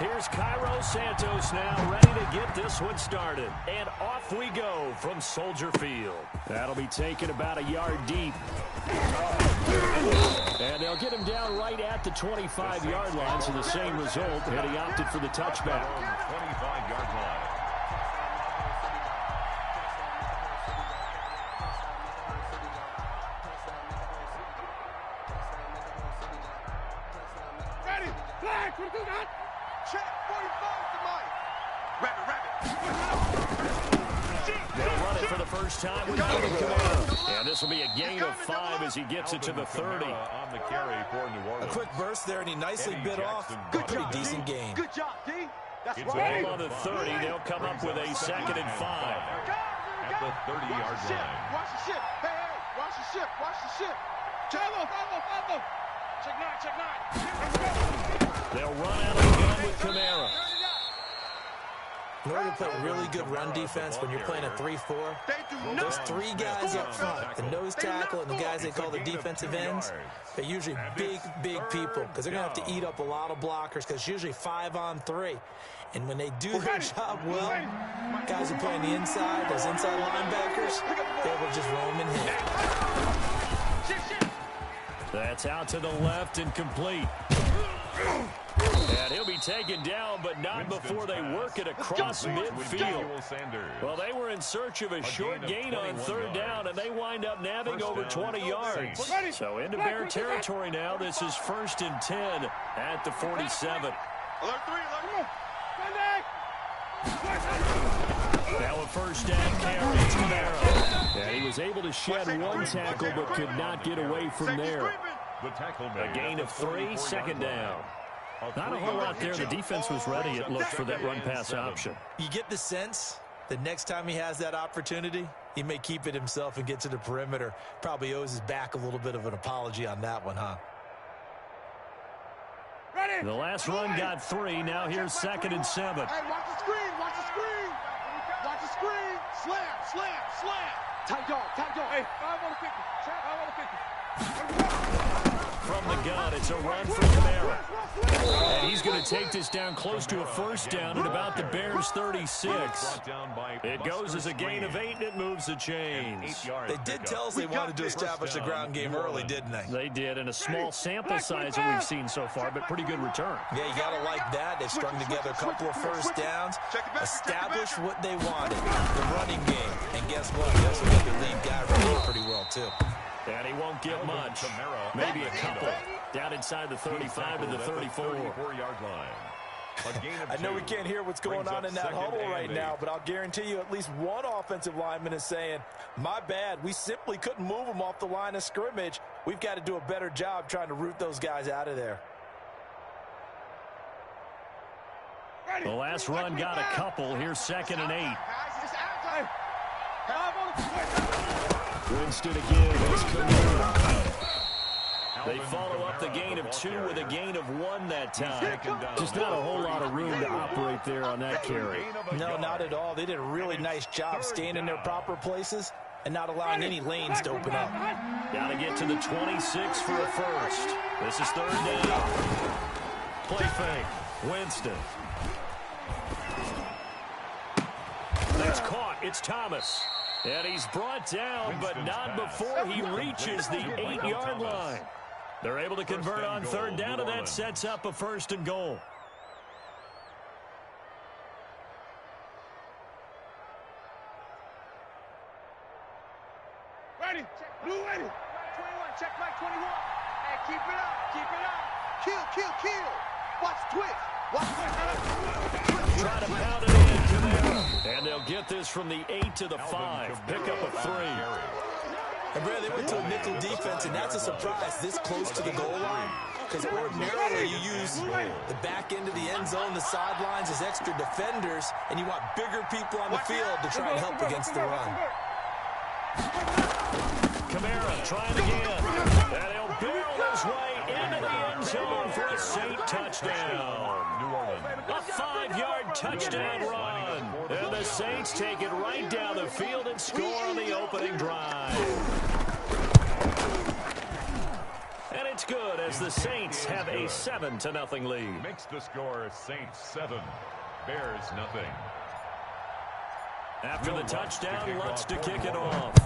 Here's Cairo Santos now ready to get this one started. And off we go from Soldier Field. That'll be taken about a yard deep. And they'll get him down right at the 25-yard line, so the same result, and he opted for the touchback. 25-yard line. Ready, flag, what do you got? Check, 45 to Mike. They'll run it for the first time with Alvin Kamara. And this will be a gain of 5 as he gets it to the 30. On the carry for New Orleans. A quick burst there, and he nicely bit off. Pretty decent gain. Good job, D. That's Well, right. on the 30, they'll come up with a 2nd and 5. At the 30-yard line. Watch the ship. Hey, hey, watch the ship. Watch the ship. Follow. Check 9. They'll run out of the gun with Kamara. In order to play really good run defense when you're playing a 3-4, those 3 guys up front, the nose tackle and the guys they call the defensive ends, they're usually big people because they're going to have to eat up a lot of blockers because it's usually 5-on-3. And when they do their job well, guys who play on the inside, those inside linebackers, they're able to just roam and hit. That's out to the left and complete. And he'll be taken down, but not before they work it across midfield. Well, they were in search of a short gain on 3rd down, and they wind up nabbing over 20 yards. So into Bear territory now. This is 1st and 10 at the 47. Now a first down carry. It's Kamara. And he was able to shed 1 tackle, but could not get away from there. A gain of 3, 2nd down. Not a whole lot there. The defense was ready, it looked, for that run-pass option. You get the sense that next time he has that opportunity, he may keep it himself and get to the perimeter. Probably owes his back a little bit of an apology on that one, huh? The last run got 3. Now here's 2nd and 7. Hey, watch the screen. Watch the screen. Watch the screen. Slam. Tight dog. Hey, 5 on the 50. 5 on the 50. From the gun, it's a run for Kamara. And he's going to take this down close to a 1st down at about the Bears' 36. It goes as a gain of 8, and it moves the chains. They did tell us they wanted to establish the ground game early, didn't they? They did, in a small sample size that we've seen so far, but pretty good return. Yeah, you got to like that. They've strung together a couple of 1st downs, established what they wanted, the running game. And guess what? They also got their lead guy running pretty well, too. And he won't get much. Maybe a couple. Down inside the 35 to the 34-yard line. I know we can't hear what's going on in that huddle right now, but I'll guarantee you at least one offensive lineman is saying, my bad, we simply couldn't move them off the line of scrimmage. We've got to do a better job trying to root those guys out of there. The last run got a couple. Here's 2nd and 8. Winston again. It's Kamara. They follow up the gain of 2 with a gain of 1 that time. Just not a whole lot of room to operate there on that carry. No, not at all. They did a really nice job staying in their proper places and not allowing any lanes to open up. Got to get to the 26 for a 1st. This is 3rd down. Play fake. Winston. That's caught. It's Thomas. And he's brought down, but not before he reaches the 8-yard line. They're able to convert on 3rd down, and that sets up a 1st and goal. Ready. Blue ready. 21. Check Mike 21. Hey, keep it up. Kill. Watch twitch. Try to pound it in, Kamara. And they'll get this from the 8 to the 5. Pick up a 3. And Brad, they went to a nickel defense, and that's a surprise this close to the goal line. Because ordinarily you use the back end of the end zone, the sidelines as extra defenders, and you want bigger people on the field to try and help against the run. Kamara trying again. And he'll barrel his way into the end zone for a Saint touchdown. A 5-yard touchdown run. And the Saints take it right down the field and score on the opening drive. And it's good as the Saints have a 7-0 lead. Makes the score Saints 7, Bears nothing. After the touchdown, Lutz to kick it off.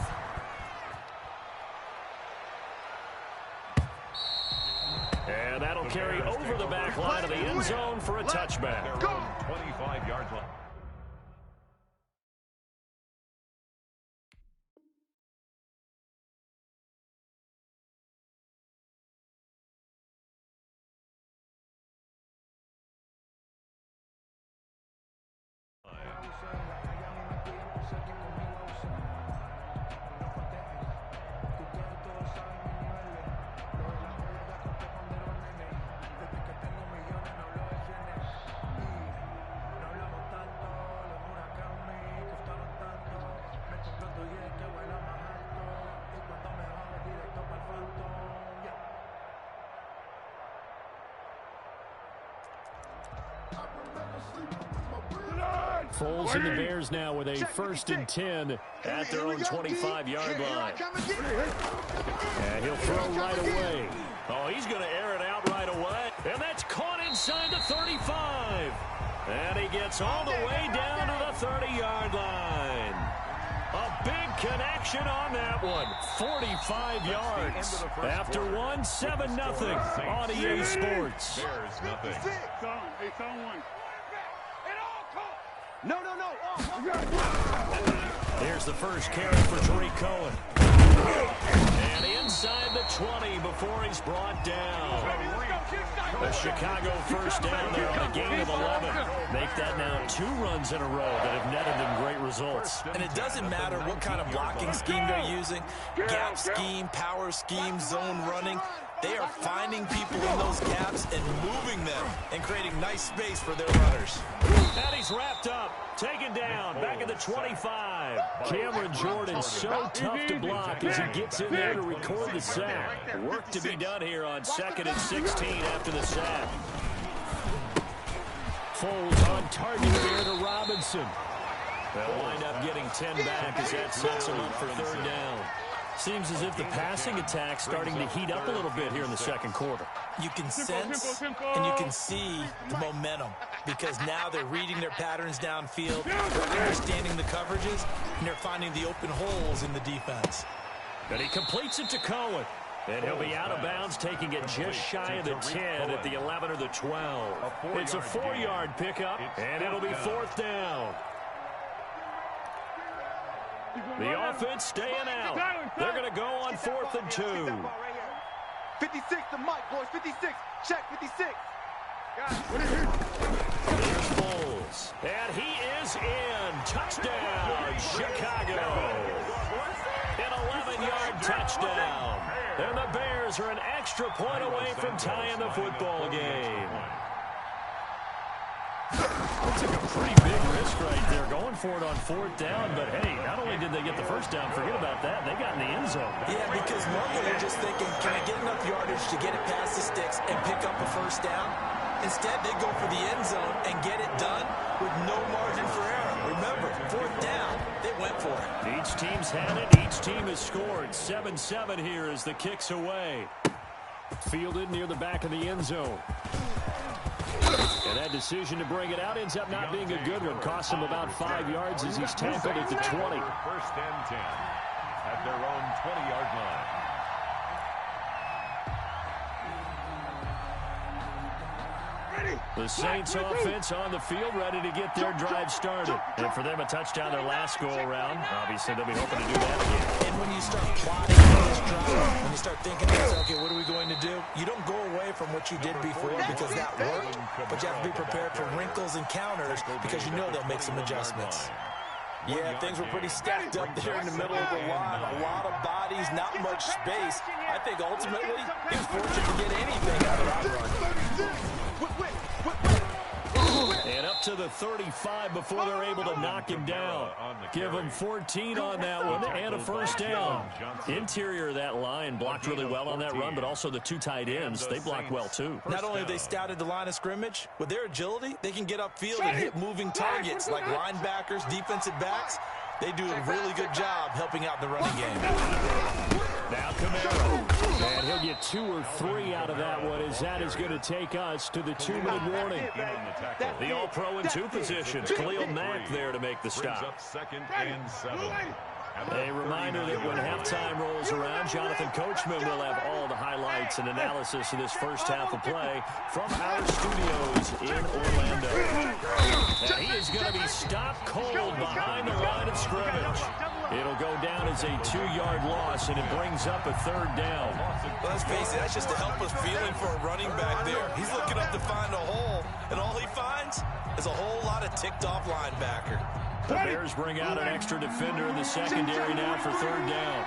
And that'll carry over the back line of the end zone for a touchback. 25-yard line. Foles and the Bears now with a 1st and 10 at their own 25-yard line. And he'll throw right away. Oh, he's going to air it out right away. And that's caught inside the 35. And he gets all the way down to the 30-yard line. A big connection on that one. 45 yards. After one, 7-0 on EA Sports. Bears nothing. It's on one. No. Here's the first carry for Tariq Cohen. And inside the 20 before he's brought down. The Chicago first down there on a gain of 11. Make that now 2 runs in a row that have netted them great results. And it doesn't matter what kind of blocking scheme they're using, gap scheme, power scheme, zone running. They are finding people in those gaps and moving them and creating nice space for their runners. And he's wrapped up, taken down, back at the 25. Cameron Jordan so tough to block as he gets in there to record the sack. Work to be done here on 2nd and 16 after the sack. Foles on target there to Robinson. They'll wind up getting 10 back as that sets him up for 3rd down. Seems as if the passing attack's starting to heat up a little bit here in the 2nd quarter. You can sense and you can see the momentum because now they're reading their patterns downfield, they're understanding the coverages, and they're finding the open holes in the defense. And he completes it to Cohen. And he'll be out of bounds, taking it just shy of the 10 at the 11 or the 12. It's a 4-yard pickup, and it'll be 4th down. The offense staying out. They're going to go on 4th and 2. 56 to Mike, boys. 56. Check 56. Here's Foles. And he is in. Touchdown, Chicago. An 11-yard touchdown. And the Bears are an extra point away from tying the football game. That took a pretty big risk right there, going for it on 4th down. But, hey, not only did they get the first down, forget about that, they got in the end zone. Yeah, because normally they're just thinking, can I get enough yardage to get it past the sticks and pick up a 1st down? Instead, they go for the end zone and get it done with no margin for error. Remember, 4th down, they went for it. Each team's had it. Each team has scored. 7-7 here as the kick's away. Fielded near the back of the end zone. And that decision to bring it out ends up not being a good one. Costs him about 5 yards as he's tackled at the 20. 1st and 10 at their own 20-yard line. The Saints offense on the field, ready to get their drive started. And for them, a touchdown their last go-around. Obviously, they'll be hoping to do that again. And when you start plotting this drive, when you start thinking, okay, what are we going to do? You don't go away from what you did before because that worked, but you have to be prepared for wrinkles and counters because you know they'll make some adjustments. Yeah, things were pretty stacked up there in the middle of the line. A lot of bodies, not much space. I think ultimately he was fortunate to get anything out of that run. And up to the 35 before they're able to knock him down. Give him 14 on that one and a 1st down. Interior of that line blocked really well on that run, but also the 2 tight ends, they blocked well too. Not only have they scouted the line of scrimmage, with their agility, they can get upfield and hit moving targets like linebackers, defensive backs. They do a really good job helping out the running game. Now Camaro. And he'll get 2 or 3 out of that one, as that is going to take us to the 2-minute warning. The All-Pro in 2 positions. Khalil Mack there to make the stop. Second and 7. A reminder that when halftime rolls around, Jonathan Coachman will have all the highlights and analysis of this first half of play from our studios in Orlando. And he is going to be stopped cold behind the line of scrimmage. It'll go down as a 2-yard loss, and it brings up a 3rd down. Well, let's face it, that's just a helpless feeling for a running back there. He's looking up to find a hole, and all he finds is a whole lot of ticked-off linebacker. The Bears bring out an extra defender in the secondary now for 3rd down.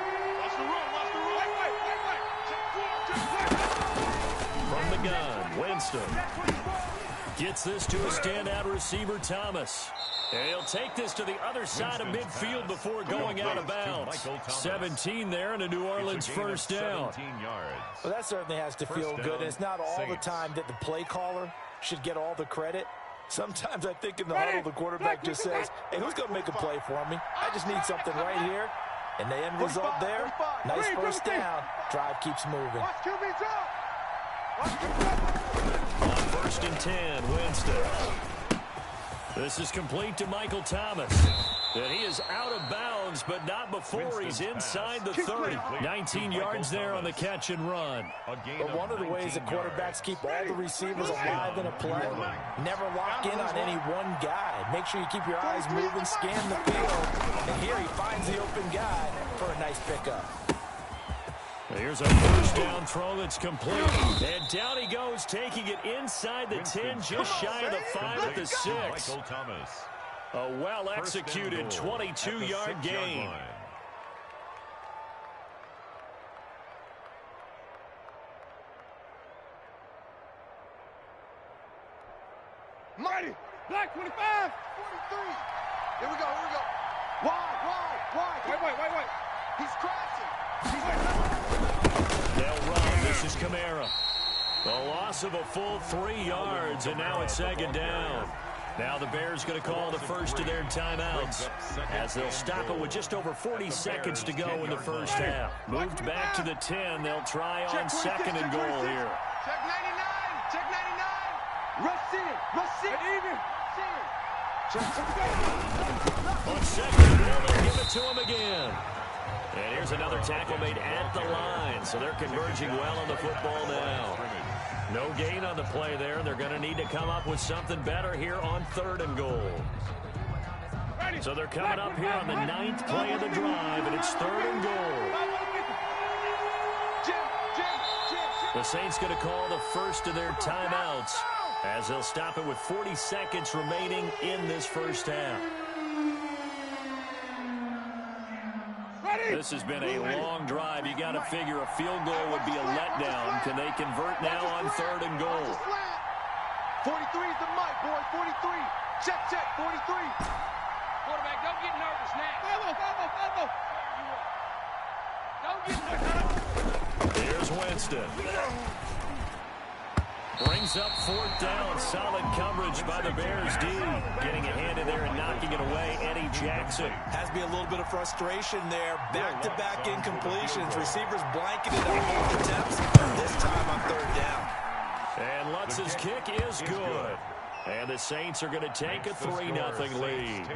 From the gun, Winston gets this to a standout receiver, Thomas. And he'll take this to the other side of midfield before going out of bounds. 17 there and a New Orleans 1st down. Well, that certainly has to feel good. And it's not all the time that the play caller should get all the credit. Sometimes I think in the huddle, the quarterback just says, hey, who's going to make a play for me? I just need something right here. And the end result there, nice 1st down. Drive keeps moving. On 1st and 10, Winston. This is complete to Michael Thomas. And he is out of bounds, but not before he's inside the 30. 19 yards there on the catch and run. But one of the ways that quarterbacks keep all the receivers alive in a play, never lock in on any one guy. Make sure you keep your eyes moving, scan the field. And here he finds the open guy for a nice pickup. Here's a 1st down throw that's complete. And down he goes, taking it inside the 10, just shy of the 5 at the 6. A well-executed 22-yard gain. Mighty, black 25, 43. Here we go. Wide. He's crashing. They'll run. This is Camaro. The loss of a full 3 yards, and now it's 2nd down. Now the Bears going to call the first of their timeouts as they'll stop it with just over 40 seconds to go in the first half. Moved back to the 10. They'll try on 2nd and goal here. Check 99. Rush it. Even. On 2nd and goal, they'll give it to him again. And here's another tackle made at the line, so they're converging well on the football now. No gain on the play there, and they're going to need to come up with something better here on 3rd and goal. So they're coming up here on the 9th play of the drive, and it's 3rd and goal. The Saints going to call the first of their timeouts as they'll stop it with 40 seconds remaining in this first half. This has been a long drive. You got to figure a field goal would be a letdown. Can they convert now on 3rd and goal? 43 is the mic, boys. 43. Check. 43. Quarterback, don't get nervous now. Don't get nervous. Here's Winston. Brings up 4th down. Solid coverage by the Bears D. Getting a hand in there and knocking it away, Eddie Jackson. Has to be a little bit of frustration there. Back-to-back incompletions. Receivers blanketed on both attempts. This time on 3rd down. And Lutz's kick is good. And the Saints are going to take a 3-0 lead.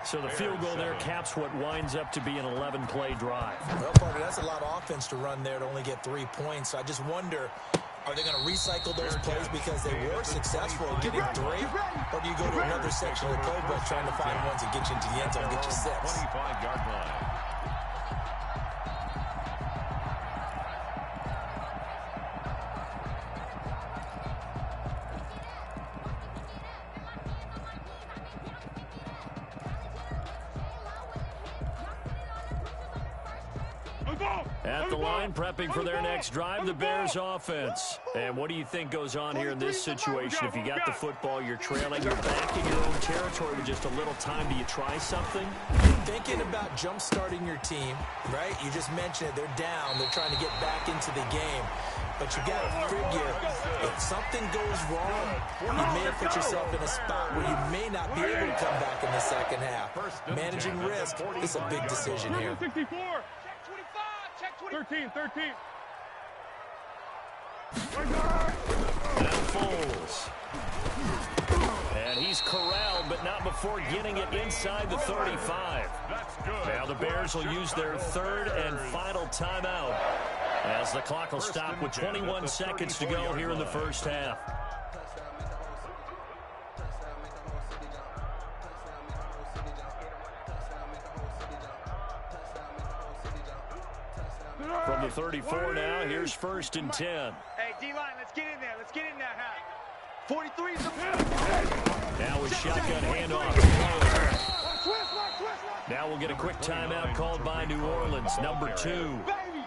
So the field goal there caps what winds up to be an 11-play drive. Well, Parker, that's a lot of offense to run there to only get 3 points. So I just wonder, are they going to recycle those plays because they were successful in getting 3? Or do you go to another section of the playbook trying to find ones that get you into the end zone and get you 6? 25-yard line. At the line, prepping for their next drive, the Bears offense. And what do you think goes on here in this situation? If you got the football, you're trailing, you're back in your own territory with just a little time. Do you try something? Thinking about jump-starting your team, right? You just mentioned it. They're down. They're trying to get back into the game. but you got to figure if something goes wrong, you may have put yourself in a spot where you may not be able to come back in the second half. Managing risk is a big decision here. 64. Check 25. Check 20. 13. Now Foles. And he's corralled, but not before getting it inside the 35. Now the Bears will use their third and final timeout as the clock will stop with 21 seconds to go here in the first half. From the 34 now, here's 1st and 10. Hey, D-line, let's get in there. Let's get in there, Hat. 43 is the... Now with shotgun handoff. Now we'll get a quick timeout called by New Orleans, number 2.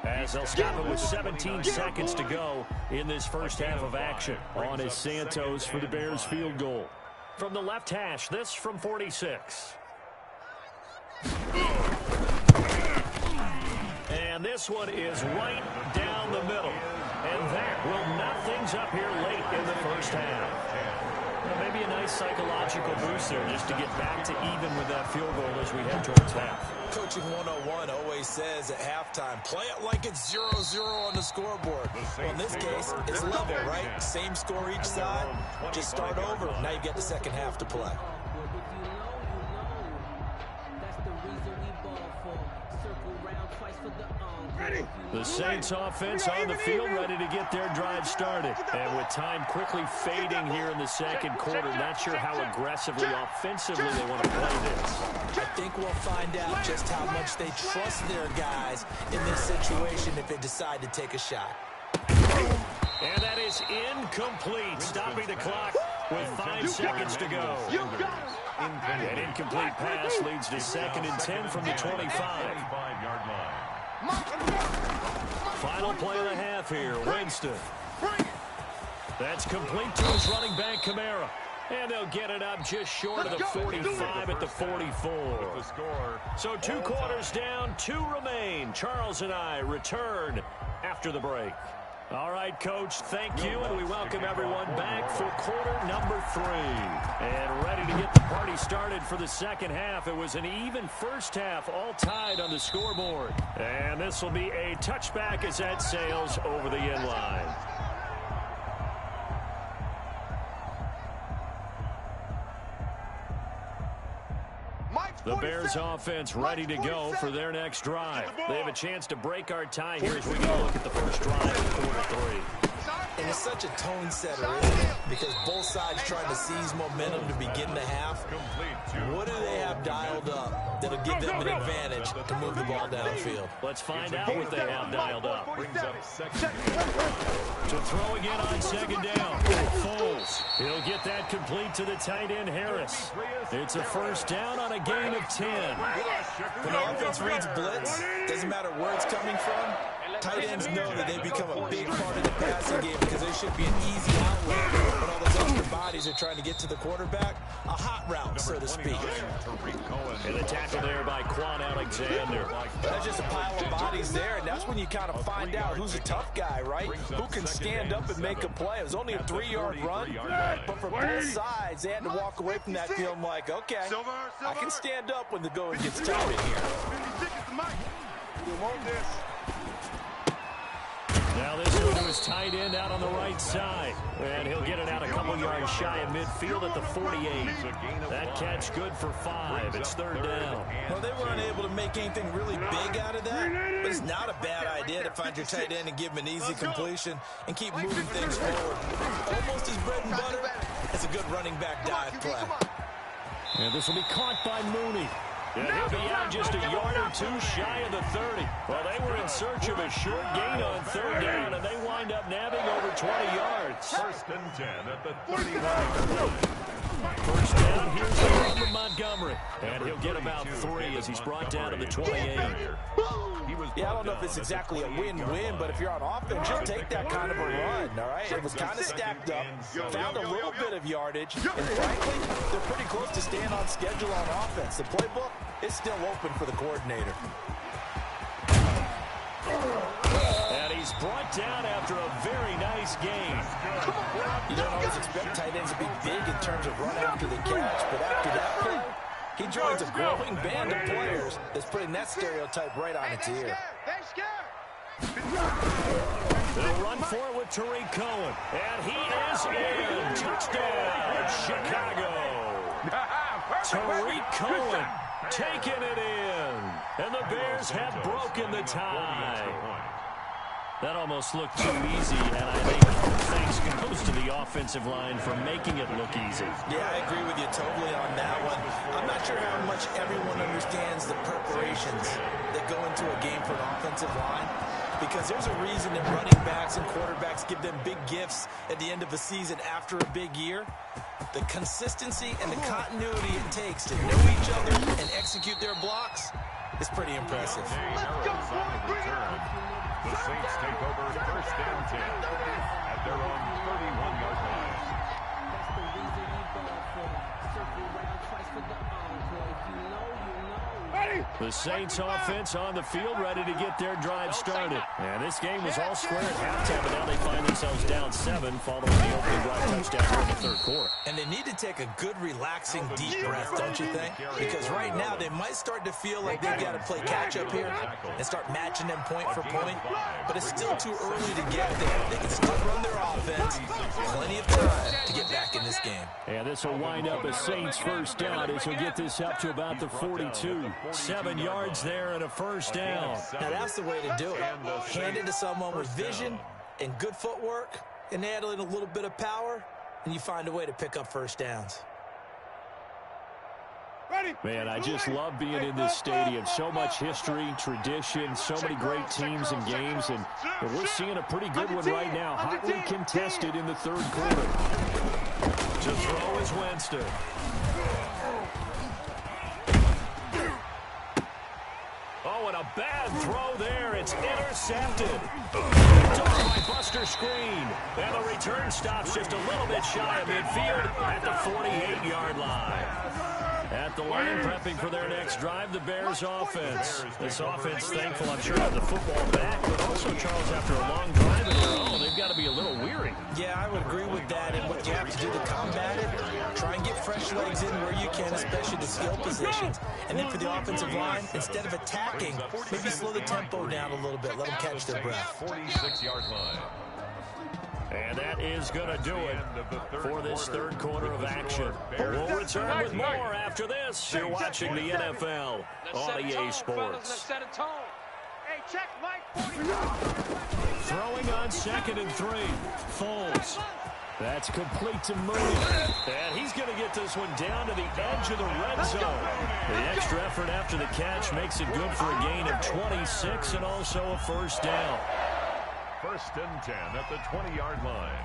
As they'll stop it with 17 seconds to go in this first half of action. On is Santos for the Bears field goal. From the left hash, this from 46. And this one is right down the middle. And that will knot things up here late in the first half. Well, maybe a nice psychological boost there just to get back to even with that field goal as we head towards half. Coaching 101 always says at halftime, play it like it's 0-0 on the scoreboard. Well, in this case, it's level, right? Same score each side. Just start over. Now you get the second half to play. The Saints offense on the field, ready to get their drive started. And with time quickly fading here in the second quarter, not sure how aggressively, offensively they want to play this. I think we'll find out just how much they trust their guys in this situation if they decide to take a shot. And that is incomplete, stopping the clock with 5 seconds to go. An incomplete pass leads to 2nd and 10 from the 25-yard line. Final play of the half here, Winston. That's complete to his running back, Kamara. And they'll get it up just short of the 45 at the 44. So 2 quarters down, 2 remain. Charles and I return after the break. All right, Coach, thank you, and we welcome everyone back for quarter number 3. And ready to get the party started for the second half. It was an even first half, all tied on the scoreboard. And this will be a touchback as that sails over the end line. The Bears offense ready to go for their next drive. They have a chance to break our tie here as we go look at the first drive of quarter 3. And it's such a tone setter, isn't it? Because both sides trying to seize momentum to begin the half. What do they have dialed up that'll give them an advantage to move the ball downfield? Let's find out what they have dialed up. To throw again on 2nd down. Foles. He'll get that complete to the tight end, Harris. It's a first down on a gain of 10. When the offense reads blitz, doesn't matter where it's coming from, tight ends know that they become a big part of the passing game because they should be an easy outlet when all those extra bodies are trying to get to the quarterback. A hot route, so to speak. And the tackle there by Quan Alexander. That's just a pile of bodies there, and that's when you kind of find out who's a tough guy, right? Who can stand up and make a play. It was only a 3-yard run, but for both sides, they had to walk away from that feeling like, okay, I can stand up when the going gets tight in here. Now this one to his tight end out on the right side. And he'll get it out a couple yards shy of midfield at the 48. That catch good for 5. It's 3rd down. Well, they were unable to make anything really big out of that, but it's not a bad idea to find your tight end and give him an easy completion and keep moving things forward. Almost his bread and butter. It's a good running back dive play. And this will be caught by Mooney. And he'll be out just a yard or 2 shy of the 30. Well, they were in search of a short gain on 3rd down, and they wind up nabbing over 20 yards. 1st and 10 at the 39. First down, here's the run from Montgomery. And he'll get about 3 as he's brought down to the 28. Yeah, I don't know if it's exactly a win-win, but if you're on offense, you'll take that kind of a run, all right? It was kind of stacked up, found a little bit of yardage, and frankly, they're pretty close to staying on schedule on offense. The playbook is still open for the coordinator. And he he's brought down after a very nice game. You don't always expect tight ends to be big in terms of run after the catch, but after that play, he joins a growing band of players that's putting that stereotype right on its ear. They'll run for it with Tariq Cohen. And he is in. Touchdown, Chicago. Tariq Cohen taking it in. And the Bears have broken the tie. That almost looked too easy, and I think thanks goes to the offensive line for making it look easy. Yeah, I agree with you totally on that one. I'm not sure how much everyone understands the preparations that go into a game for an offensive line, because there's a reason that running backs and quarterbacks give them big gifts at the end of a season after a big year. The consistency and the continuity it takes to know each other and execute their blocks is pretty impressive. The Saints take over first and 10 at their own 31-yard line. That's the reason we go for circle round twice for the encore. If you know, you know. The Saints offense on the field, ready to get their drive started. And this game was all square at halftime, but now they find themselves down 7 following the opening drive touchdown in the third quarter. And they need to take a good, relaxing, deep breath, don't you think? Because right now they might start to feel like they've got to play catch-up here and start matching them point for point. But it's still too early to get there. They can still run their offense. Plenty of time to get back in this game. And this will wind up a Saints first down as we get this up to about the 42. 7 yards there and a first down. Now that's the way to do it. Hand it to someone with vision and good footwork, and add in a little bit of power, and you find a way to pick up first downs. Man, I just love being in this stadium. So much history, tradition, so many great teams and games, and we're seeing a pretty good one right now. Hotly contested in the third quarter. To throw is Winston. Oh, and a bad throw there. It's intercepted. By Buster Screen. And the return stops just a little bit shy of midfield at the 48-yard line. At the line, prepping for their next drive, the Bears offense. This offense, thankful, I'm sure, to have the football back, but also, Charles, after a long drive in their own, they've got to be a little weary. Yeah, I would agree with that, and what you have to do to combat it, try and get fresh legs in where you can, especially the skill positions. And then for the offensive line, instead of attacking, maybe slow the tempo down a little bit, let them catch their breath. 46-yard line. And that is going to do it for this third quarter of action. We'll return with more after this. You're watching the NFL on EA Sports. Throwing on 2nd and 3. Foles. That's complete to Mooney. And he's going to get this one down to the edge of the red zone. The extra effort after the catch makes it good for a gain of 26 and also a first down. First and 10 at the 20-yard line.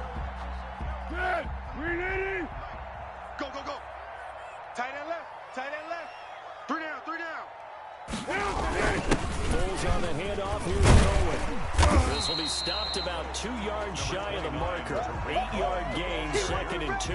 Good. Ready. Go, go, go. Tight end left. Tight end left. 3 down. 3 down. Foles on the handoff. Here's Cohen. This will be stopped about 2 yards shy of the marker. 8-yard gain, 2nd and 2.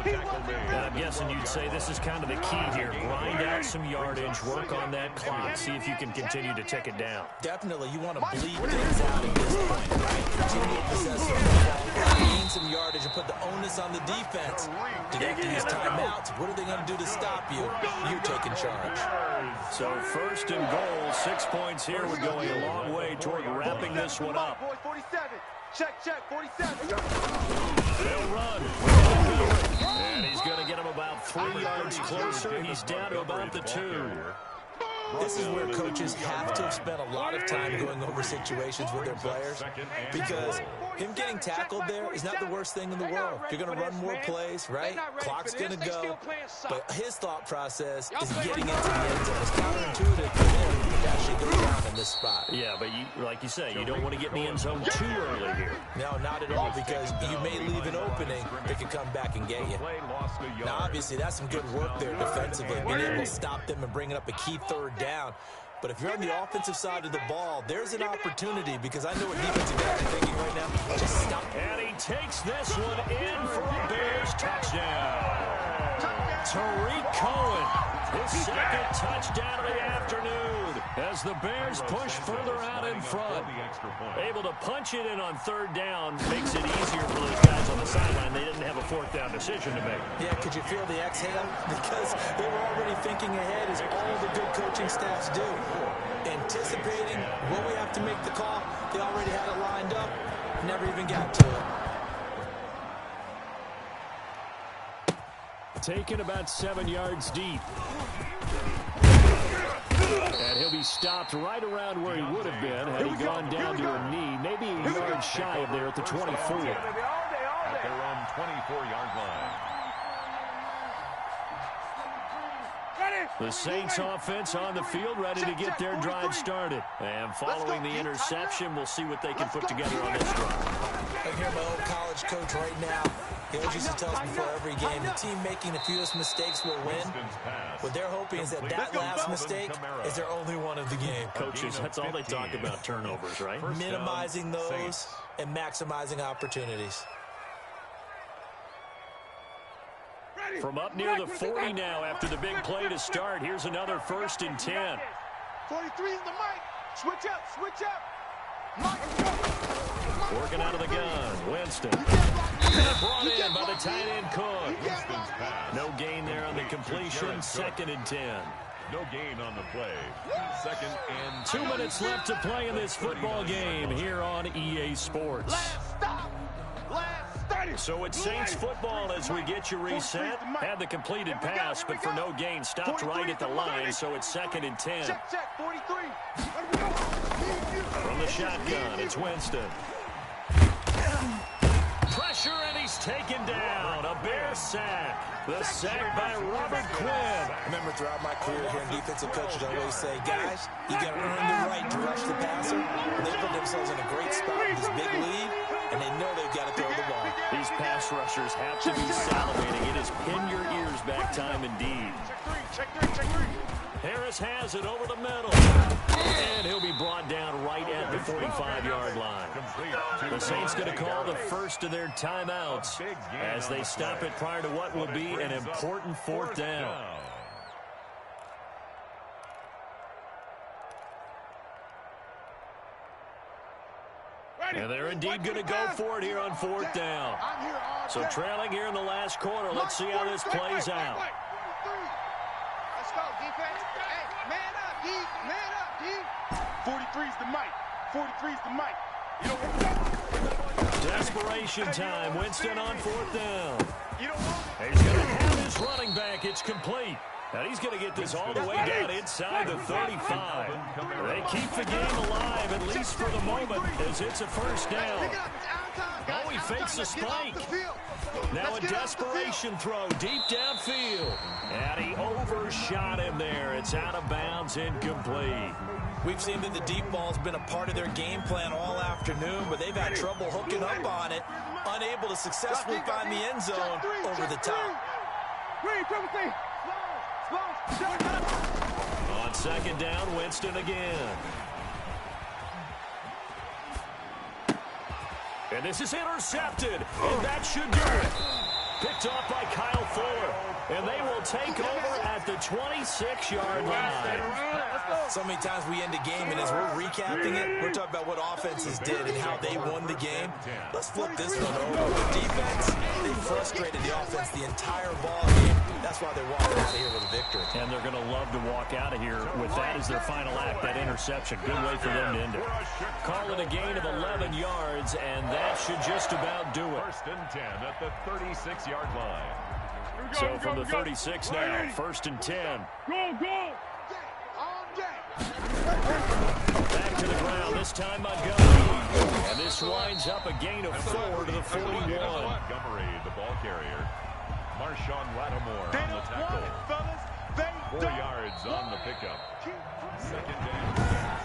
And I'm guessing you'd say this is kind of the key here. Grind out some yardage, work on that clock, see if you can continue to tick it down. Definitely, you want to bleed things out at this point, right? Continue to possess the football, gain some yardage, and put the onus on the defense. Do they have to use timeouts? What are they going to do to stop you? You're taking charge. So first and goal, 6 points here would go a long way toward wrapping this one up. 47. Check, 47. They'll run. And he's going to get him about 3 yards closer. He's down to about the 2. This is where coaches have to have spent a lot of time going over situations with their players, because him getting tackled there is not the worst thing in the world. You're going to run more plays, right? Clock's going to go. But his thought process is getting into the end zone. It's counterintuitive for him to actually go down in this spot. Yeah, but like you say, you don't want to get in the end zone too early here. No, not at all, because you may leave an opening that could come back and get you. Now, obviously, that's some good work there defensively, being able to stop them and bringing up a key third down. But if you're on the offensive side of the ball, there's an opportunity, because I know what defensive guys are thinking right now. Just stop. And he takes this one in for a Bears touchdown. Tariq Cohen His second touchdown of the afternoon as the Bears push further out in front. Able to punch it in on third down makes it easier for those guys on the sideline. They didn't have a fourth down decision to make. Yeah, could you feel the exhale? Because they were already thinking ahead, as all the good coaching staffs do. Anticipating what we have to make the call. They already had it lined up. Never even got to it. Taken about 7 yards deep. And he'll be stopped right around where he would have been had he gone down to a knee, maybe a yard shy of there at the 24. At their own 24-yard line. The Saints offense on the field, ready to get their drive started. And following the interception, we'll see what they can put together on this drive. I hear my old college coach right now. He always used to tell us before every game, the team making the fewest mistakes will win. What they're hoping is that last mistake is their only one of the game. Coaches, that's all they talk about, turnovers, right? Minimizing those and maximizing opportunities. From up near the 40 now after the big play to start. Here's another 1st and 10. 43 is the mic. Switch up, switch up. Working out of the gun, Winston. Brought in by the tight end Cook. No gain there on the completion, 2nd and 10. No gain on the play. 2nd and 2 minutes left to play in this football game here on EA Sports. Last stop. Last study. So it's Saints football as we get you reset. Had the completed pass, but for no gain, stopped right at the line, so it's 2nd and 10. Check, 43. From the shotgun, it's Winston. Pressure, and he's taken down. A Bear sack. The sack by Robert Quinn. I remember throughout my career here in defensive coaches, I always say, guys, you got to earn the right to rush the passer. And they put themselves in a great spot with this big lead, and they know they've got to throw the ball. These pass rushers have to be salivating. It is pin your ears back time indeed. Check three. Harris has it over the middle. And he'll be brought down right at the 45-yard line. The Saints going to call the first of their timeouts as they stop it prior to what will be an important 4th down. And they're indeed going to go for it here on 4th down. So trailing here in the last quarter. Let's see how this plays out. Let's go, defense. Hey, man up, D. Man up, D. 43's the mic. 43's the mic. Desperation time. Winston on 4th down. He's going to have his running back. It's complete. And he's going to get this all the way down inside the 35. They keep the game alive, at least for the moment, as it's a 1st down. Oh, he fakes a spike. Now a desperation throw deep downfield. And he overshot him there. It's out of bounds, incomplete. We've seen that the deep ball's been a part of their game plan all afternoon, but they've had trouble hooking up on it, unable to successfully find the end zone over the top. On 2nd down, Winston again. And this is intercepted, and that should do it. Picked off by Kyle Fuller, and they will take over at the 26-yard line. So many times we end a game, and as we're recapping it, we're talking about what offenses did and how they won the game. Let's flip this one over. The defense, they frustrated the offense the entire ball game. That's why they're walking out of here with a victory. And they're going to love to walk out of here with that as their final act, that interception. Good way for them to end it. Call it a gain of 11 yards, and that should just about do it. 1st and 10 at the 36-yard line. So from the 36 now, 1st and 10. Go. Back to the ground, this time Montgomery. And this winds up a gain of 4 to the 41. Montgomery, the ball carrier. Marshawn Lattimore on the tackle. 4 yards on the pickup. 2nd down.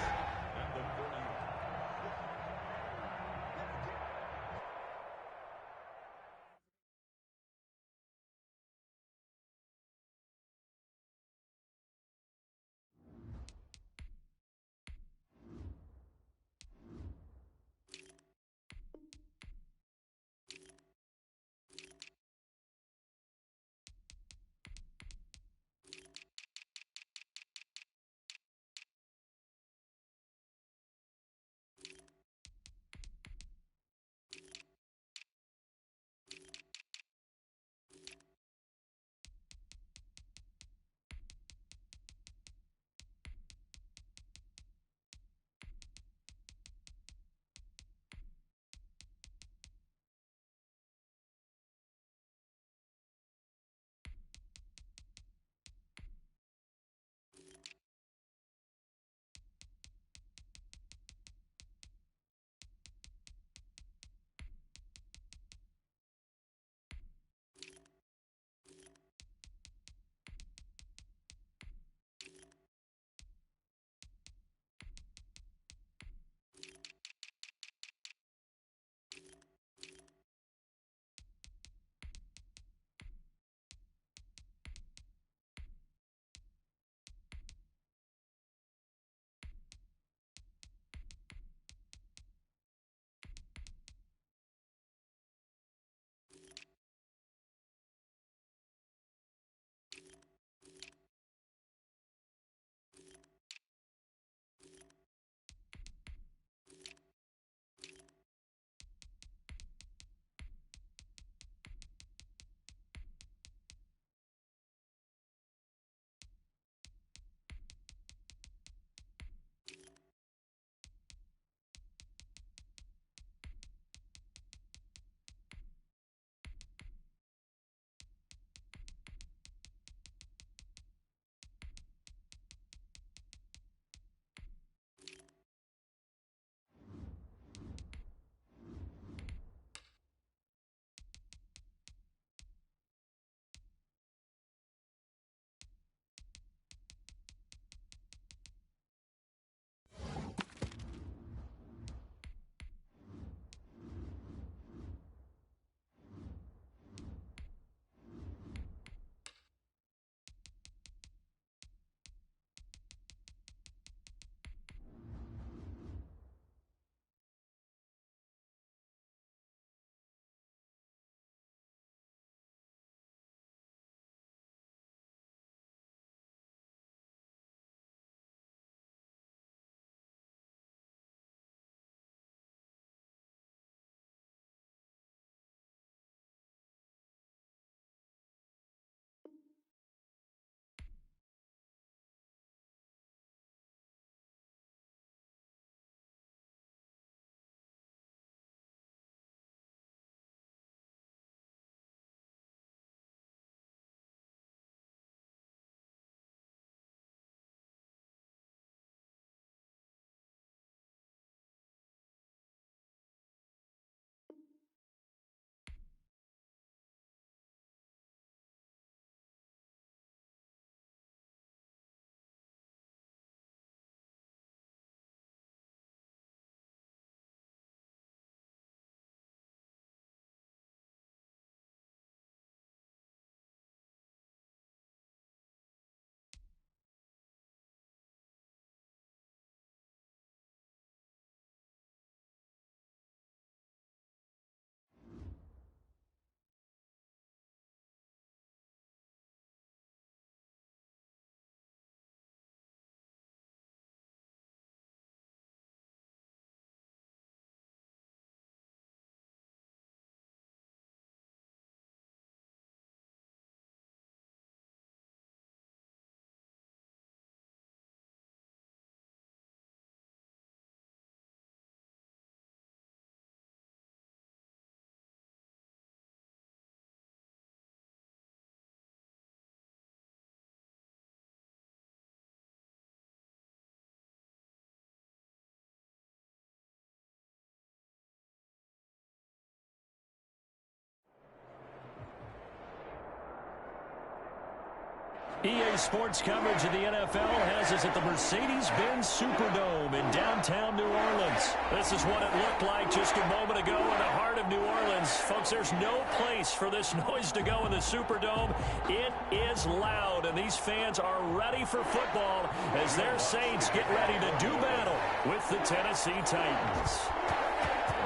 EA Sports coverage of the NFL has us at the Mercedes-Benz Superdome in downtown New Orleans. This is what it looked like just a moment ago in the heart of New Orleans. Folks, there's no place for this noise to go in the Superdome. It is loud, and these fans are ready for football as their Saints get ready to do battle with the Tennessee Titans.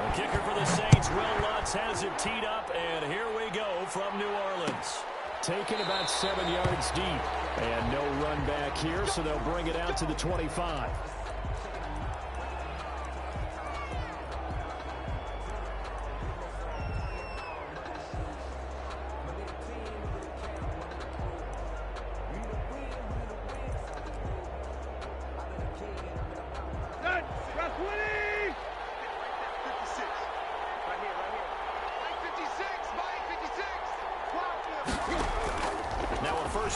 The kicker for the Saints, Will Lutz, has it teed up, and here we go from New Orleans. Taken about 7 yards deep. And no run back here, so they'll bring it out to the 25.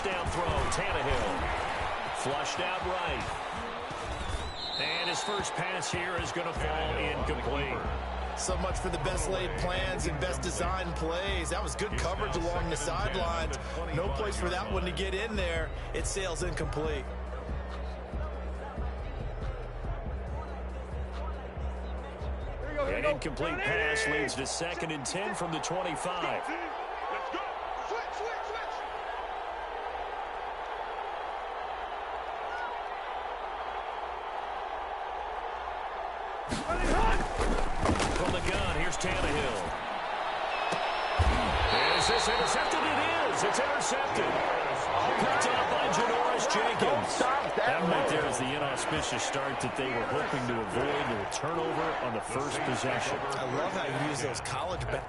Down throw, Tannehill. Flushed out right. And his first pass here is going to fall incomplete. So much for the best laid plans and best designed plays. That was good coverage along the sidelines. No place for that one to get in there. It sails incomplete. An incomplete pass leads to 2nd and 10 from the 25. From the gun, here's Tannehill. Is this intercepted? It is. It's intercepted. Picked up by Janoris Jenkins. That right there is the inauspicious start that they were hoping to avoid. The turnover on the first possession. I love how you use those college backs.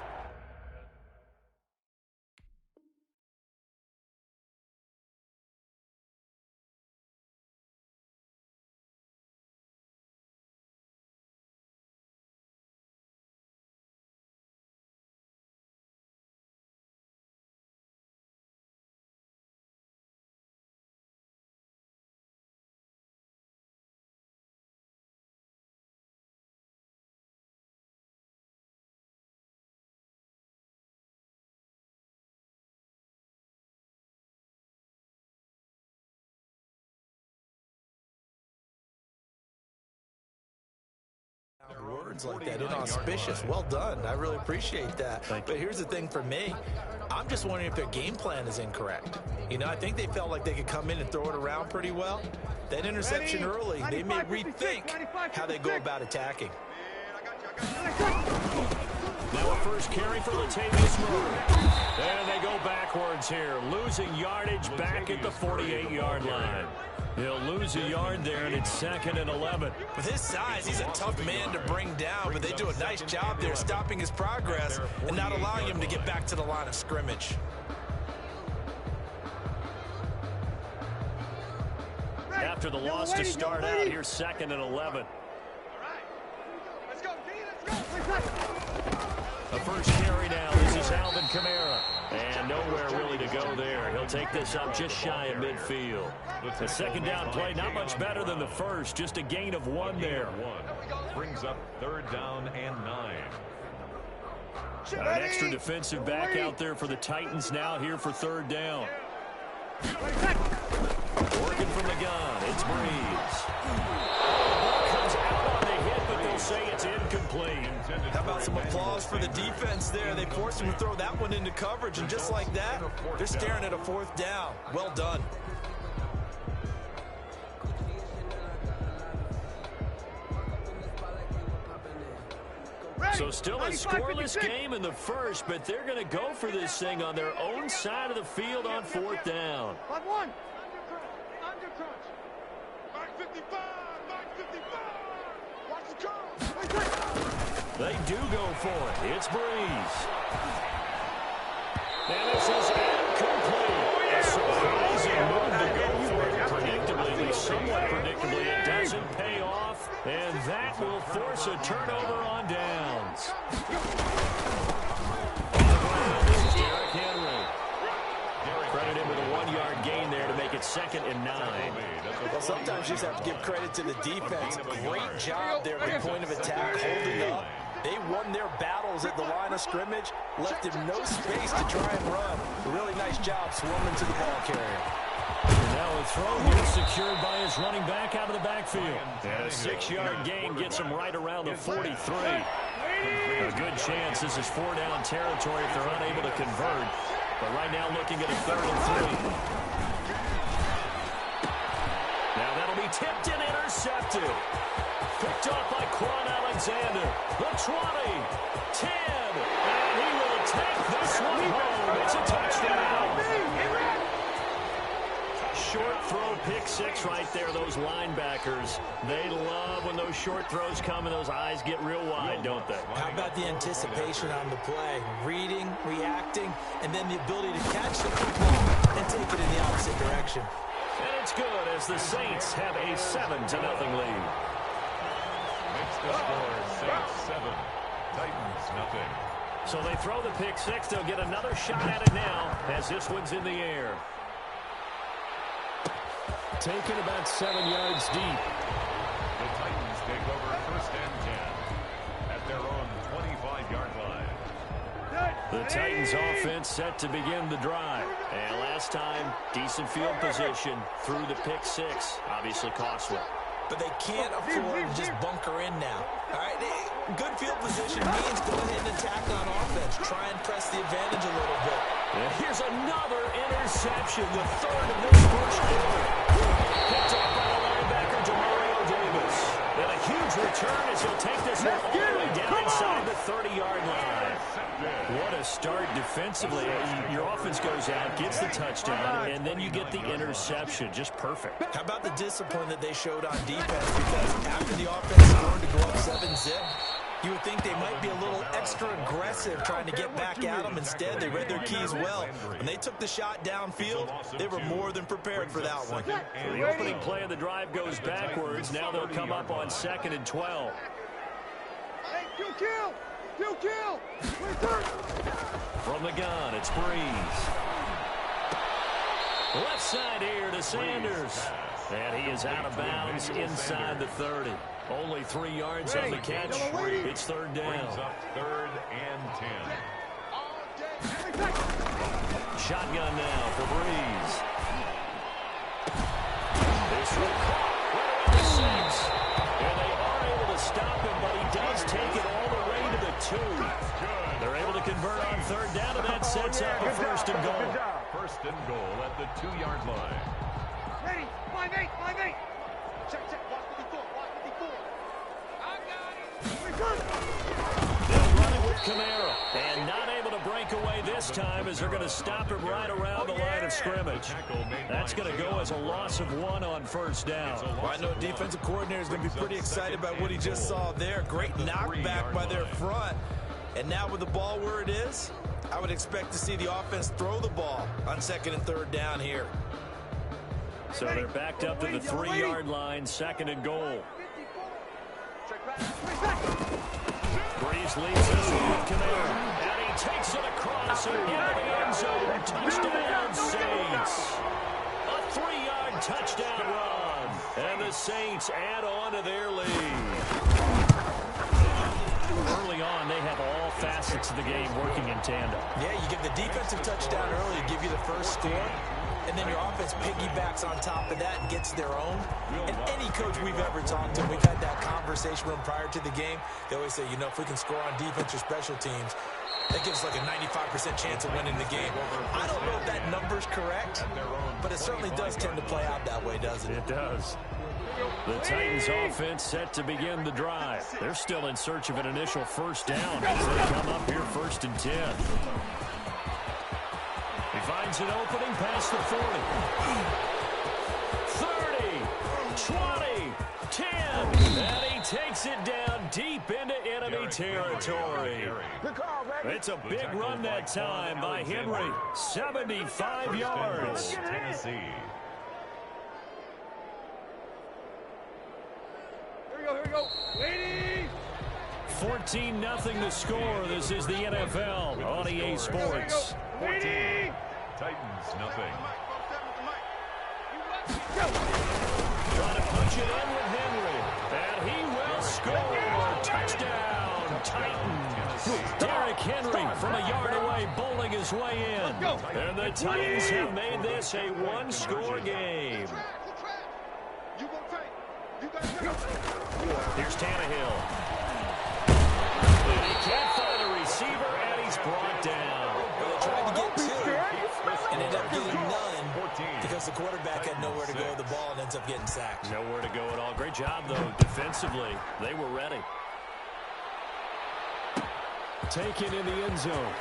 Words like that, inauspicious. Well done. I really appreciate that. But here's the thing for me. I'm just wondering if their game plan is incorrect. You know, I think they felt like they could come in and throw it around pretty well. That interception early, they may rethink how they go about attacking. Now a first carry for Latavius Murray. And they go backwards here, losing yardage back at the 48-yard line. He'll lose a yard there, and it's 2nd and 11. With his size, he's a tough man to bring down, but they do a nice job there stopping his progress and not allowing him to get back to the line of scrimmage. After the loss to start out, here's 2nd and 11. The first carry now. This is Alvin Kamara. And nowhere really to go there. He'll take this up just shy of midfield. The second down play, not much better than the first. Just a gain of 1 there. Brings up 3rd down and 9. Got an extra defensive back out there for the Titans now here for 3rd down. Working from the gun, it's Breeze. Comes out on the hit, but they'll say it's incomplete. How about some applause for the defense there? They forced him to throw that one into coverage, and just like that, they're staring at a 4th down. Well done. So still a scoreless game in the first, but they're going to go for this thing on their own side of the field on 4th down. Under crunch. Back 55. Back 55. Watch the curl. They do go for it. It's Breeze. And this is incomplete. A surprising move to go for it. Predictably, at least somewhat predictably, it doesn't pay off. And that will force a turnover on downs. This is Derrick Henry. Credit him with a 1-yard gain there to make it 2nd and 9. Well, sometimes you just have to give credit to the defense. Great job there at the point of attack, holding up. They won their battles at the line of scrimmage, left him no space to try and run. A really nice job swarming to the ball carrier. throw here secured by his running back out of the backfield. And a 6-yard gain gets him right around the 43. A good chance this is 4-down territory if they're unable to convert. But right now looking at a 3rd and 3. Now that'll be tipped and intercepted. Picked off by Quan Alexander. The 20, 10, and he will take this one home. It's a touchdown. Short throw, pick 6 right there. Those linebackers, they love when those short throws come and those eyes get real wide, don't they? How about the anticipation on the play? Reading, reacting, and then the ability to catch the football and take it in the opposite direction. And it's good as the Saints have a 7-0 lead. Makes the score Saints 7, Titans nothing. So they throw the pick 6. They'll get another shot at it now as this one's in the air. Taken about 7 yards deep. The Titans take over 1st and 10 at their own 25-yard line. The Titans offense set to begin the drive. And last time, decent field position through the pick 6. Obviously costly. But they can't afford to just bunker in now. All right, good field position means go ahead and attack on offense. Try and press the advantage a little bit. And here's another interception, the 3rd of this first quarter. Picked up by the linebacker, Demario Davis. And a huge return as he'll take this one all the way down inside the 30-yard line. What a start defensively. Your offense goes out, gets the touchdown, and then you get the interception. Just perfect. How about the discipline that they showed on defense? Because after the offense scored to go up 7-zip, you would think they might be a little extra aggressive trying to get back at them. Instead, they read their keys well. When they took the shot downfield, they were more than prepared for that one. So the opening play of the drive goes backwards. Now they'll come up on 2nd and 12. Hey, kill! From the gun, it's Breeze. Left side here to Sanders. And he is out of bounds inside the 30. Only 3 yards on the catch. It's 3rd down. Brings up 3rd and 10. Shotgun now for Breeze. This one caught right around the 6. And they are able to stop him, but he does take it all the way to the 2. They're able to convert on 3rd down, and that sets up a 1st and goal. 1st and goal at the 2-yard line. Ready, 5-8. Check, watch 54, I got it. They'll run it with Kamara, and not able to break away this time as they're going to stop him right around the line of scrimmage. That's going to go as a loss of 1 on 1st down. Well, I know a defensive coordinator is going to be pretty excited about what he just saw there. Great knockback by their front. And now with the ball where it is, I would expect to see the offense throw the ball on 2nd and 3rd down here. So they're backed up to the 3-yard line, 2nd and goal. Breeze leads this one with Kamara. And he takes it across and into the end zone. Touchdown, Saints. A 3-yard touchdown run. And the Saints add on to their lead. Early on, they have all facets of the game working in tandem. Yeah, you give the defensive touchdown early to give you the first score, and then your offense piggybacks on top of that and gets their own. And any coach we've ever talked to, we've had that conversation with them prior to the game. They always say, you know, if we can score on defense or special teams, that gives like a 95% chance of winning the game. I don't know if that number's correct, but it certainly does tend to play out that way, doesn't it? It does. The Titans offense set to begin the drive. They're still in search of an initial 1st down as they come up here 1st and 10. He finds an opening past the 40. 30, 20, 10. And he takes it down deep into enemy territory. It's a big run that time by Henry. 75 yards. Tennessee. Here we go. Ladies! 14-0 the score. This is the NFL on EA Sports. 14. Titans nothing. Trying to punch it in with Henry. And he will score. Touchdown, Titans. Derrick Henry from a yard away, bowling his way in. And the Titans have made this a one-score game. Here's Tannehill. And he can't find a receiver, and he's brought down. Well, they tried to get two, and ended up getting none because the quarterback had nowhere to go with the ball and ends up getting sacked. Nowhere to go at all. Great job, though, defensively. They were ready. Taken in the end zone.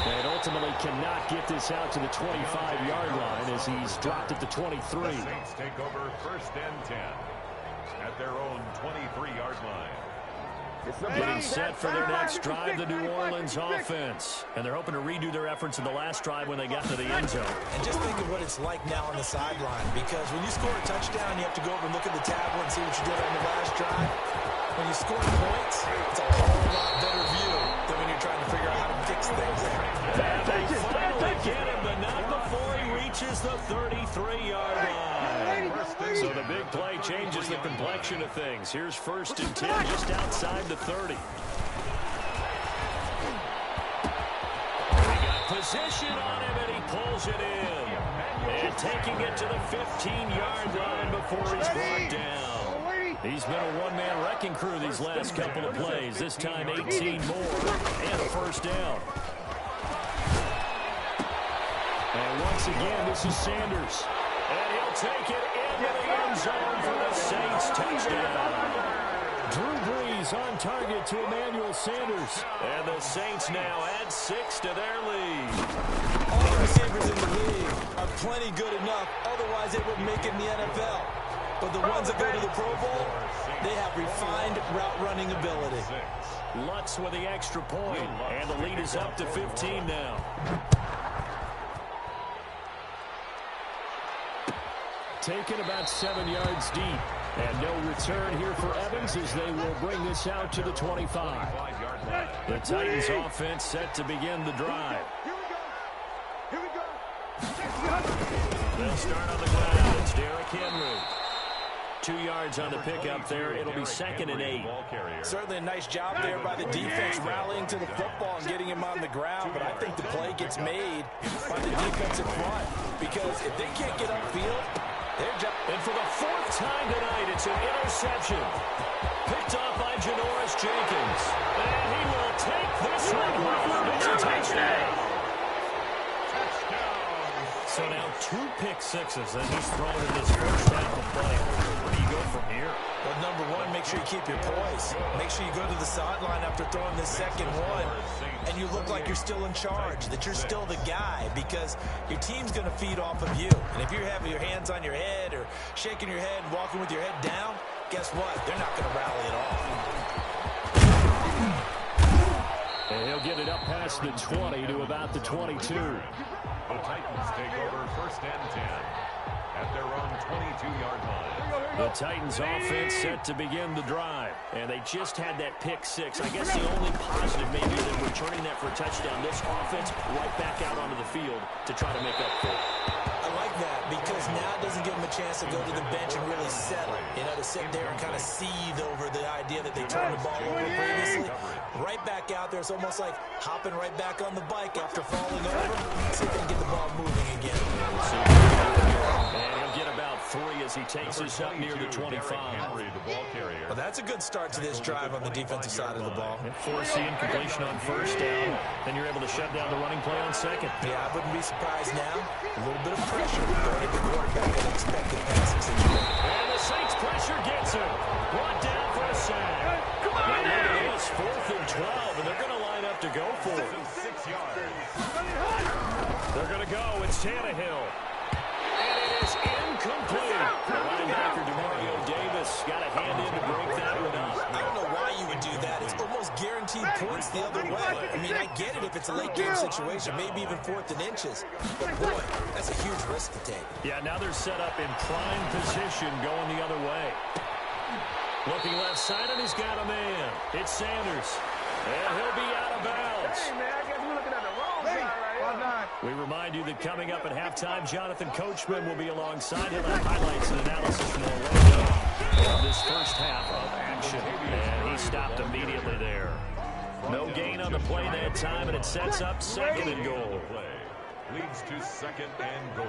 And ultimately cannot get this out to the 25-yard line as he's dropped at the 23. The Saints take over 1st and 10 at their own 23-yard line. Getting set for their next drive, the New Orleans offense. And they're hoping to redo their efforts in the last drive when they got to the end zone. And just think of what it's like now on the sideline, because when you score a touchdown, you have to go over and look at the tablet and see what you did on the last drive. When you score points, it's a whole lot better view than when you're trying to figure out how to fix things there. And they finally get him, but not before he reaches the 33-yard line. So the big play changes the complexion of things. Here's 1st and 10 just outside the 30. He got position on him, and he pulls it in. And taking it to the 15-yard line before he's brought down. He's been a one-man wrecking crew these last couple of plays. This time 18 more and a 1st down. And once again, this is Sanders. And he'll take it into the end zone for the Saints touchdown. Drew Brees on target to Emmanuel Sanders. And the Saints now add 6 to their lead. All the receivers in the league are plenty good enough. Otherwise, they wouldn't make it in the NFL. But the ones that go to the Pro Bowl, they have refined route-running ability. Lutz with the extra point, and the lead is up to 15 now. Taken about 7 yards deep. And no return here for Evans as they will bring this out to the 25. The Titans offense set to begin the drive. Here we go. They'll start on the ground. It's Derrick Henry. 2 yards on the pickup there. It'll be 2nd and 8. Certainly a nice job there by the defense rallying to the football and getting him on the ground, but I think the play gets made by the defensive front because if they can't get upfield, they're just... And for the 4th time tonight, it's an interception. Picked off by Janoris Jenkins. And he will take this one home. It's a touchdown. So now 2 pick sixes that he's thrown in this first half of play. Where do you go from here? Well, number one, make sure you keep your poise. Make sure you go to the sideline after throwing this second one, and you look like you're still in charge, that you're still the guy, because your team's going to feed off of you. And if you're having your hands on your head or shaking your head and walking with your head down, guess what? They're not going to rally at all. And he'll get it up past the 20 to about the 22. The Titans take over 1st and 10 at their own 22-yard line. The Titans offense set to begin the drive. And they just had that pick 6. I guess the only positive maybe than returning that for a touchdown. This offense right back out onto the field to try to make up for it. I like that because now it doesn't give them a chance to go to the bench and really settle. You know, to sit there and kind of seethe over the idea that they turned the ball over previously. Right back out there. It's almost like hopping right back on the bike after falling over. See if they can get the ball moving again. And he'll get about 3 as he takes us up near the 25. Well, that's a good start to this drive on the defensive side of the ball. Forcing completion on 1st down. Then you're able to shut down the running play on 2nd. Yeah, I wouldn't be surprised now. A little bit of pressure going at the quarterback and expected passing situation. And the Saints pressure gets him. Brought down for a sack. Come on, look at this. 4th and 12, and they're going to line up to go for it. 6 yards. They're going to go. It's Tannehill. And it is incomplete. The linebacker, Demario Davis, got a hand in to break that one up. I don't know why you would do that. It's almost guaranteed points the other way. I mean, I get it if it's a late game situation, maybe even 4th and inches. But, boy, that's a huge risk to take. Yeah, now they're set up in prime position going the other way. Looking left side, and he's got a man. It's Sanders. And he'll be out of bounds. Hey, man, I guess we're looking at the wrong guy right here. We remind you that coming up at halftime, Jonathan Coachman will be alongside. He'll have highlights and analysis from Orlando of this first half of action. And he stopped immediately there. No gain on the play that time, and it sets up second and goal. Leads to second and goal.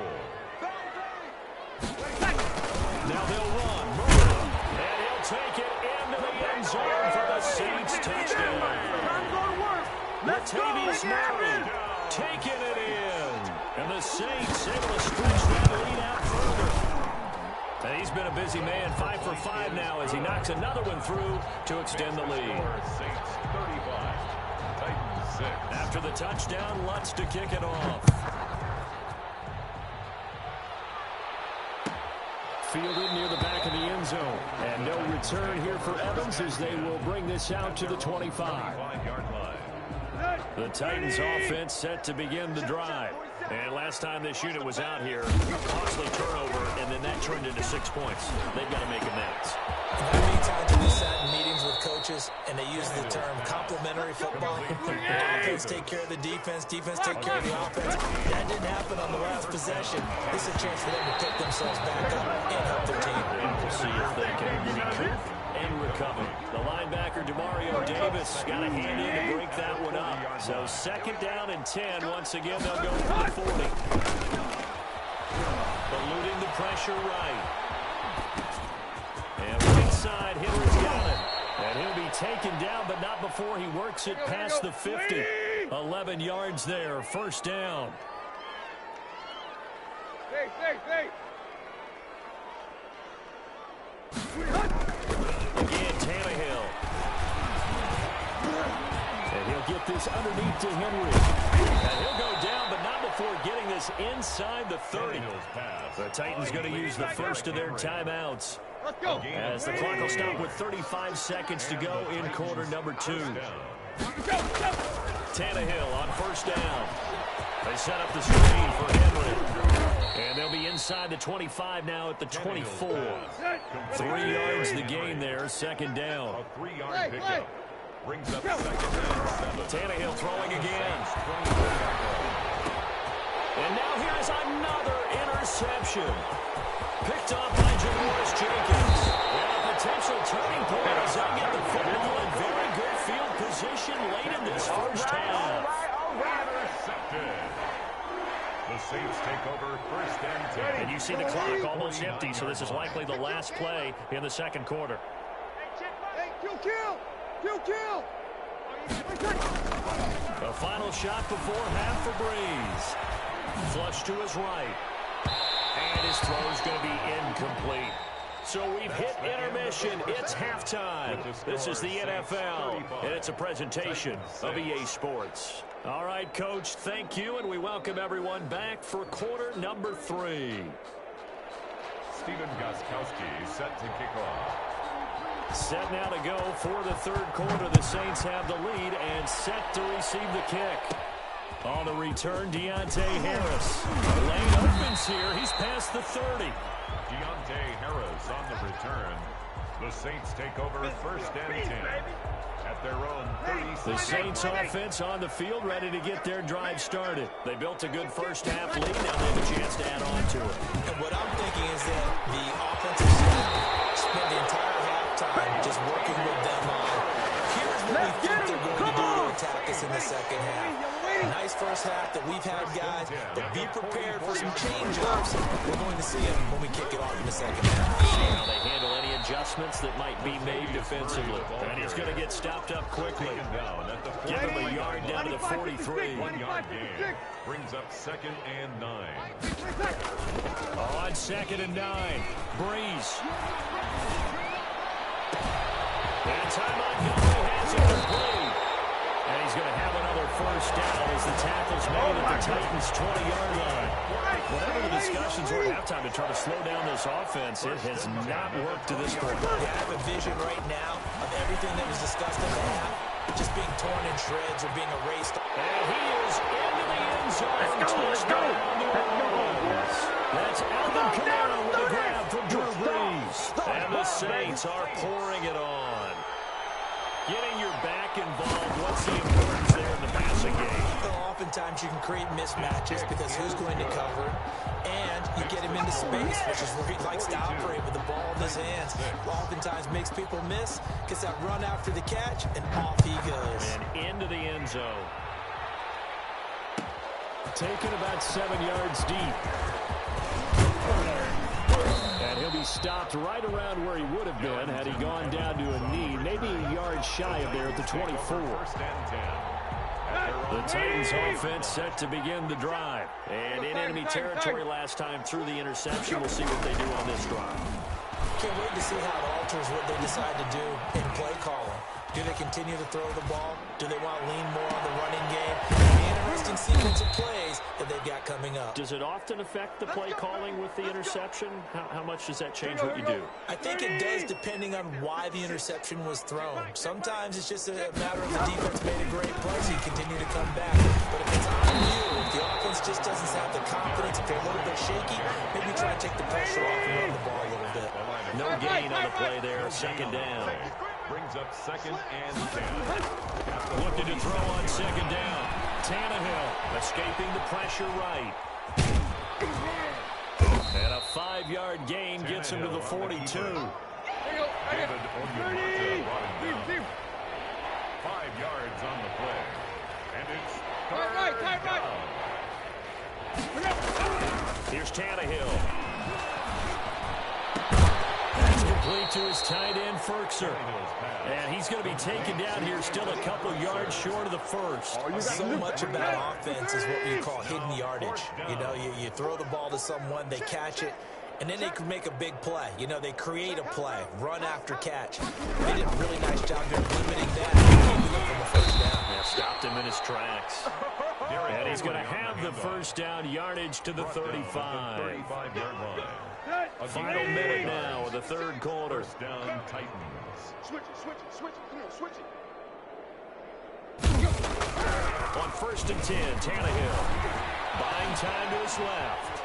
Now they'll run. Murray, and he'll take it into the end zone for the Saints touchdown. Latavius Murray taking it in. And the Saints able to stretch that lead out further. And he's been a busy man, 5 for 5 now as he knocks another one through to extend the lead. Saints 35, Titans 6. After the touchdown, Lutz to kick it off. Fielded near the back of the end zone. And no return here for Evans as they will bring this out to the 25-yard line. The Titans offense set to begin the drive. And last time this unit was out here, costly turnover, and then that turned into 6 points. They've got to make amends. How many times have we sat in meetings with coaches and they use the term complementary football? Offense take care of the defense, defense take care of the offense. That didn't happen on the last possession. This is a chance for them to pick themselves back up and help their team. We'll see if they can recoup and recover. The linebacker, Demario Davis, got a hand in to break that one up. So second down and 10. Once again, they'll go for the 40. Eluding the pressure right. And right side, Henry's got it. And he'll be taken down, but not before he works it past the 50. 11 yards there, first down. Again, Tannehill. And he'll get this underneath to Henry. And he'll go down, but not before getting this inside the 30. The Titans going to use the first of their timeouts. As the clock will stop with 35 seconds to go in quarter number 2. Tannehill on first down. They set up the screen for Henry. And they'll be inside the 25 now at the 24. 3 yards the gain there, second down. A 3-yard pickup. Brings up second down. Tannehill throwing again. And now here's another interception. Picked off by Janoris Jenkins. And a potential turning point as they get the football in very good field position late in this first half. Intercepted. The Saints take over first and 10. And you see the clock almost empty, so this is likely the last play in the second quarter. Hey, kill! The final shot before half for Breeze. Flush to his right. And his throw's going to be incomplete. So we've hit intermission. It's halftime. This is the NFL, and it's a presentation of EA Sports. All right, Coach, thank you, and we welcome everyone back for quarter number 3. Stephen Gostkowski set to kick off. Set now to go for the third quarter. The Saints have the lead and set to receive the kick. On the return, Deontay Harris. The lane opens here. He's past the 30. Deontay Harris on the return. The Saints take over first and 10. At their own 36. The Saints offense on the field, ready to get their drive started. They built a good first half lead. Now they have a chance to add on to it. And what I'm thinking is that the offensive side spent the entire halftime just working with them on here's what we think they're going to do to attack us in the second half. Nice first half that we've had, guys, but be prepared for some change-ups. We're going to see them when we kick it off in the second half. See how they handle any adjustments that might be made defensively. And he's going to get stopped up quickly. Give him a yard down to the 43. 1-yard gain. Brings up second and 9. On second and 9. Breeze. And timeout Galloway has it complete. And he's going to have another first down as the tackle's made at the Titans' 20-yard line. Whatever the discussions were at halftime to try to slow down this offense, it has not worked to this point. I have a vision right now of everything that was discussed in the half just being torn in shreds or being erased. And he is into the end zone. Let's go. That's Alvin Kamara with a grab from Drew Brees. And the Saints are pouring it on. Getting your back involved, what's the importance there in the passing game? Oftentimes you can create mismatches because who's going to cover and you get him into space, which is where he likes to operate with the ball in his hands. Oftentimes makes people miss, gets that run after the catch, and off he goes. And into the end zone. Taken about 7 yards deep. And he'll be stopped right around where he would have been had he gone down to a knee, maybe a yard shy of there at the 24. The Titans offense set to begin the drive. And in enemy territory last time through the interception. We'll see what they do on this drive. Can't wait to see how it alters what they decide to do in play calling. Do they continue to throw the ball? Do they want to lean more on the running game? An interesting sequence of plays that they've got coming up. Does it often affect the play calling with the interception? How much does that change what you do? I think it does, depending on why the interception was thrown. Sometimes it's just a matter of the defense made a great play, so you continue to come back. But if it's on you, if the offense just doesn't have the confidence, if they're a little bit shaky, maybe try to take the pressure off and run the ball a little bit. No gain on the play there, second down. Brings up 2nd and 10. Looking to throw on 2nd down. Tannehill escaping the pressure right. And a 5-yard gain gets him to the 42. David Onyemata brought him down. 5 yards on the play. And it's third down. Here's Tannehill. That's complete to his tight end, Ferkser. And he's going to be taken down here still a couple yards short of the first. So much about offense is what you call hidden yardage. You know, you throw the ball to someone, they catch it, and then they can make a big play. You know, they create a play, run after catch. They did a really nice job here limiting that. From the first down. Yeah, stopped him in his tracks. And he's going to have the first down yardage to the 35. 35-yard line. Final minute now of the third quarter. First down, Titans. Switch it. Come on, switch it. On 1st and 10, Tannehill buying time to his left.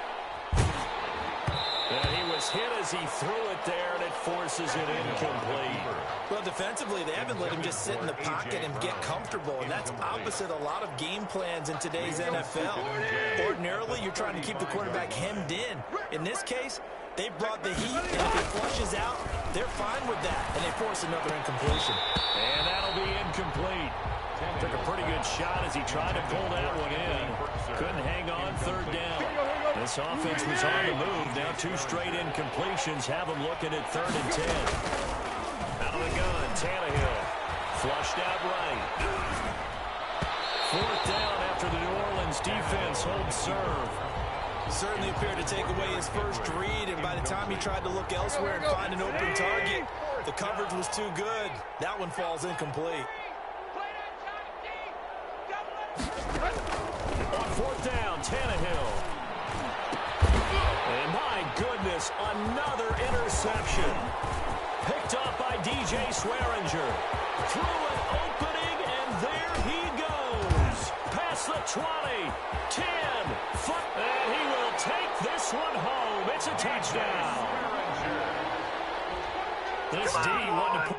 And he was hit as he threw it there, and it forces it incomplete. Well, defensively, they haven't let him just sit in the pocket and get comfortable, and that's opposite a lot of game plans in today's NFL. Ordinarily, you're trying to keep the quarterback hemmed in. In this case, they brought the heat, and if he flushes out, they're fine with that, and they force another incompletion. And that'll be incomplete. Took a pretty good shot as he tried to pull that one in. Couldn't hang on, 3rd down. This offense was on the move. Now 2 straight incompletions have them looking at 3rd and 10. Out of the gun, Tannehill. Flushed out right. 4th down after the New Orleans defense holds serve. Certainly appeared to take away his first read, and by the time he tried to look elsewhere and find an open target, the coverage was too good. That one falls incomplete. On 4th down, Tannehill. And my goodness, another interception. Picked up by DJ Swearinger. Through an opening, and there he goes. Past the 20, 10, and he will take this one home. It's a touchdown. This D wanted to put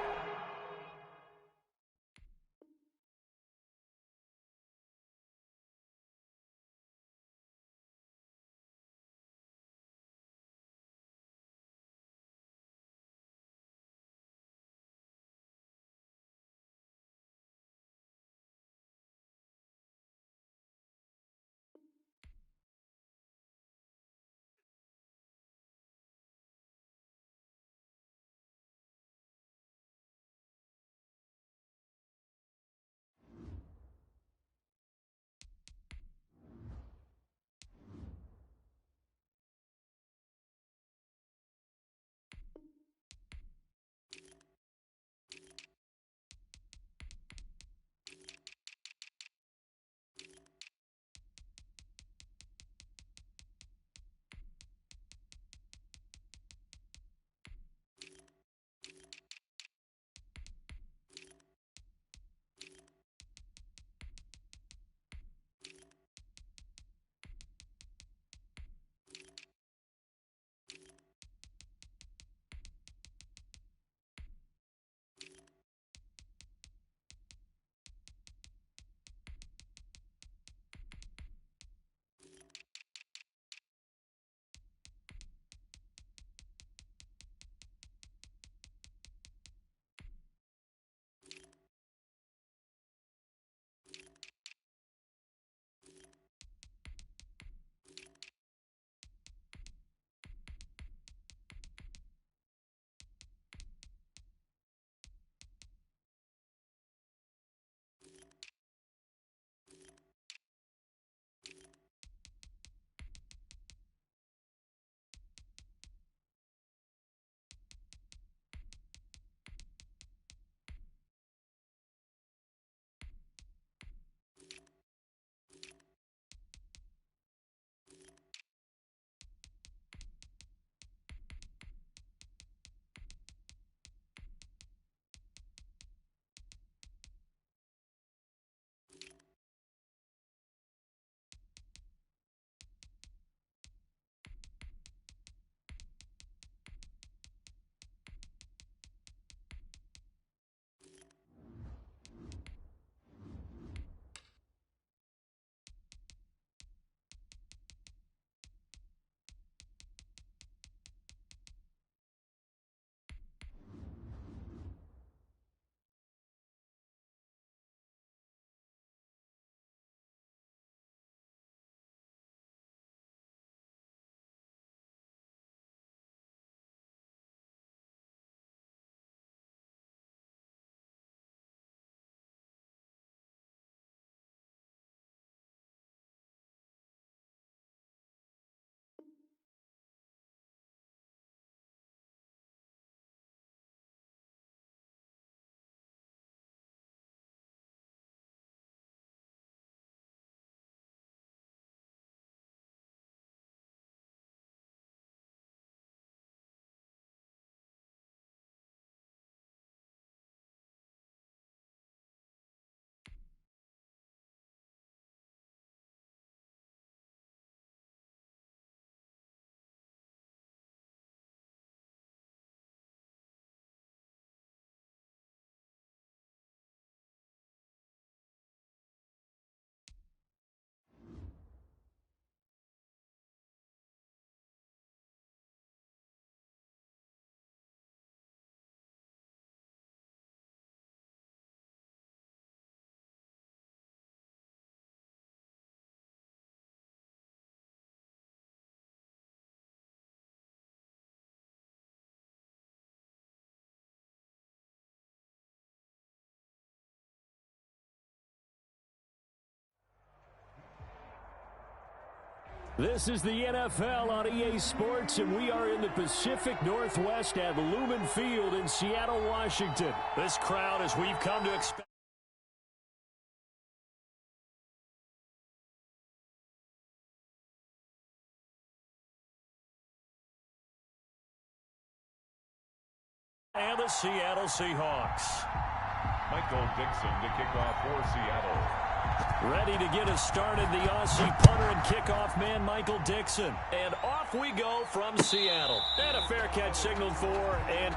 This is the NFL on EA Sports, and we are in the Pacific Northwest at Lumen Field in Seattle, Washington. This crowd, as we've come to expect. And the Seattle Seahawks. Michael Dixon to kick off for Seattle. Ready to get us started, the Aussie punter and kickoff man, Michael Dixon. And off we go from Seattle. And a fair catch signaled for, and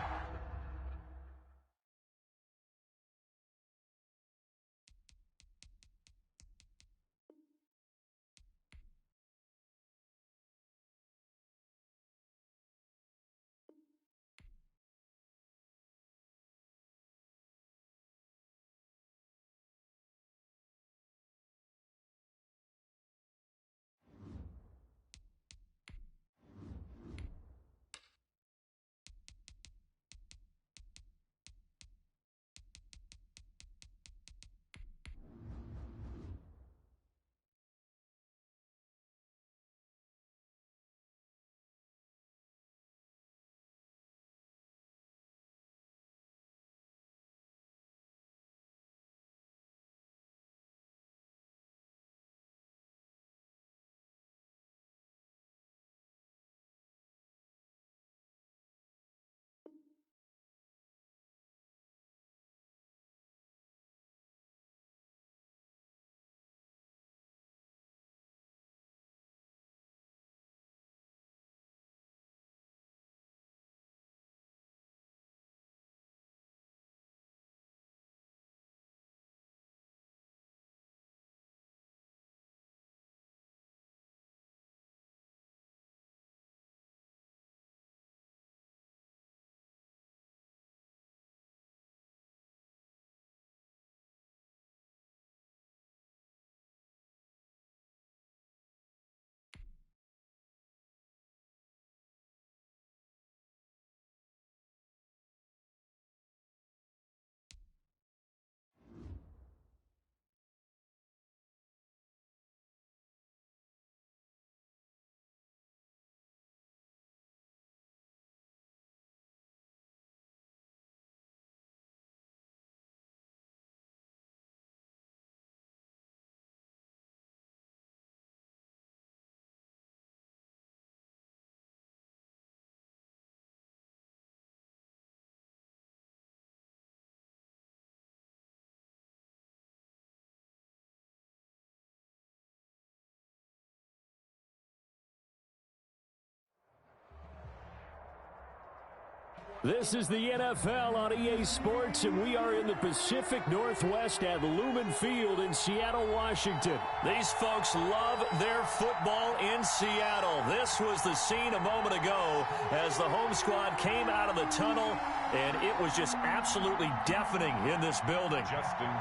this is the NFL on EA Sports, and we are in the Pacific Northwest at Lumen Field in Seattle, Washington. These folks love their football in Seattle. This was the scene a moment ago as the home squad came out of the tunnel, and it was just absolutely deafening in this building.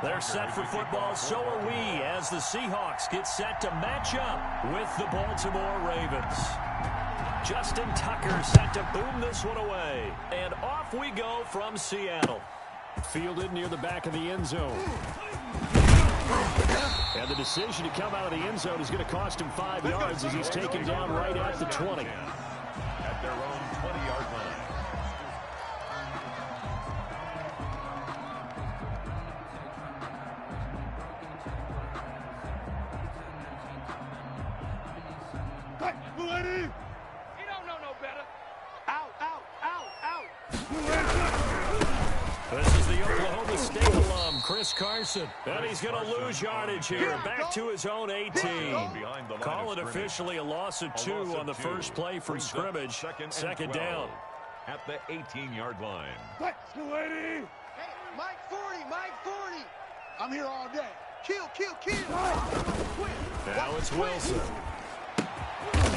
They're set for football, so are we, as the Seahawks get set to match up with the Baltimore Ravens. Justin Tucker set to boom this one away. And off we go from Seattle. Fielded near the back of the end zone. And the decision to come out of the end zone is going to cost him 5 yards as he's taken down right at the 20. At their own 20-yard line. Chris Carson, and he's going to lose yardage here. Back to his own 18. Call it officially a loss of 2 on the first play from scrimmage. Second down. At the 18-yard line. Hey, Mike 40, Mike 40. I'm here all day. Kill. Now it's Wilson.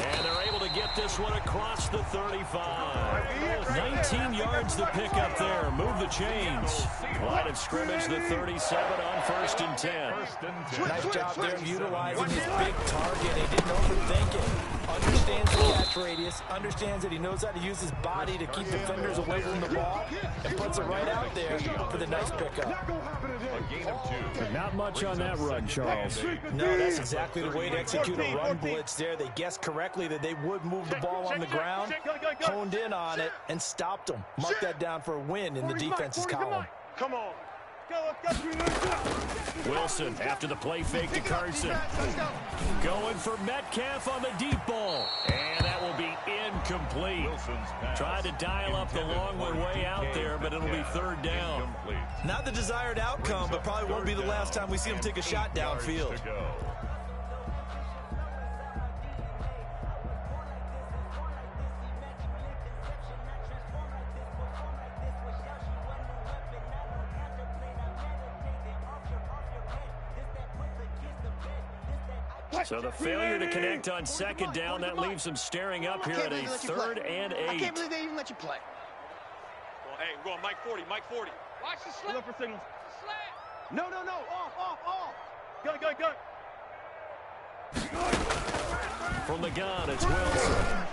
And they're able to get this one across the 35. 19 yards to pick up there. Move the chains. Line of scrimmage, the 37 on 1st and 10. Nice job there of utilizing his big target. He didn't overthink it. Understands the catch radius. Understands that he knows how to use his body to keep defenders away from the ball. And puts it right out there for the nice pickup. A gain of 2. But not much on that run, Charles. No, that's exactly the way to execute a run blitz there. They guessed correctly that they would move the ball on the ground, honed in on it, and stopped them. Mark that down for a win in the defense's column. Come on. Wilson after the play fake to Carson. Going for Metcalf on the deep ball. And that will be incomplete. Tried to dial up the long one way out there, but it'll be 3rd down. Not the desired outcome, but probably won't be the last time we see him take a shot downfield. So the failure to connect on 2nd down, that leaves them staring up here at a 3rd and 8. I can't believe they even let you play. Well, hey, we're going Mike 40, Mike 40. Watch the slip. Look for signals. No. Off. Go. From the gun, it's Wilson.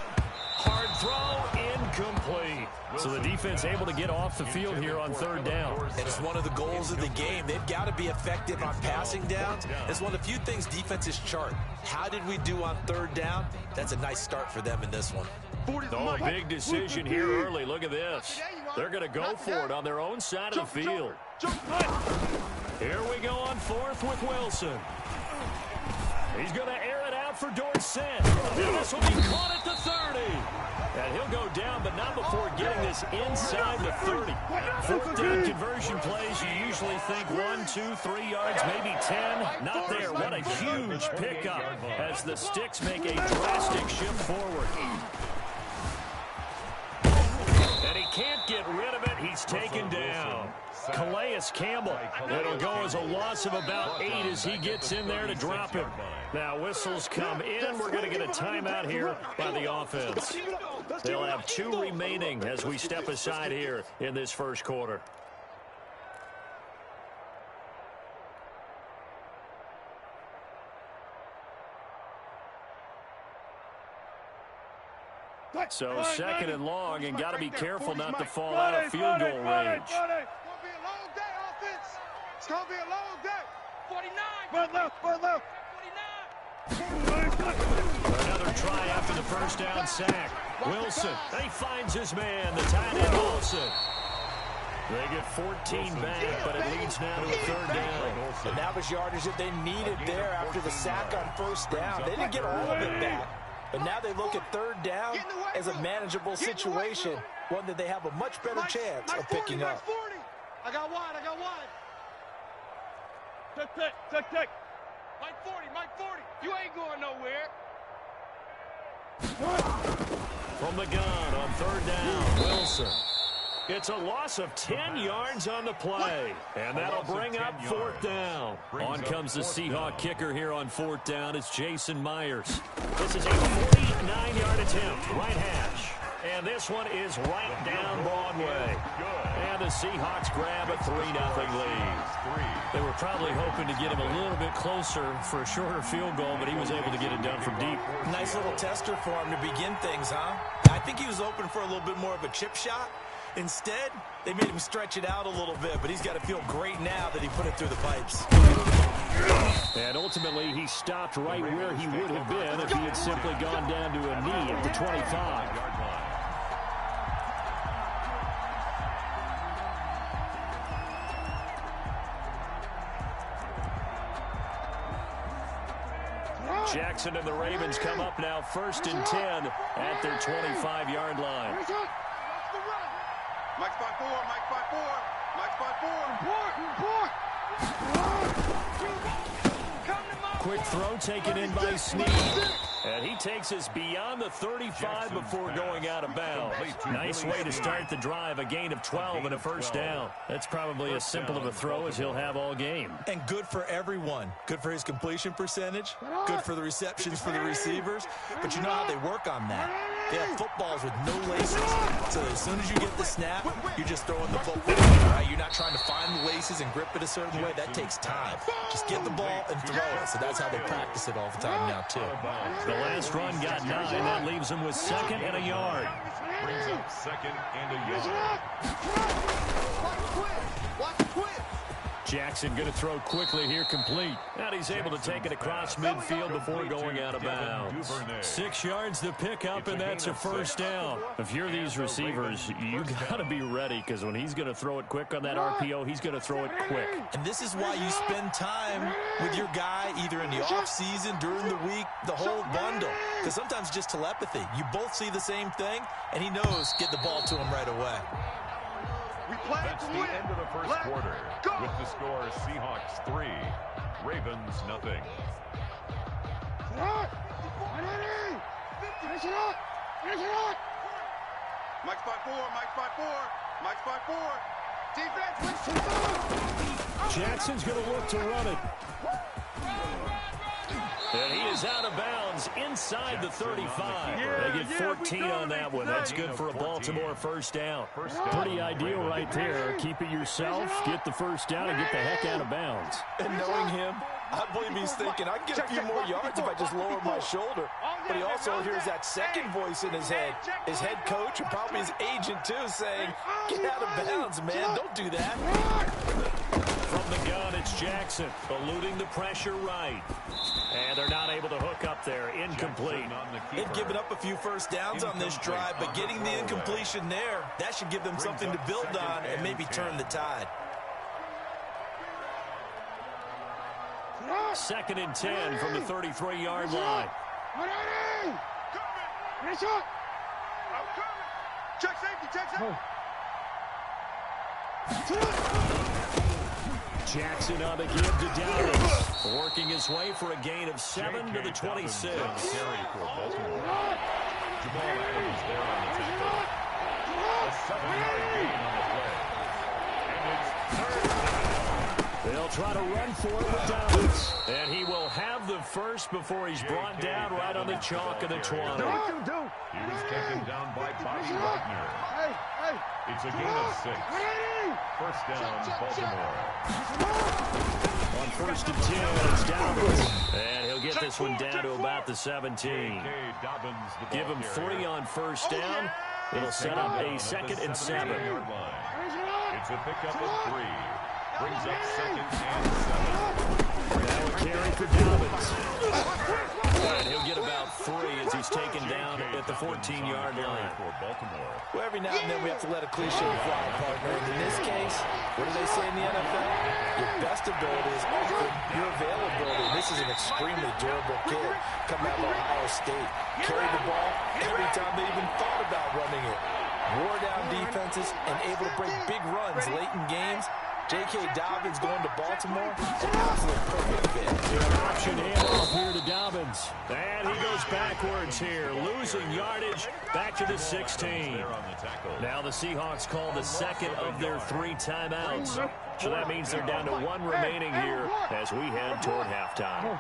Hard throw, incomplete. So the defense able to get off the field here on 3rd down. And it's one of the goals of the game. They've got to be effective on passing downs. It's one of the few things defenses chart. How did we do on 3rd down? That's a nice start for them in this one. Oh, big decision here early. Look at this. They're going to go for it on their own side of the field. Here we go on 4th with Wilson. He's going to air it out for Dorsett. And this will be caught at the 30. And he'll go down, but not before getting this inside the 30. 4th down conversion plays, you usually think 1, 2, 3 yards, maybe 10. Not there. What a huge pickup as the Sticks make a drastic shift forward. And he can't get rid of it. He's taken down. Calais Campbell. It'll go as a loss of about 8 as he gets in there to drop him. Now whistles come in. We're going to get a timeout here by the offense. They'll have 2 remaining as we step aside here in this 1st quarter. So 2nd and long, and got to be careful not to fall out of field goal range. It's going to be a long day. 49. Front left. 49. Another try after the 1st down sack. Wilson, he finds his man, the tight end Wilson. They get 14 back, but it leads now to a 3rd down. And that was yardage that they needed there after the sack on 1st down. They didn't get all of it back, but now they look at 3rd down as a manageable situation, one that they have a much better chance of picking up. I got wide. Tick. Mike 40. You ain't going nowhere. From the gun on 3rd down, Wilson. It's a loss of 10 yards on the play, and that'll bring up 4th down. On comes the Seahawk kicker here on 4th down. It's Jason Myers. This is a 49-yard attempt, right hash. And this one is right down Broadway. And the Seahawks grab a 3-0 lead. They were probably hoping to get him a little bit closer for a shorter field goal, but he was able to get it done from deep. Nice little tester for him to begin things, huh? I think he was open for a little bit more of a chip shot. Instead, they made him stretch it out a little bit, but he's got to feel great now that he put it through the pipes. And ultimately, he stopped right where he would have been if he had simply gone down to a knee at the 25. Jackson and the Ravens come up now 1st and 10 at their 25-yard line. Mike spot 4. Quick throw taken in by Snead. And he takes us beyond the 35 before going out of bounds. Nice way to start the drive. A gain of 12 and a first down. That's probably as simple of a throw as he'll have all game. And good for everyone. Good for his completion percentage. Good for the receptions for the receivers. But you know how they work on that. They have footballs with no laces. So as soon as you get the snap, you're just throwing the football. Right? You're not trying to find the laces and grip it a certain way. That takes time. Just get the ball and throw it. So that's how they practice it all the time now, too. The last run got 9. That leaves him with 2nd and a yard. Brings up 2nd and a yard. Watch it quit. Jackson going to throw quickly here, complete. And he's able to take it across midfield before going out of bounds. 6 yards to pick up, and that's a first down. If you're these receivers, you got to be ready, because when he's going to throw it quick on that RPO, he's going to throw it quick. And this is why you spend time with your guy either in the offseason, during the week, the whole bundle. Because sometimes just telepathy. You both see the same thing, and he knows get the ball to him right away. That's the end of the first quarter. With the score, Seahawks 3, Ravens nothing. Mike's by 4, Mike's by 4, Mike's by 4. Defense, Jackson's going to look to run it. And he is out of bounds inside the 35. They get 14 on that one. That's good for a Baltimore first down. Pretty ideal right there. Keep it yourself, get the first down, and get the heck out of bounds. And knowing him, I believe he's thinking, I can get a few more yards if I just lower my shoulder. But he also hears that second voice in his head. His head coach and probably his agent, too, saying, get out of bounds, man. Don't do that. From the gun, it's Jackson, eluding the pressure right. And they're not able to hook up there. Incomplete. They've given up a few first downs on this drive, but getting the incompletion there, that should give them something to build on and maybe turn the tide. 2nd and 10 from the 33-yard line. check safety, check safety. Jackson on the give to Dallas, working his way for a gain of 7 to the 26. Jamal Adams there on the tackle. A 7-yard gain on the play. And it's 3rd down. They'll try to run for it with Dallas. And he will have the first before he's brought down right on the chalk of the 20. He was taken down by Bobby Wagner. It's a gain of 6. First down, Baltimore. On 1st and 10, it's Dobbins. And he'll get this one down to about the 17. Give him 3 on first down. It'll set up a 2nd and 7. It's a pickup of 3. Brings up 2nd and 7. Now a carry for Dobbins. And he'll get about 3 as he's taken down at the 14-yard line. Well, every now and then we have to let a cliche fly, partner. And in this case, what do they say in the NFL? Your best ability is often your availability. This is an extremely durable kid coming out of Ohio State. Carried the ball every time they even thought about running it. Wore down defenses and able to break big runs late in games. J.K. Dobbins going to Baltimore, an absolute perfect fit. Option handoff here to Dobbins. And he goes backwards here, losing yardage back to the 16. Now the Seahawks call the 2nd of their 3 timeouts. So that means they're down to 1 remaining here as we head toward halftime.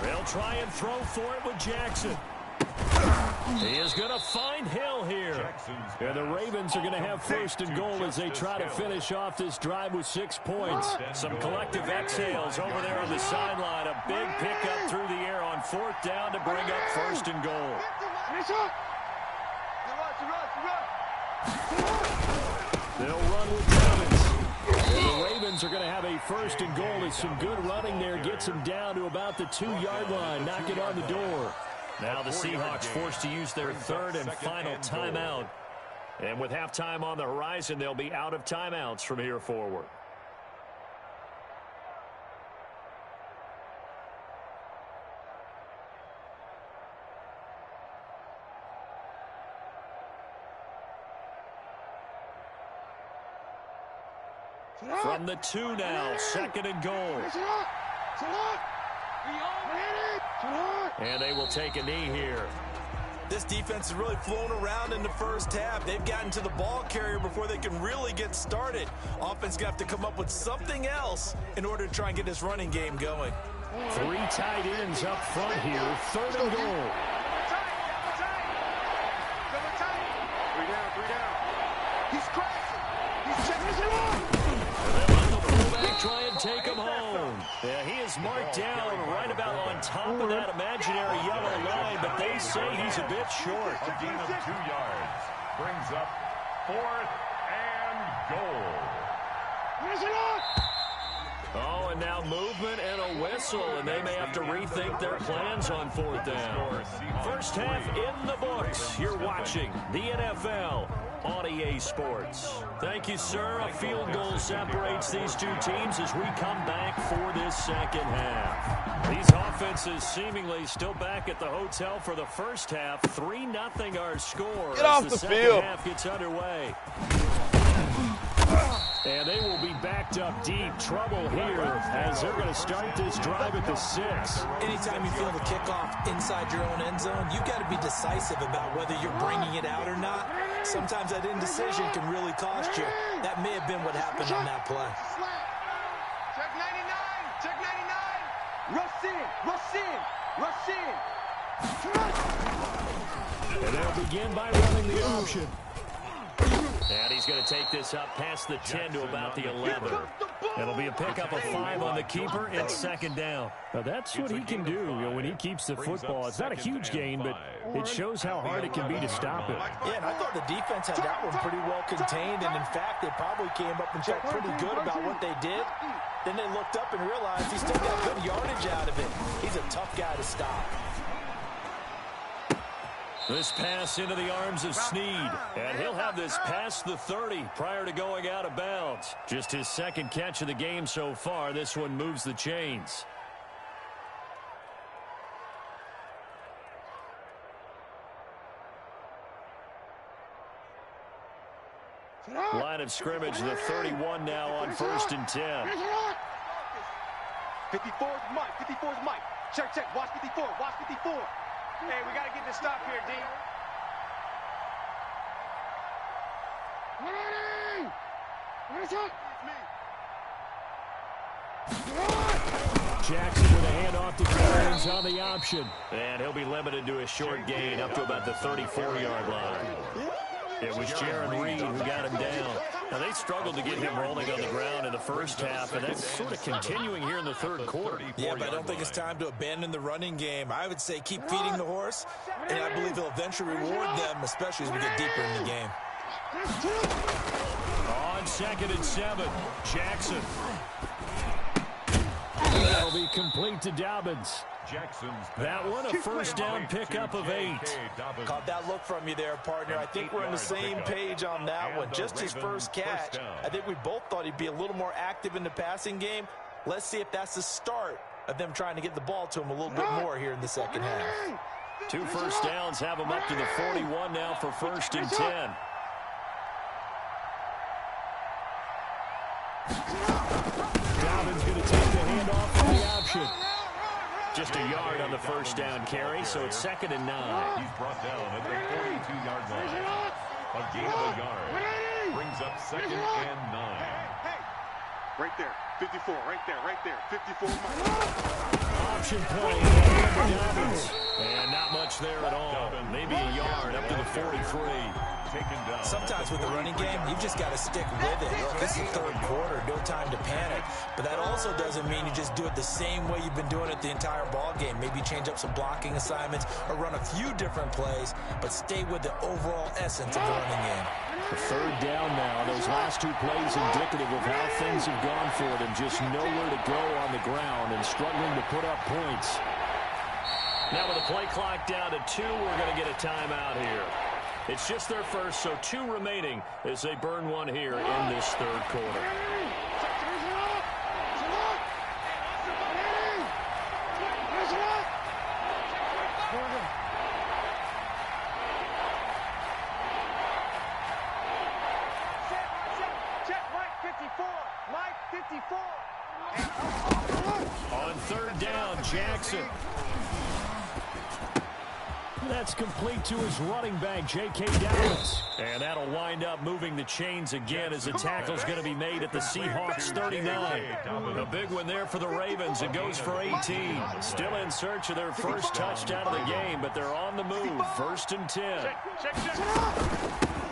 They'll try and throw for it with Jackson. He is going to find Hill here. And the Ravens are going to have 1st and goal as they try to finish off this drive with 6 points. Some collective exhales over there on the sideline. A big pickup through the air on 4th down to bring up 1st and goal. They'll run with Dobbins. And the Ravens are going to have a 1st and goal as some good running there gets them down to about the 2-yard line. Knock it on the door. Now the Seahawks forced to use their 3rd and final timeout. And with halftime on the horizon, they'll be out of timeouts from here forward. From the 2 now, 2nd and goal. And they will take a knee here. This defense is really flown around in the first half. They've gotten to the ball carrier before they can really get started. Offense going to have to come up with something else in order to try and get this running game going. 3 tight ends up front here, 3rd and goal. 3 down. He's crashing. He's checking his run. The fullback try and take him home. Yeah, he is marked down right about on top of that imaginary yellow line, but they say he's a bit short. A gain of 2 yards brings up 4th and goal. Oh, and now movement and a whistle, and they may have to rethink their plans on 4th down. First half in the books. You're watching the NFL on EA Sports. Thank you, sir. A field goal separates these two teams as we come back for this second half. These offenses seemingly still back at the hotel for the first half. 3-0 our score. Get off the second field. half gets underway. And they will be backed up deep. Trouble here as they're going to start this drive at the 6. Anytime you feel the kickoff inside your own end zone, you've got to be decisive about whether you're bringing it out or not. Sometimes that indecision can really cost you. That may have been what happened on that play. Check 99. Check 99. Rush in. Rush in. Rush in. And they'll begin by running the option. And he's going to take this up past the 10 to about the 11. It'll be a pickup of 5 on the keeper and 2nd down. Now that's what he can do when he keeps the football. It's not a huge gain, but it shows how hard it can be to stop it. Yeah, and I thought the defense had that one pretty well contained, and in fact, they probably came up and felt pretty good about what they did. Then they looked up and realized he still got good yardage out of it. He's a tough guy to stop. This pass into the arms of Snead, and he'll have this past the 30 prior to going out of bounds. Just his 2nd catch of the game so far. This one moves the chains. Line of scrimmage, the 31 now on 1st and 10. 54 is Mike. 54 is Mike. Check. Watch 54. Watch 54. Hey, we got to get this stop here, D. Jackson with a handoff to Jones on the option. And he'll be limited to a short gain up to about the 34-yard line. It was Jaron Reed who got him down. Now, they struggled to get him rolling on the ground in the first half, and that's sort of continuing here in the 3rd quarter. Yeah, but I don't think it's time to abandon the running game. I would say keep feeding the horse, and I believe he'll eventually reward them, especially as we get deeper in the game. On 2nd and 7, Jackson. That'll be complete to Dobbins. That one a 1st down pickup of 8. Caught that look from you there, partner. I think we're on the same page on that one. Just his first catch. I think we both thought he'd be a little more active in the passing game. Let's see if that's the start of them trying to get the ball to him a little bit more here in the second half. 2 first downs have him up to the 41 now for 1st and 10. Dobbins going to take the handoff from the option. Just a yard on the 1st down carry, so it's 2nd and 9. He's brought down at the 42-yard line. A gain of a yard brings up 2nd and 9. Hey, right there. 54, right there. 54. Option play. Dobbins. And not much there at all. Maybe a yard up to the 43. Sometimes with the running game, you've just got to stick with it. Look, this is the 3rd quarter, no time to panic. But that also doesn't mean you just do it the same way you've been doing it the entire ball game. Maybe change up some blocking assignments or run a few different plays, but stay with the overall essence of the running game. The 3rd down now. Those last 2 plays indicative of how things have gone for them. Just nowhere to go on the ground and struggling to put up points. Now with the play clock down to 2, we're going to get a timeout here. It's just their first, so 2 remaining as they burn one here in this 3rd quarter. Check, Mike 54. Jackson. That's complete to his running back, J.K. Dobbins. And that'll wind up moving the chains again as the tackle's going to be made at the Seahawks 39. A big one there for the Ravens. It goes for 18. Still in search of their first touchdown of the game, but they're on the move. 1st and 10.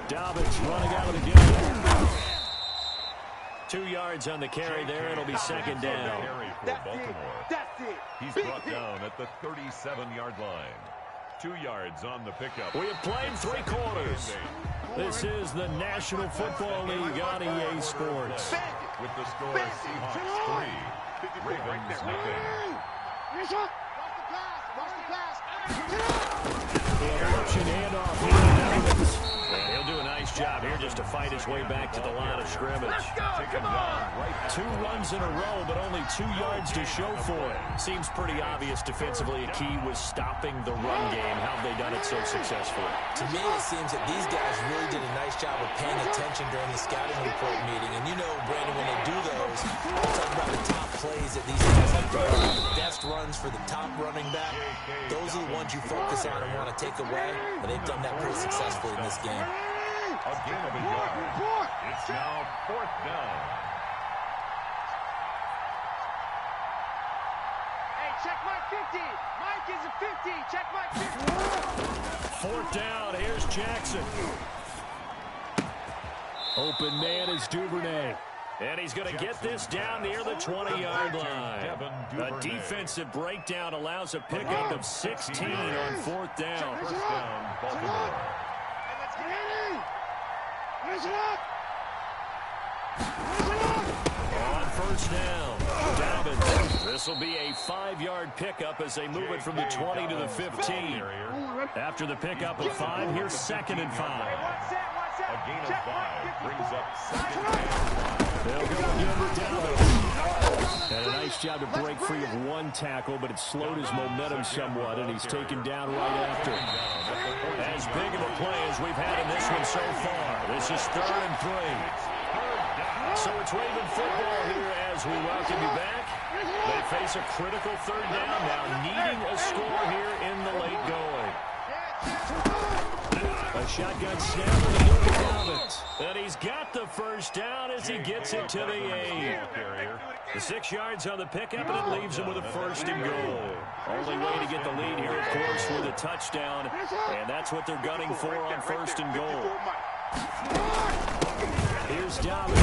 Dobbins running out of the game. 2 yards on the carry there. It'll be 2nd down. That's it. He's brought down at the 37-yard line. 2 yards on the pickup. We have played 3 quarters. This is the National Football League on EA Sports. With the score, Seahawks 3, Ravens nothing. Option handoff here. And he'll do a nice job here just to fight his way back to the line of scrimmage. 2 runs in a row, but only 2 yards to show for it. Seems pretty obvious defensively a key was stopping the run game. How have they done it so successfully? To me, it seems that these guys really did a nice job of paying attention during the scouting report meeting. And you know, Brandon, when they do those, we'll talk about the top plays that these guys have to run. The best runs for the top running back. Those are the ones you focus on and want to take away. And they've done that pretty successfully in this game. A gain of a yard. It's now 4th down. Hey, check my 50. Mike is a 50. Check my 50. 4th down. Here's Jackson. Open man is Duvernay. And he's going to get this down near the 20-yard line. A defensive breakdown allows a pickup of 16 on 4th down. 1st down, Baltimore. Hey, let's get in. Raise it up. On 1st down, Dobbins. This will be a 5-yard pickup as they move it from the 20 to the 15. After the pickup of 5, here's 2nd and 5. A gain of 5 brings up 2nd down. They'll go again with Dobbins. And a nice job to break free of 1 tackle, but it slowed his momentum somewhat, and he's taken down right after. As big of a play as we've had in this one so far. This is 3rd and 3. So it's Raven football here as we welcome you back. They face a critical 3rd down now, needing a score here in the late going. A shotgun snap with a look at Dobbins. And he's got the 1st down as he gets it to the 8. The 6 yards on the pickup, and it leaves him with a 1st and goal. Only way to get the lead here, of course, with a touchdown. And that's what they're gunning for on 1st and goal. Here's Dobbins.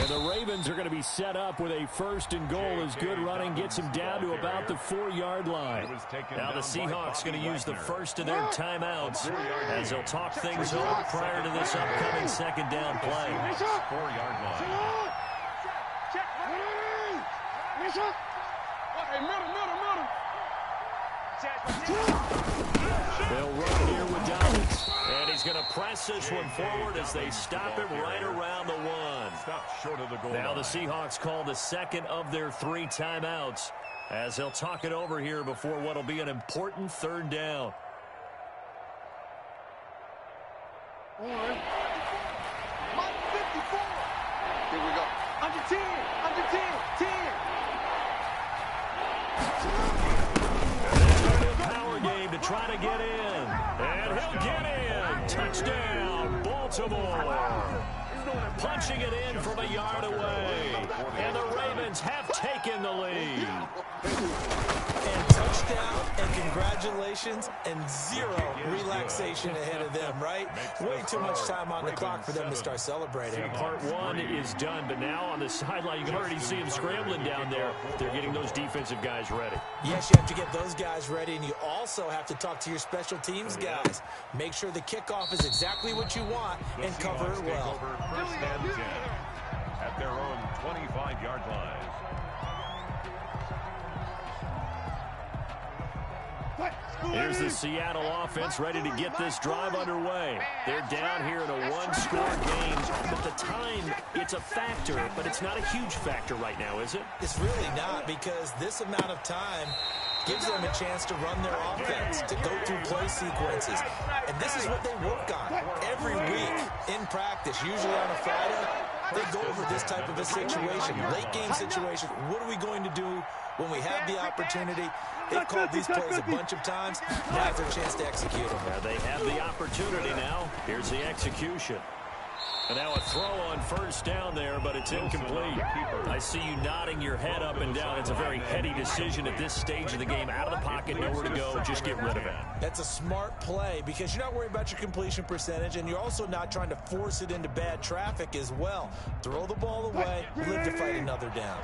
And the Ravens are going to be set up with a 1st and goal as good running gets him down to about the 4-yard line. Now the Seahawks going to use the first of their timeouts as they'll talk things over prior to this upcoming 2nd down play. 4-yard line. They'll run here with Dobbins. And he's going to press this one forward as they stop him right around the 1. Stop short of the goal Now line. the Seahawks call the 2nd of their 3 timeouts as they'll talk it over here before what will be an important 3rd down. Mike 54. Here we go. Under 10. Under 10. 10. Power game to try to get in. And he'll get in. Touchdown, Baltimore. Punching it in from a yard away. And the Ravens have taken the lead. And touchdown, and congratulations, and 0 relaxation ahead of them, right? Way too much time on the clock for them to start celebrating. Part 1 is done, but now on the sideline, you can already see them scrambling down there. They're getting those defensive guys ready. Yes, you have to get those guys ready, and you also have to talk to your special teams guys. Make sure the kickoff is exactly what you want and cover it well. 1st and 10 at their own 25-yard line. Here's the Seattle offense ready to get this drive underway. They're down here in a 1-score game. But the time, it's a factor, but it's not a huge factor right now, is it? It's really not, because this amount of time gives them a chance to run their offense, to go through play sequences. And this is what they work on every week in practice, usually on a Friday. they go over this type of a situation, late game situation. What are we going to do when we have the opportunity? They've called these plays a bunch of times. Now's their chance to execute them. They have the opportunity now. Here's the execution. And now a throw on first down there, but it's incomplete. I see you nodding your head up and down. It's a very heady decision at this stage of the game. Out of the pocket, nowhere to go. Just get rid of it. That's a smart play because you're not worried about your completion percentage, and you're also not trying to force it into bad traffic as well. Throw the ball away, live to fight another down.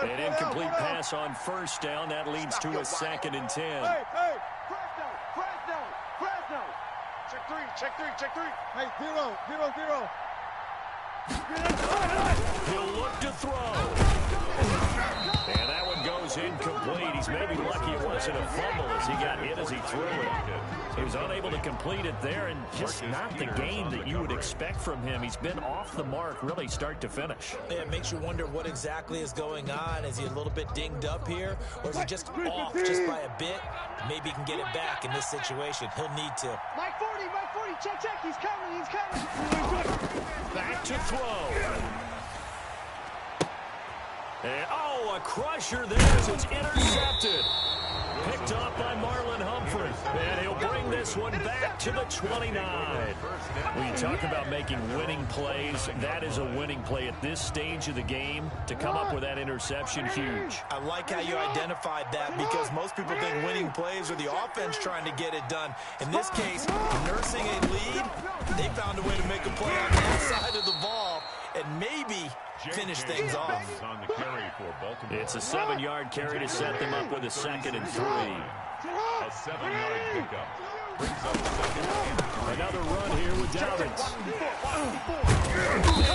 An incomplete pass on first down. That leads to a 2nd and 10. Hey, Fresno. Check three. Hey, zero. He'll look to throw. And that one goes incomplete. He's maybe lucky it wasn't a fumble as he got hit as he threw it. He was unable to complete it there, and just not the game that you would expect from him. He's been off the mark really start to finish. Yeah, it makes you wonder what exactly is going on. Is he a little bit dinged up here, or is he just off just by a bit? Maybe he can get it back in this situation. He'll need to. Mike 40, check, he's coming. Back to throw. And, a crusher there as it's intercepted. Picked off by Marlon Humphrey. And he'll bring this one back to the 29. When you talk about making winning plays, that is a winning play at this stage of the game. To come up with that interception, huge. I like how you identified that because most people think winning plays are the offense trying to get it done. In this case, nursing a lead, they found a way to make a play on that side of the ball and maybe finish things off. It's a 7-yard carry to set them up with a 2nd and 3. A 7-yard pickup. Brings up 2nd. Another run here with Dobbins.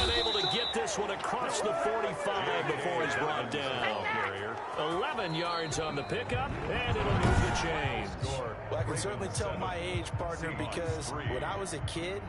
Unable to get this one across the 45 before he's brought down. 11 yards on the pickup, and it'll move the chains. Well, I can certainly tell my age, partner, because when I was a kid,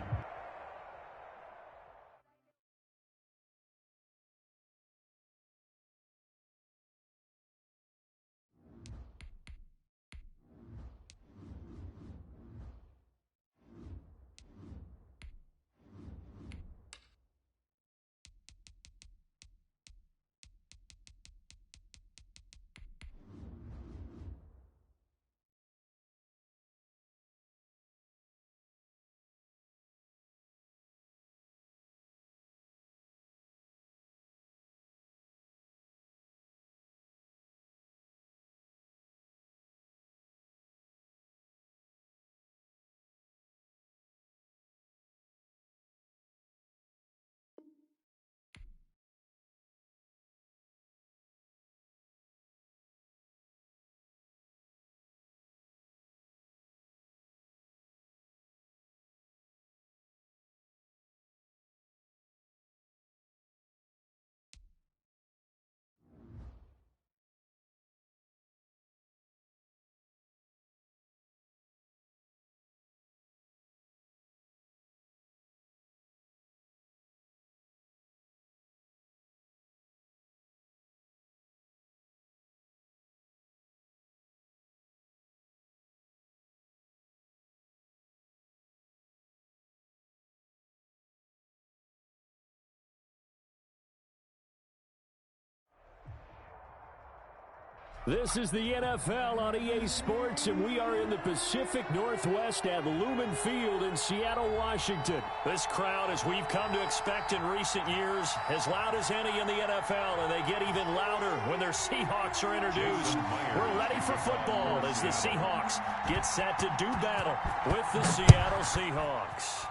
This is the NFL on EA Sports, and we are in the Pacific Northwest at Lumen Field in Seattle, Washington. This crowd, as we've come to expect in recent years, as loud as any in the NFL, and they get even louder when their Seahawks are introduced. We're ready for football as the Seahawks get set to do battle with the Seattle Seahawks.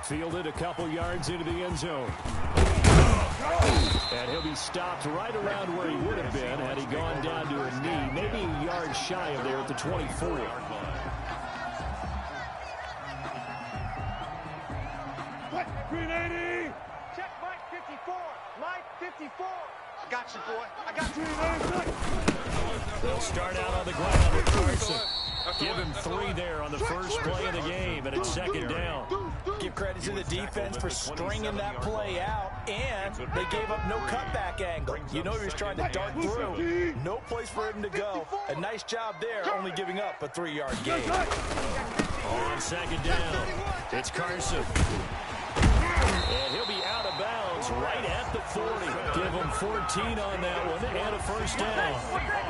Fielded a couple yards into the end zone. And he'll be stopped right around where he would have been had he gone down to a knee, maybe a yard shy of there at the 24. Green 80! Check Mike 54! Mike 54! I got you, boy. I got you. They'll start out on the ground with Carson. Give him 3 there on the first play of the game, and it's 2nd down. Give credit to the defense for stringing that play out, and they gave up no cutback angle. You know he was trying to dart through. No place for him to go. A nice job there, only giving up a 3-yard gain. On 2nd down, it's Carson. And he'll be out of bounds right at the 40. Give him 14 on that one and a first down.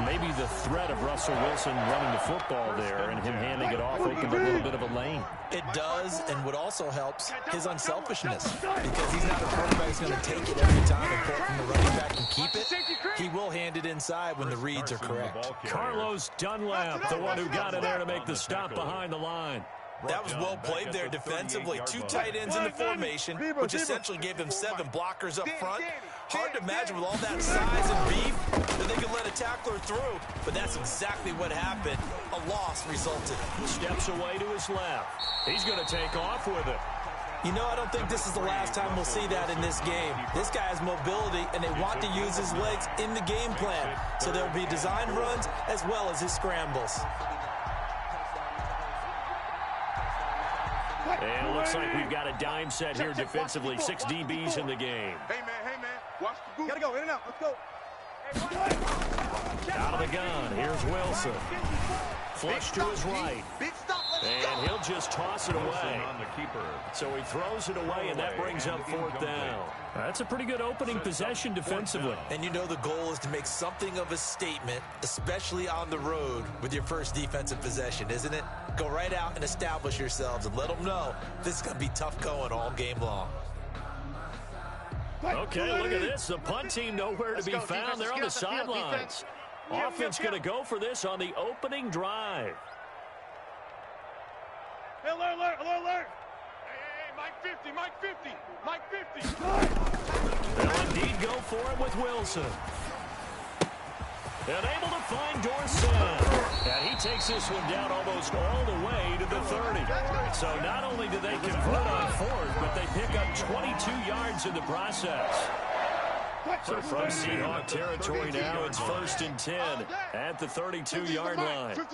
Maybe the threat of Russell Wilson running the football there and him handing it off opened a little bit of a lane. It does, and what also helps, his unselfishness. Because he's not a quarterback who's going to take it every time and pull from the running back and keep it. He will hand it inside when the reads are correct. Carlos Dunlap, the one who got in there to make the stop behind the line. That was well played there defensively. 2 tight ends in the formation, which essentially gave them 7 blockers up front. Hard to imagine with all that size and beef that they could let a tackler through, but that's exactly what happened. A loss resulted. Steps away to his left. He's going to take off with it. You know, I don't think this is the last time we'll see that in this game. This guy has mobility, and they want to use his legs in the game plan. So there'll be design runs as well as his scrambles. And it looks like we've got a dime set here defensively. 6 DBs in the game. Hey, man, watch the boot. Gotta go, in and out, let's go. Out of the gun, here's Wilson. Flush to his right. And he'll just toss it away. So he throws it away, and that brings up 4th down. That's a pretty good opening possession defensively. And you know the goal is to make something of a statement, especially on the road with your first defensive possession, isn't it? Go right out and establish yourselves and let them know this is going to be tough going all game long. Okay, look at this. The punt team nowhere to be found. They're on the sidelines. Offense going to go for this on the opening drive. Hey, alert. Hey, Mike 50. They'll indeed go for it with Wilson. And able to find Dorsett. And he takes this one down almost all the way to the 30. So not only do they convert on 4th, but they pick up 22 yards in the process. So from Seahawk territory now, it's 1st and 10 at the 32-yard line. From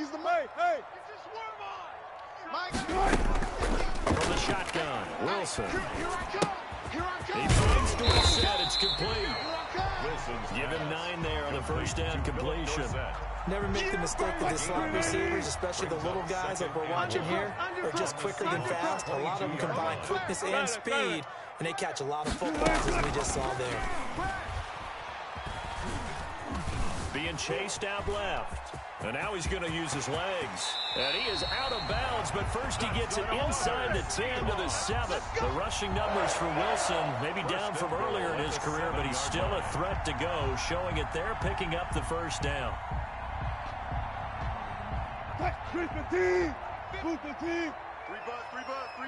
the shotgun, Wilson. He finds Dorsett. It's complete. Give him 9 there on the first down completion. Never make the mistake that the slot receivers, especially the little guys like we're watching here, are just quicker than fast. A lot of them combine quickness and speed, and they catch a lot of footballs as we just saw there. Being chased out left. And now he's going to use his legs. And he is out of bounds, but first he gets it inside the 10 to the 7. The rushing numbers for Wilson, maybe down from earlier in his career, but he's still a threat to go, showing it there, picking up the first down. Three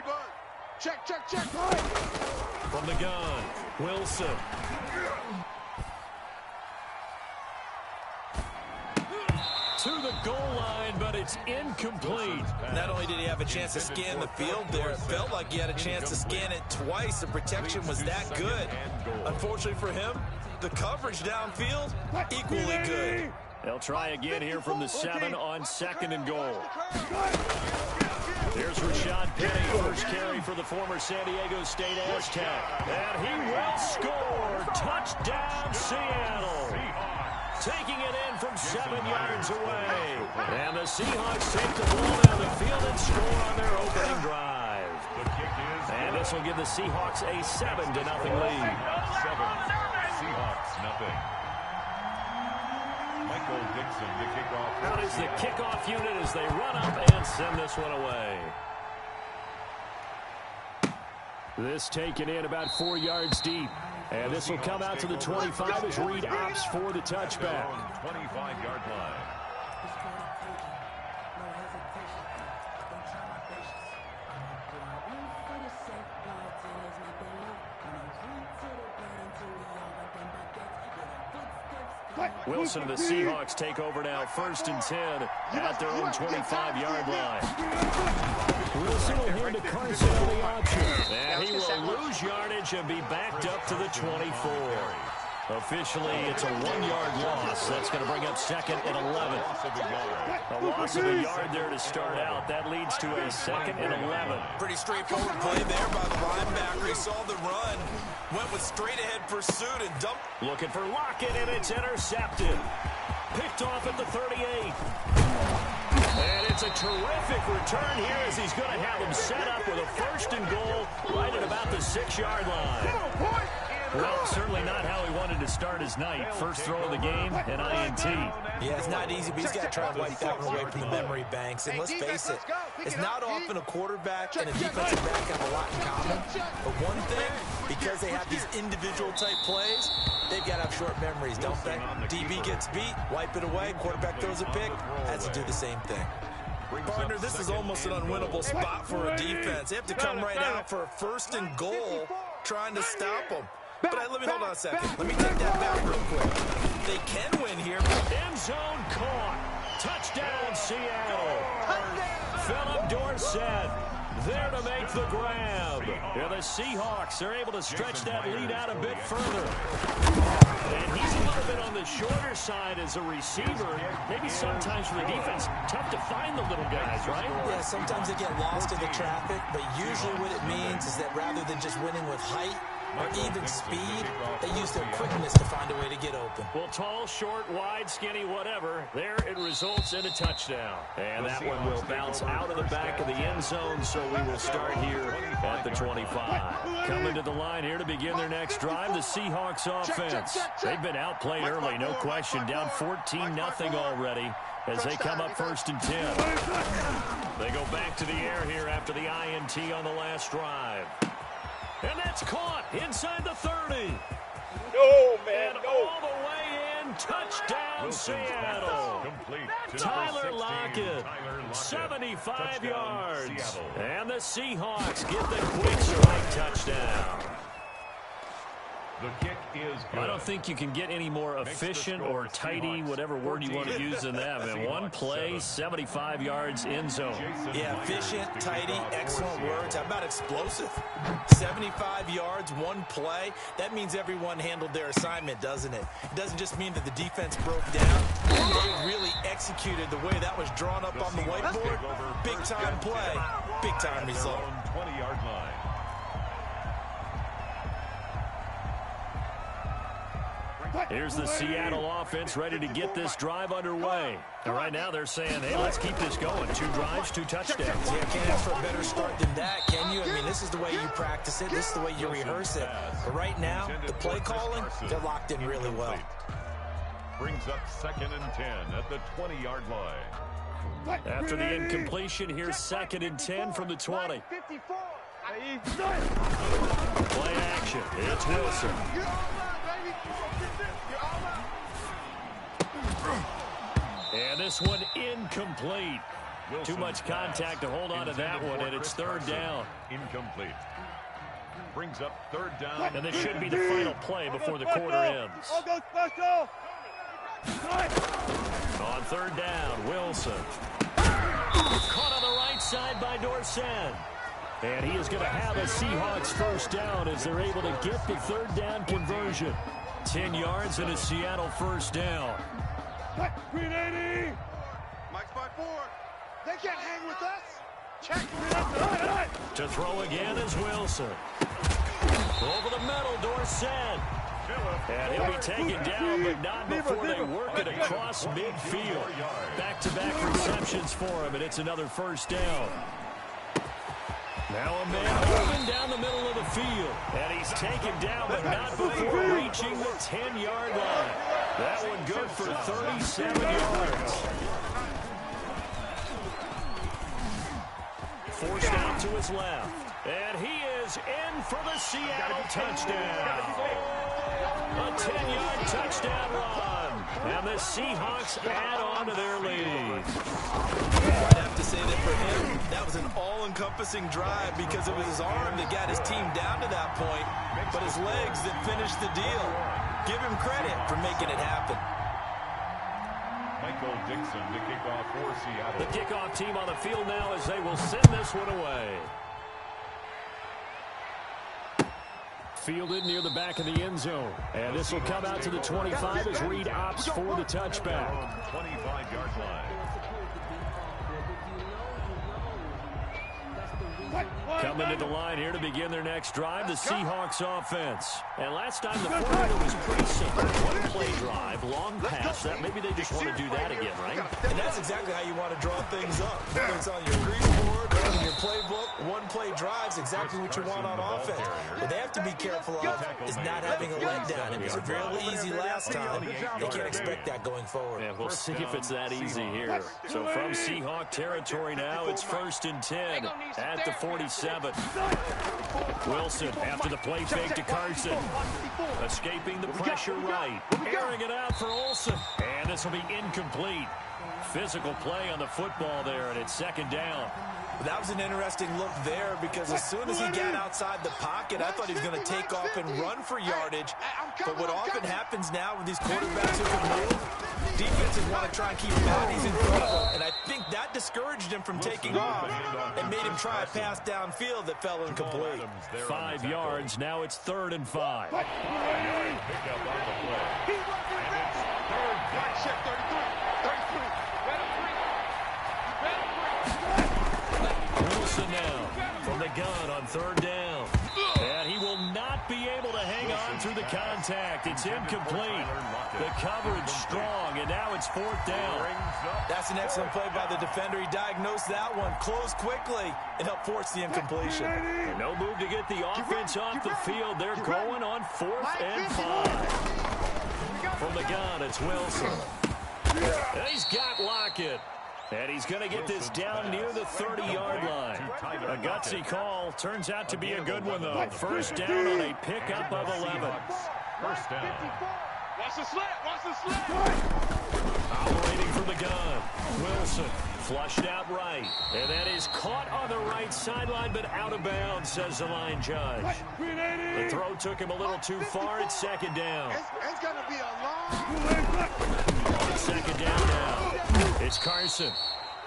buzz. Check. From the gun, Wilson. To the goal line, but it's incomplete. Not only did he have a chance to scan the field there, it felt like he had a chance to scan it twice. The protection was that good. Unfortunately for him, the coverage downfield, equally good. They'll try again here from the 7 on 2nd and goal. Here's Rashad Penny, first carry for the former San Diego State Aztec. And he will score. Touchdown, Seattle. Taking it in from 7 yards away. And the Seahawks take the ball down the field and score on their opening drive. And this will give the Seahawks a 7-0 lead. 7, Seahawks, nothing. Michael Dixon, the kickoff. Out is the kickoff unit as they run up and send this one away. This taken in about 4 yards deep. And this will come out to the 25 as Reed opts for the touchback. 25-yard line. Wilson and the Seahawks take over now, 1st and 10 at their own 25-yard line. Wilson will hand to Carson on the option. And he will lose yardage and be backed up to the 24. Officially, it's a 1-yard loss. That's going to bring up 2nd and 11. A loss of a yard there to start out. That leads to a 2nd and 11. Pretty straightforward play there by the linebacker. He saw the run, went with straight-ahead pursuit and dumped. Looking for Lockett, and it's intercepted. Picked off at the 38. And It's a terrific return here as he's going to have him set up with a 1st and goal right at about the 6-yard line. Well, certainly not how he wanted to start his night. First throw of the game, an INT. Yeah, it's not easy, but he's got to try and wipe that one away from the memory banks. And let's face it, it's not often a quarterback and a defensive back have a lot in common. But one thing, because they have these individual type plays, they've got to have short memories, don't they? DB gets beat, wipe it away, quarterback throws a pick, has to do the same thing. Partner, this is almost an unwinnable spot for a defense. They have to come right out for a 1st and goal trying to stop them. But let me hold on a second. Let me take that back real quick. They can win here. End zone caught. Touchdown, Seattle. Philip Dorsett there to make the grab. Yeah, the Seahawks are able to stretch that lead out a bit further. And he's a little bit on the shorter side as a receiver. Maybe sometimes for the defense, tough to find the little guys, right? Yeah, sometimes they get lost in the traffic, but usually what it means is that rather than just winning with height or even speed, they use their quickness to find a way to get open. Well, tall, short, wide, skinny, whatever, there it results in a touchdown. And that one will bounce out of the back of the end zone, so we will start here at the 25. Coming to the line here to begin their next drive, the Seahawks offense. They've been outplayed early, no question, down 14-0 already as they come up 1st and 10. They go back to the air here after the INT on the last drive. And that's caught inside the 30. No, man, and all the way in, touchdown, Seattle. Tyler Lockett, 75 yards. And the Seahawks get the quick strike touchdown. The kick is good. I don't think you can get any more efficient or tidy, whatever word you want to use than that. Man, one play, 75 yards in zone. Yeah, efficient, tidy, excellent words. How about explosive? 75 yards, one play. That means everyone handled their assignment, doesn't it? It doesn't just mean that the defense broke down. They really executed the way that was drawn up on the whiteboard. Big-time play, big-time result. 20-yard line. Here's the Seattle offense ready to get this drive underway. And right now they're saying, hey, let's keep this going. 2 drives, 2 touchdowns. Yeah, can't ask for a better start than that, can you? I mean, this is the way you practice it. This is the way you rehearse it. But right now, the play calling, they're locked in really well. Brings up 2nd and 10 at the 20-yard line. After the incompletion, here's 2nd and 10 from the 20. Play action. It's Wilson. And this one incomplete. Too much contact to hold on to that one, and it's 3rd down. Incomplete. Brings up 3rd down. And this should be the final play before the quarter ends. On 3rd down, Wilson. Caught on the right side by Dorsett. And he is going to have a Seahawks 1st down as they're able to get the 3rd down conversion. 10 yards and a Seattle 1st down. 380. Mike's by 4. They can't hang with us. Check. To throw again is Wilson. Over the middle, Dorsett. And he'll be taken down, but not before they work it across midfield. Back-to-back receptions for him, and it's another 1st down. Now a man open down the middle of the field. And he's taken down, but not before reaching the 10-yard line. That one good for 37 yards. Forced out to his left. And he is in for the Seattle touchdown. A 10-yard touchdown run. And the Seahawks add on to their lead. I'd have to say that for him, that was an all-encompassing drive because it was his arm that got his team down to that point, but his legs that finished the deal. Give him credit for making it happen. Michael Dixon to kick off for Seattle. The kickoff team on the field now as they will send this one away. Fielded near the back of the end zone. And this will come out to the 25 as Reed opts for the touchback. 25-yard line. Coming to the line here to begin their next drive, the Seahawks offense. And last time the formula was pretty simple. One play drive, long pass. That maybe they just want to do that again, right? And that's exactly how you want to draw things up. Whether it's on your grease board or in your playbook, one play drive's exactly what you want on offense. What they have to be careful of is not having a letdown. It was real easy last time. They can't expect that going forward. Yeah, we'll see if it's that easy here. So from Seahawk territory now, it's 1st and 10 at the 47. Wilson after the play fake to Carson. Escaping the pressure right. Airing it out for Olsen. And this will be incomplete. Physical play on the football there, and it's 2nd down. That was an interesting look there because as soon as he got outside the pocket, I thought he was going to take off and run for yardage. But what often happens now with these quarterbacks who can move, defenses want to try and keep bodies in front of them. And I think that discouraged him from taking off and made him try a pass downfield that fell incomplete. 5 yards. Now it's 3rd and 5. Pick up on the play. And it's 3rd down. Check 33. 33. Wilson now from the gun on 3rd down. And he will not be able to hang on through the contact. It's incomplete. The coverage strong, and now it's 4th down. That's an excellent play by the defender. He diagnosed that one, closed quickly, and helped force the incompletion. And no move to get the offense off the field. They're going on 4th and 5. From the gun, it's Wilson. And he's got Lockett. And he's going to get this down near the 30-yard line. A gutsy call. Turns out to be a good one, though. 1st down on a pickup of 11. 1st down. Watch the slant. Watch the slant. Operating from the gun. Wilson flushed out right. And that is caught on the right sideline, but out of bounds, says the line judge. The throw took him a little too far. It's 2nd down. It's going to be a long... 2nd down now. It's Carson.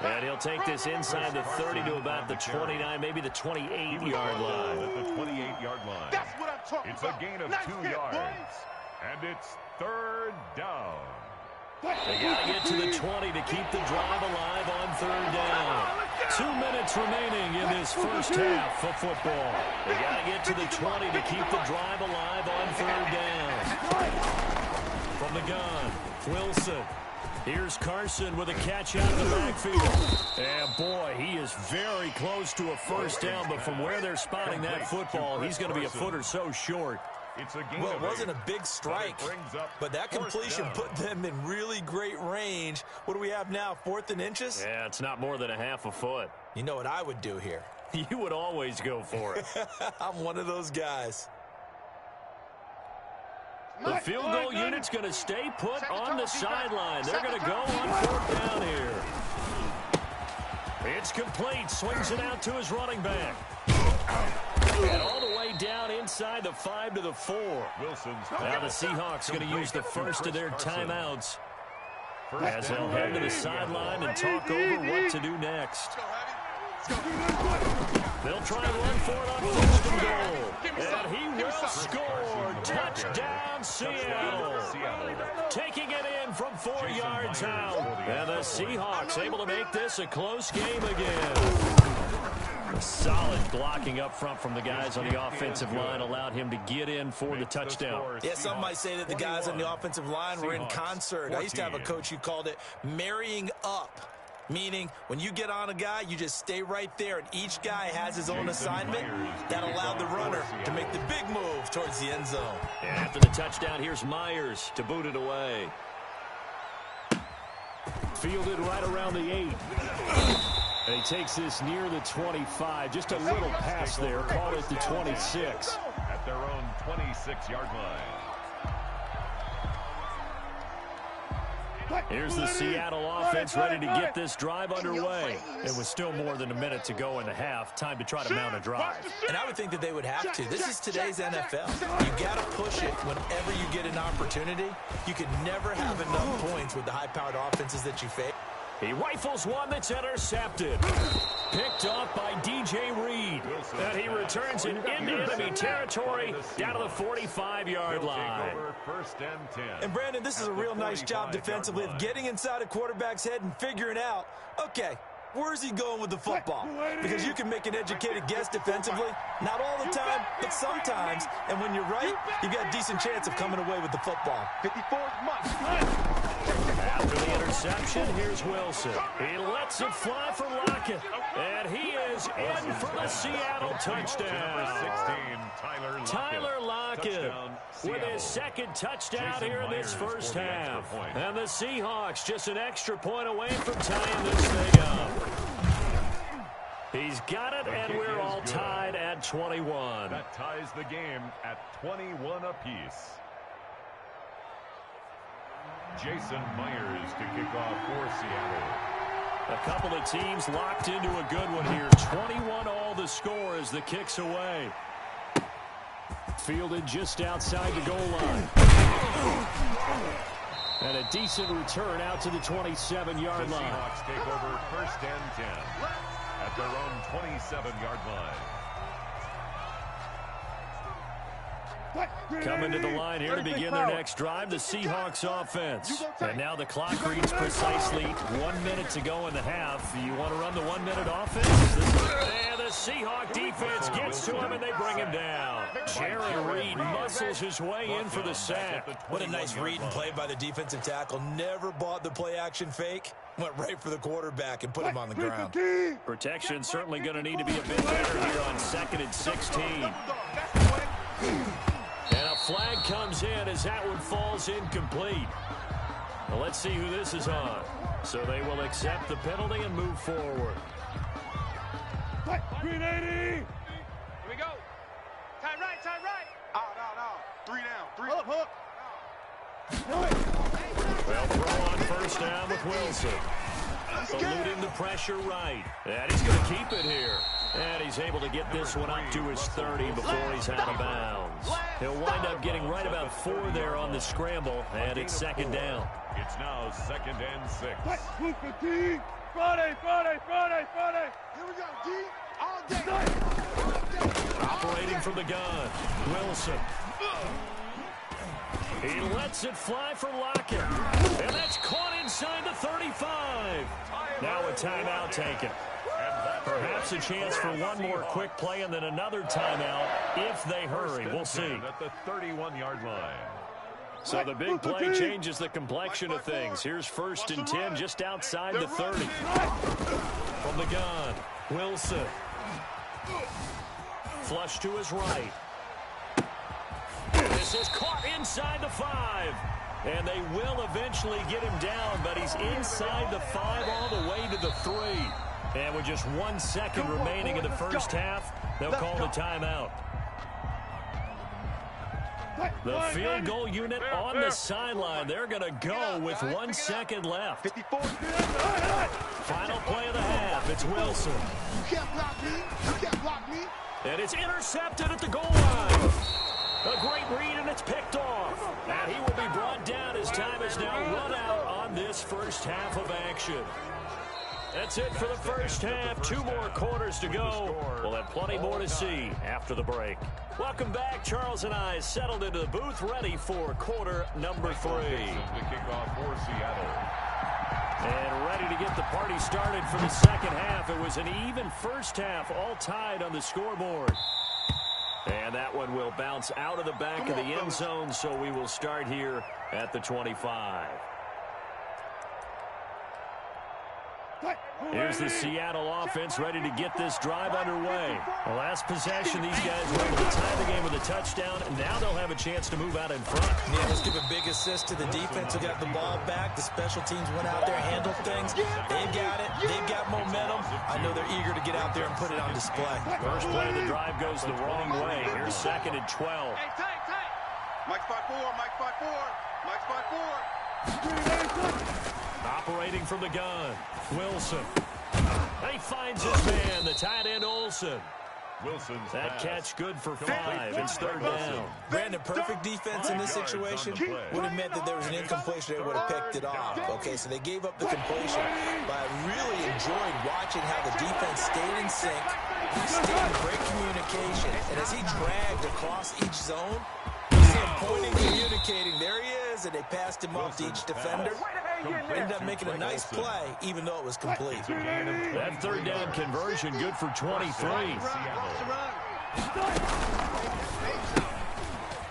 And he'll take this inside the 30 to about the 29, maybe the 28-yard line. At the 28-yard line. That's what I'm talking It's about. a gain of 2 yards. And it's 3rd down. They got to get to the 20 to keep the drive alive on 3rd down. 2 minutes remaining in this first half of football. They got to get to the 20 to keep the drive alive on 3rd down. From the gun, Wilson. Here's Carson with a catch out of the backfield. And boy, he is very close to a 1st down, but from where they're spotting that football, he's going to be a foot or so short. Well, it wasn't a big strike, but that completion put them in really great range. What do we have now, 4th and inches? Yeah, it's not more than a half a foot. You know what I would do here? You would always go for it. I'm one of those guys. The field goal unit's going to stay put on the sideline. They're going to go on 4th down here. It's complete. Swings it out to his running back. And all the way down inside the 5 to the 4. Now the Seahawks going to use the first of their timeouts as they'll head to the sideline and talk over what to do next. They'll try and run for it on 1st and goal. And he will score. Touchdown, Seattle. Taking it in from 4 yards out. And the Seahawks able to make this a close game again. Solid blocking up front from the guys on the offensive line allowed him to get in for the touchdown. Yeah, some might say that the guys on the offensive line were in concert. I used to have a coach who called it marrying up. Meaning, when you get on a guy, you just stay right there, and each guy has his own assignment. That allowed the runner to make the big move towards the end zone. And after the touchdown, here's Myers to boot it away. Fielded right around the 8. And he takes this near the 25. Just a little pass there. Call it the 26. At their own 26-yard line. Here's the Seattle offense ready to get this drive underway. It was still more than a minute to go in the half. Time to try to mount a drive. And I would think that they would have to. This is today's NFL. You got to push it whenever you get an opportunity. You can never have enough points with the high-powered offenses that you face. He rifles one that's intercepted. Picked off by DJ Reed. And he returns it into enemy territory down to the 45-yard line. And Brandon, this is a real nice job defensively of getting inside a quarterback's head and figuring out, okay, Where's he going with the football? Because you can make an educated guess defensively. Not all the time, but sometimes. And when you're right, you've got a decent chance of coming away with the football. 54 much. After the interception, here's Wilson. He lets it fly for Lockett. And he is in for the Seattle touchdown. Tyler Lockett with his second touchdown here in this first half. And the Seahawks just an extra point away from tying this thing up. He's got it, and we're all tied at 21. That ties the game at 21 apiece. Jason Myers to kick off for Seattle. A couple of teams locked into a good one here. 21-all the score as the kick's away. Fielded just outside the goal line. And a decent return out to the 27-yard line. Seahawks take over first and 10 at their own 27-yard line. Coming to the line here to begin their next drive, the Seahawks offense. And now the clock reads precisely 1 minute to go in the half. You want to run the 1 minute offense? And the Seahawk defense gets to him and they bring him down. Jared Reed muscles his way in for the sack. What a nice read and play by the defensive tackle. Never bought the play action fake. Went right for the quarterback and put him on the ground. Protection certainly going to need to be a bit better here on 2nd and 16. And a flag comes in as that one falls incomplete. Well, let's see who this is on. So they will accept the penalty and move forward. 380. Here we go. Time right, time right. Out. 3 down. 3 up. Well, throw on first down with Wilson. Eluding the pressure right. And he's going to keep it here. And he's able to get this one up to his 30 before he's out of bounds. He'll wind up getting right about 4 there on the scramble, and it's 2nd down. It's now 2nd and 6. Friday. Here we go, D. All day. Operating from the gun, Wilson. He lets it fly for Lockett. And that's caught inside the 35. Now a timeout taken. Perhaps a chance for one more quick play and then another timeout if they hurry. We'll see. At the 31-yard line. So the big play changes the complexion of things. Here's 1st and 10 just outside the 30. From the gun, Wilson. Flush to his right. This is caught inside the 5. And they will eventually get him down, but he's inside the 5 all the way to the 3. And with just 1 second remaining in the first half, they'll call the timeout. The field goal unit on the sideline. They're going to go with 1 second left. 54. Final play of the half. It's Wilson. You can't block me. And it's intercepted at the goal line. A great read, and it's picked off. And he will be brought down as time is now run out on this first half of action. That's it for the first half. 2 more quarters to go. We'll have plenty more to see after the break. Welcome back. Charles and I settled into the booth, ready for quarter number 3. To kick off for Seattle. And ready to get the party started for the second half. It was an even first half, all tied on the scoreboard. And that one will bounce out of the back of the end zone, so we will start here at the 25. Here's the Seattle offense ready to get this drive underway. The last possession, these guys were able to tie the game with a touchdown, and now they'll have a chance to move out in front. Yeah, let's give a big assist to the defense who got the ball back. The special teams went out there, handled things. They've got it. They've got momentum. I know they're eager to get out there and put it on display. First play of the drive goes the wrong way. Here's 2nd and 12. Hey, tight. Mike 5-4. Mike 5-4. Operating from the gun, Wilson. And he finds his man, the tight end Olsen. Wilson's That catch good for 5. It's 3rd down. Brandon, perfect defense in this situation would have meant that there was an incompletion. They would have picked it off. Okay, so they gave up the completion. But I really enjoyed watching how the defense stayed in sync, stayed in great communication. And as he dragged across each zone, you see him pointing, communicating. There he is, and they passed him off to each defender. Ended up making a nice play, even though it was complete. That third down conversion good for 23.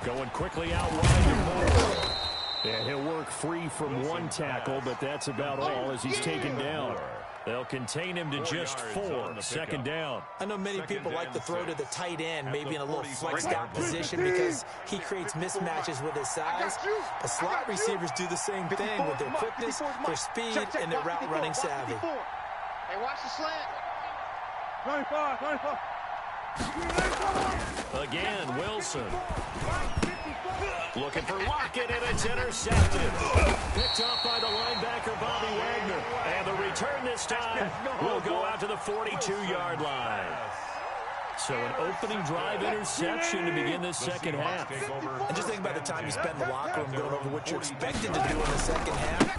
Going quickly out wide to Moore. And he'll work free from one tackle, but that's about all as he's taken down. They'll contain him to just 4. Second down. I know many people like to throw to the tight end, maybe in a little flexed out position because he creates mismatches with his size. But slot receivers do the same thing with their quickness, their speed, and their route running savvy. Hey, watch the slant. 25. Again, Wilson. Looking for Lockett, and it's intercepted. Picked off by the linebacker, Bobby Wagner. And the return this time will go out to the 42-yard line. So an opening drive interception to begin this second half. And just think about the time you spend in the locker room going over what you're expected to do in the second half.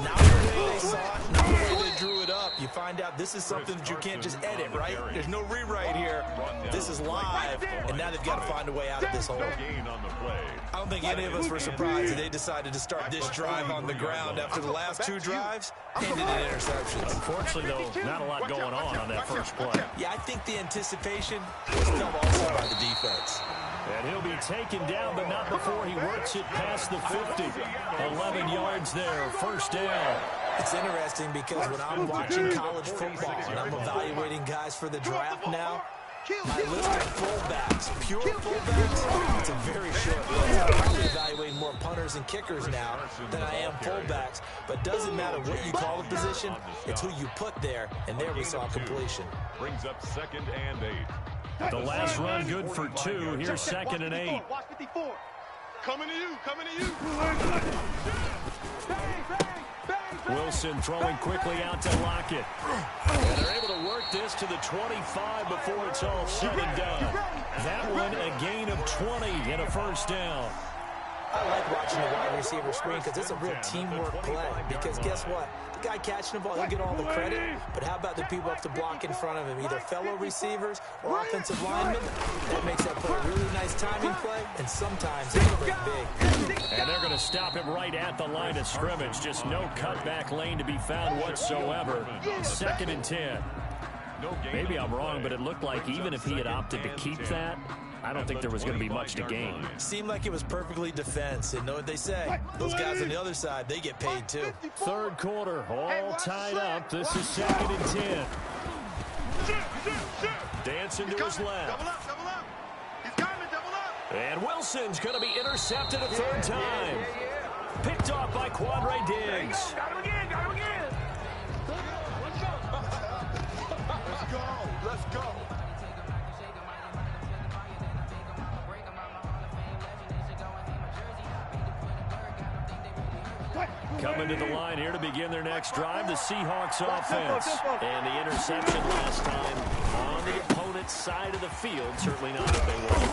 Not the way they saw it, not the way they drew it up. You find out this is something that you can't just edit, right? There's no rewrite here. This is live, and now they've got to find a way out of this hole. I don't think any of us were surprised that they decided to start this drive on the ground after the last 2 drives ended in interceptions. Unfortunately, though, not a lot going on that first play. Yeah, I think the anticipation was felt also by the defense. And he'll be taken down, but not before he works it past the 50. 11 yards there, first down. It's interesting because when I'm watching college football and I'm evaluating guys for the draft now, my list of fullbacks, pure fullbacks, it's a very short list. I'm probably evaluating more punters and kickers now than I am fullbacks. But it doesn't matter what you call the position, it's who you put there, and there we saw completion. Brings up 2nd and 8. The last run good for 2. Here's 2nd and 8. Watch 54. Coming to you. Wilson throwing quickly out to Lockett. And they're able to work this to the 25 before it's all said and done. That one a gain of 20 and a first down. I like watching the wide receiver screen because it's a real teamwork play. Because guess what? The guy catching the ball, he'll get all the credit. But how about the people up to block in front of him? Either fellow receivers or offensive linemen. That makes that play a really nice timing play. And sometimes it can break big. And they're going to stop him right at the line of scrimmage. Just no cutback lane to be found whatsoever. 2nd and 10. Maybe I'm wrong, but it looked like even if he had opted to keep that, I don't think there was going to be much to gain. Seemed like it was perfectly defense. And know what they say? Those guys on the other side, they get paid too. Third quarter, all tied up. This is 2nd and 10. Dancing to his left. Double up. He's coming, double up. And Wilson's going to be intercepted a third time. Picked off by Quandre Diggs. Got him again. Let's go. Coming to the line here to begin their next drive, the Seahawks offense. And the interception last time on the opponent's side of the field. Certainly not if they were.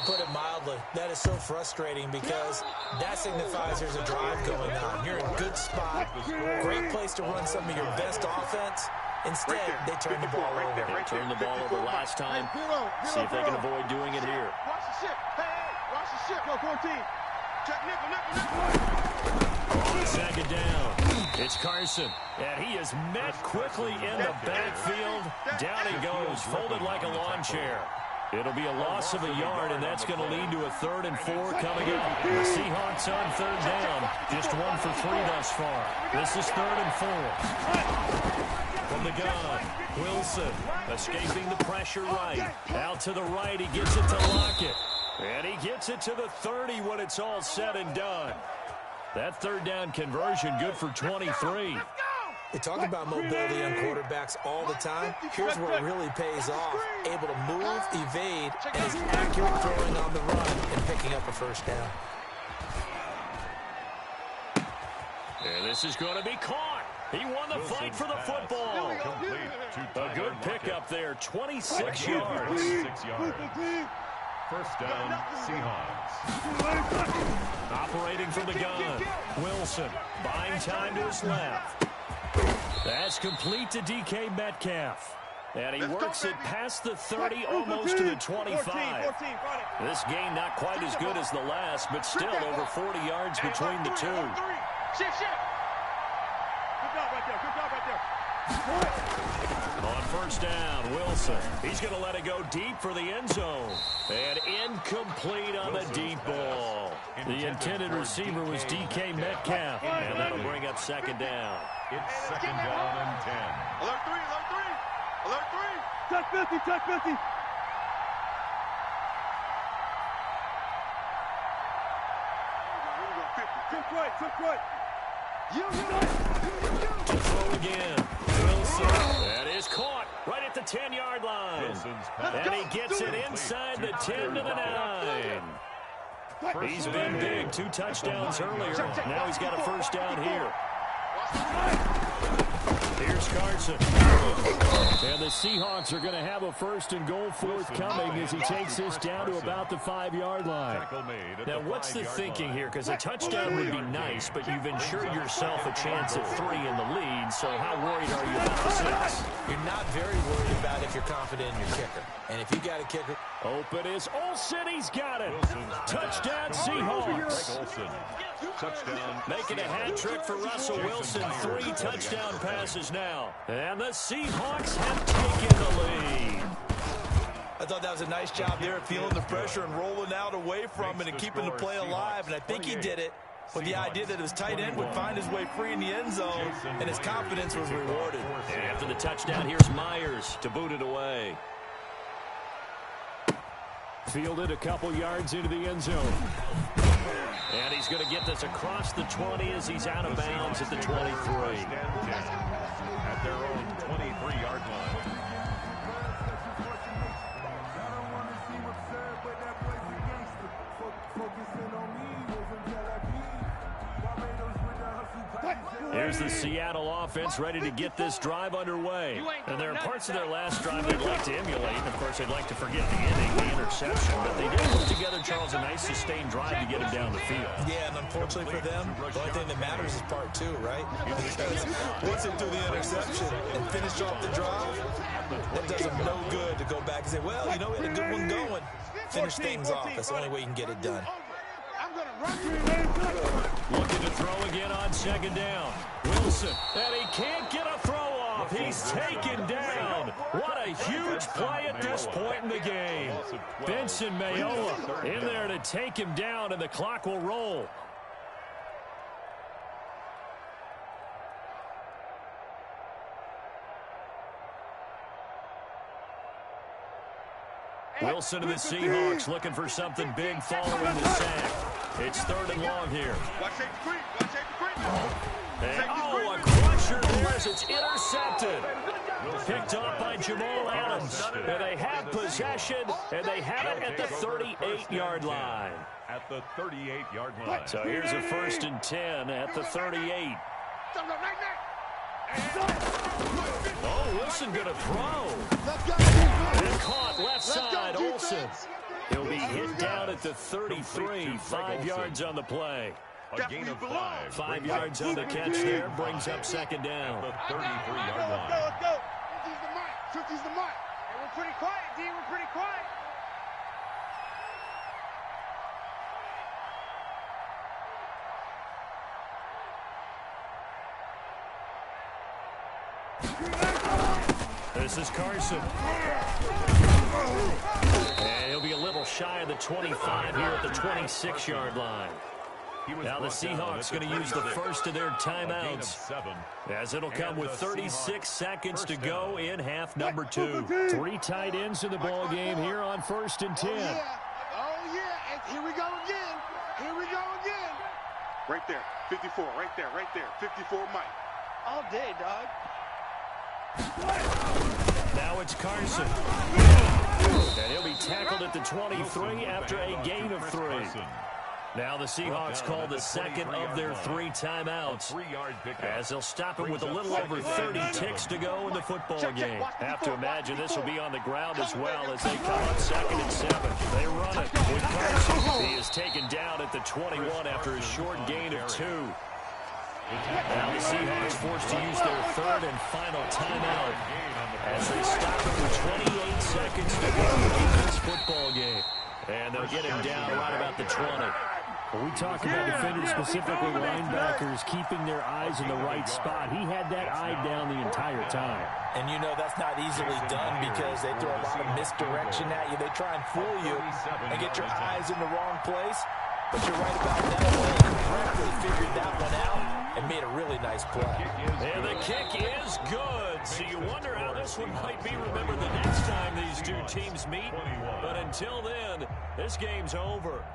Put it mildly, that is so frustrating because that signifies there's a drive going on. You're in a good spot, great place to run some of your best offense. Instead, they turn the ball over. They turned the ball over last time. See if they can avoid doing it here. Watch the ship. Hey, watch the ship. Go, 14. Check nickel. On 2nd down, it's Carson. And he is met quickly in the backfield. Down he goes, folded like a lawn chair. It'll be a loss of a yard, and that's going to lead to a 3rd and 4 coming up. The Seahawks on 3rd down. Just 1 for 3 thus far. This is 3rd and 4. From the gun, Wilson escaping the pressure right. Out to the right, he gets it to Lockett. And he gets it to the 30 when it's all said and done. That 3rd down conversion good for 23. They talk about mobility on quarterbacks all the time. Here's where it really pays off. Able to move, evade, and is accurate throwing on the run and picking up a first down. And this is going to be caught. He won the fight for the football. A good pickup there, 26 yards. 6 yards. First down, Seahawks. Operating from the gun, Wilson buying time to his left. That's complete to DK Metcalf. And he works it past the 30, almost to the 25. This gain not quite as good as the last, but still over 40 yards between the two. Shift. On first down, Wilson. He's going to let it go deep for the end zone. And incomplete on the deep ball. The intended receiver was DK Metcalf. And that'll bring up second down. It's second down and 10. Alert 3, alert 3. Alert 3. Touch 50, touch 50. Took right. To throw again. Wilson. That is caught right at the 10-yard line. And he gets it inside the 10 to the 9. He's been big. 2 touchdowns earlier. Now he's got a first down here. Here's Carson. And the Seahawks are going to have a first and goal forthcoming as he takes this down to about the 5-yard line. Now, what's the thinking here? Because a touchdown would be nice, but you've ensured yourself a chance at 3 in the lead, so how worried are you about the 6? You're not very worried about if you're confident in your kicker. And if you got a kicker... Open is Olsen. He's got it. Touchdown, Seahawks. Touchdown. Making a hat trick for Russell Wilson. 3 touchdown passes now. And the Seahawks have taken the lead. I thought that was a nice job there, feeling the pressure and rolling out away from it and keeping the play alive. And I think he did it with the idea that his tight end would find his way free in the end zone, and his confidence was rewarded. And after the touchdown, here's Myers to boot it away. Fielded a couple yards into the end zone. And he's going to get this across the 20 as he's out of bounds at the 23. At their own 23-yard line. Here's the Seattle offense ready to get this drive underway. And there are parts of their last drive they'd like to emulate. And, of course, they'd like to forget the inning, the interception. But they did put together, Charles, a nice sustained drive to get him down the field. Yeah, and unfortunately for them, the only thing that matters is part 2, right? Because once they do the interception and finish off the drive, that does them no good to go back and say, well, you know, we had a good one going. Finish things off. That's the only way you can get it done. Looking to throw again on second down. Wilson, and he can't get a throw off. He's taken down. What a huge play at this point in the game. Benson Mayowa in there to take him down, and the clock will roll. Wilson and the Seahawks looking for something big following the sack. It's 3rd and long here. And, oh, a crusher there as it's intercepted. Picked off by Jamal Adams. And they have possession, and they have it at the 38-yard line. At the 38-yard line. So here's a 1st and 10 at the 38. Oh, Wilson going to throw. And caught left side, Olsen. He'll be hit down at the 33, 5 yards on the play. A gain of 5. 5 yards on the catch there, brings up second down. The 33-yard line. Let's go. 50's the mark. 50's the mark. Hey, we're pretty quiet, D. We're pretty quiet. This is Carson. And he'll be a little shy of the 25 here at the 26-yard line. Now the Seahawks going to use the first of their timeouts, as it'll come with 36 seconds to go in half number 2. 3 tight ends in the ball game here on 1st and 10. Oh, yeah. And here we go again. Here we go again. Right there. 54. Right there. Right there. 54 Mike. All day, dog. Now it's Carson. And he'll be tackled at the 23 after a gain of 3. Now the Seahawks call the second of their 3 timeouts, as they'll stop him with a little over 30 ticks to go in the football game. Have to imagine this will be on the ground as well as they come on 2nd and 7. They run it with Carson. He is taken down at the 21 after a short gain of 2. Now the Seahawks forced to use their 3rd and final timeout, as they stop him with 28 seconds to go in this football game. And they'll get him down right about the 20. When we talk about defenders, specifically linebackers, keeping their eyes in the right spot, he had that eye down the entire time. And you know that's not easily done because they throw a lot of misdirection at you. They try and fool you and get your eyes in the wrong place. But you're right about that. He correctly figured that one out and made a really nice play. And the kick is good. So you wonder how this one might be remembered the next time these two teams meet. But until then, this game's over.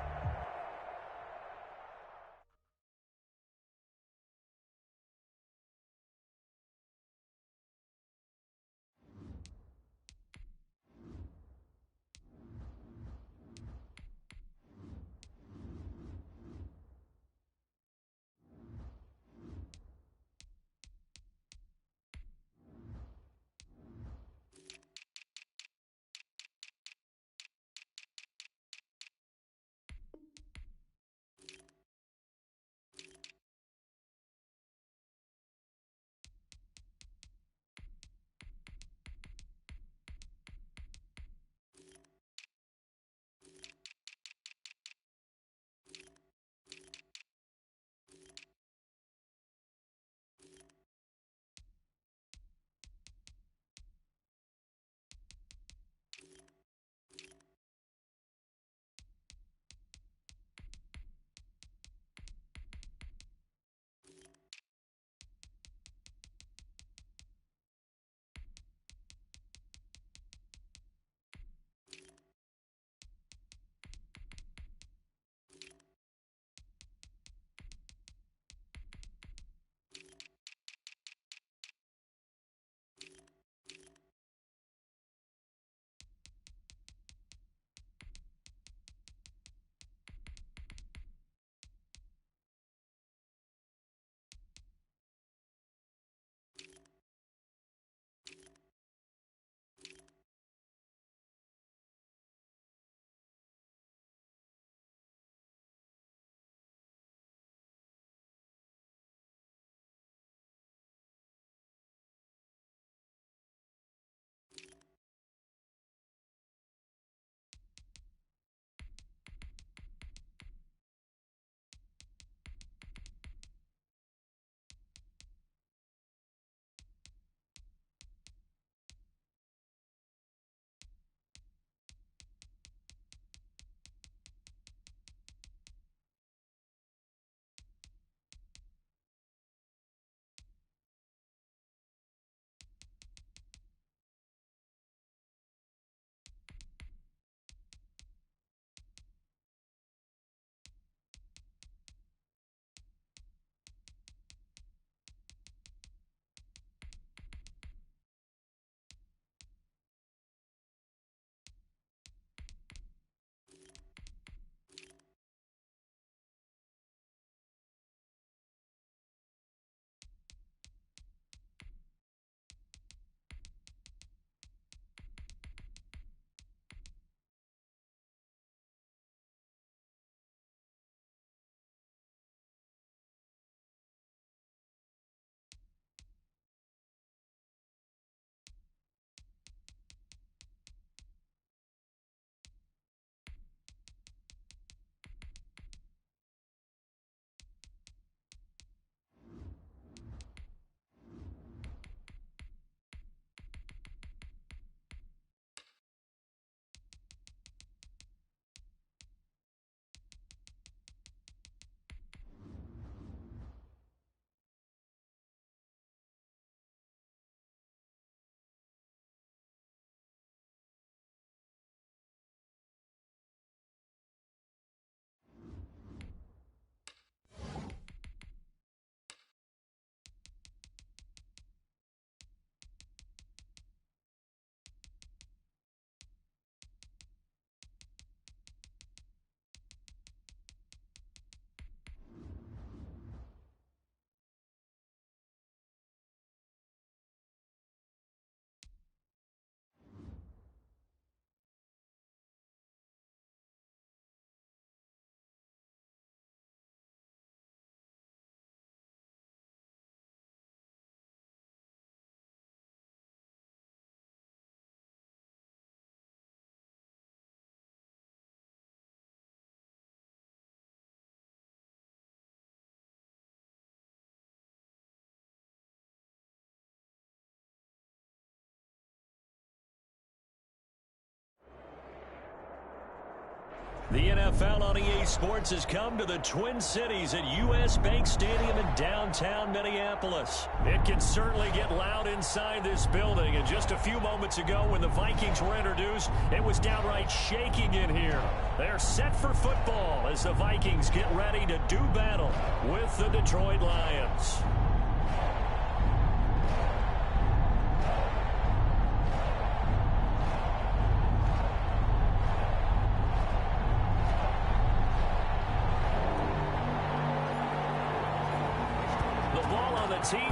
The NFL on EA Sports has come to the Twin Cities at US Bank Stadium in downtown Minneapolis. It can certainly get loud inside this building, and just a few moments ago when the Vikings were introduced, it was downright shaking in here. They're set for football as the Vikings get ready to do battle with the Detroit Lions.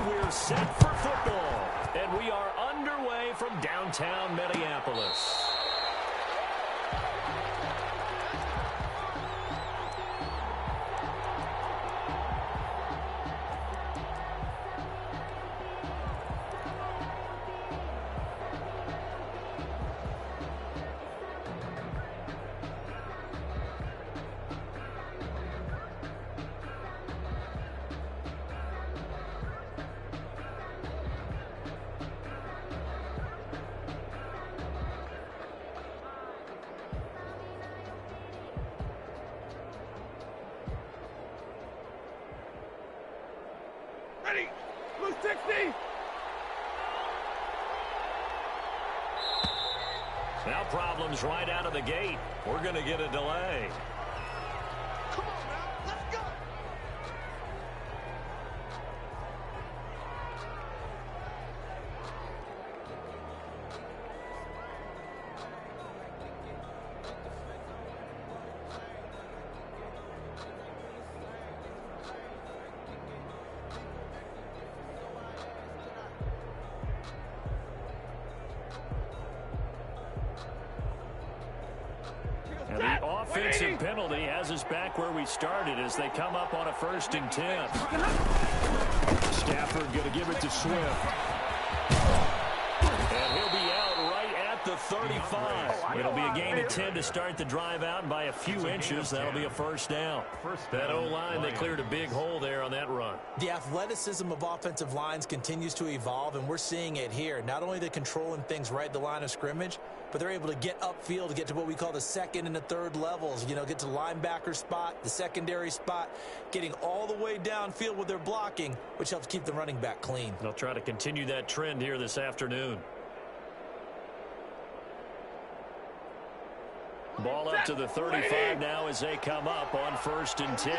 We're set for football, and we are underway from downtown Minneapolis. Ready? Blue 60! Now problems right out of the gate. We're going to get a delay. Come on now, let's go! And the offensive penalty has us back where we started as they come up on a 1st and 10. Stafford going to give it to Swift. And he'll be out right at the 35. It'll be a gain of 10 to start the drive out, and by a few inches, that'll be a 1st down. That O-line, they cleared a big hole there on that run. The athleticism of offensive lines continues to evolve, and we're seeing it here. Not only are they controlling things right at the line of scrimmage, but they're able to get upfield to get to what we call the 2nd and the 3rd levels. You know, get to the linebacker spot, the secondary spot, getting all the way downfield with their blocking, which helps keep the running back clean. They'll try to continue that trend here this afternoon. Ball up to the 35 now as they come up on 1st and 10.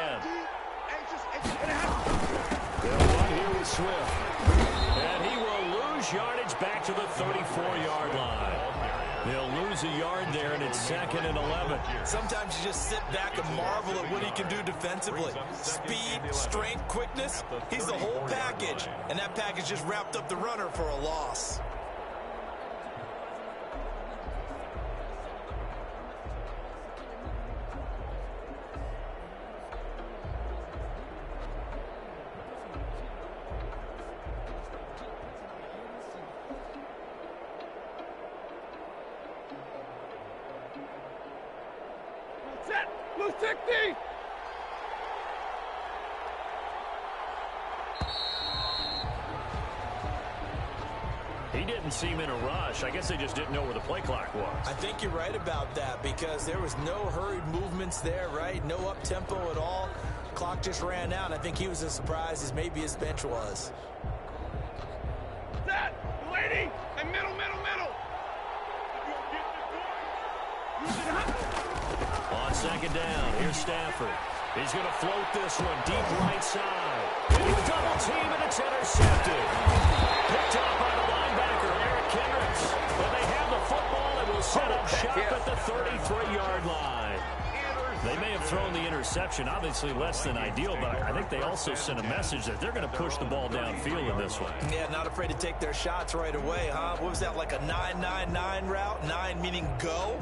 They'll run here with Swift. And he will lose yardage back to the 34-yard line. They'll lose a yard there, and it's 2nd and 11. Sometimes you just sit back and marvel at what he can do defensively. Speed, strength, quickness, he's the whole package. And that package just wrapped up the runner for a loss. Set! Blue 60! He didn't seem in a rush. I guess they just didn't know where the play clock was. I think you're right about that because there was no hurried movements there, right? No up-tempo at all. Clock just ran out. I think he was as surprised as maybe his bench was. Set! Lady! And middle! On 2nd down, here's Stafford. He's going to float this one deep right side. Double team, and it's intercepted. Picked up by the linebacker, Eric Kendricks. But they have the football and will set up shop at the 33-yard line. They may have thrown the interception, obviously less than ideal, but I think they also sent a message that they're going to push the ball downfield in this one. Yeah, not afraid to take their shots right away, huh? What was that, like a 9-9-9 route? 9 meaning go?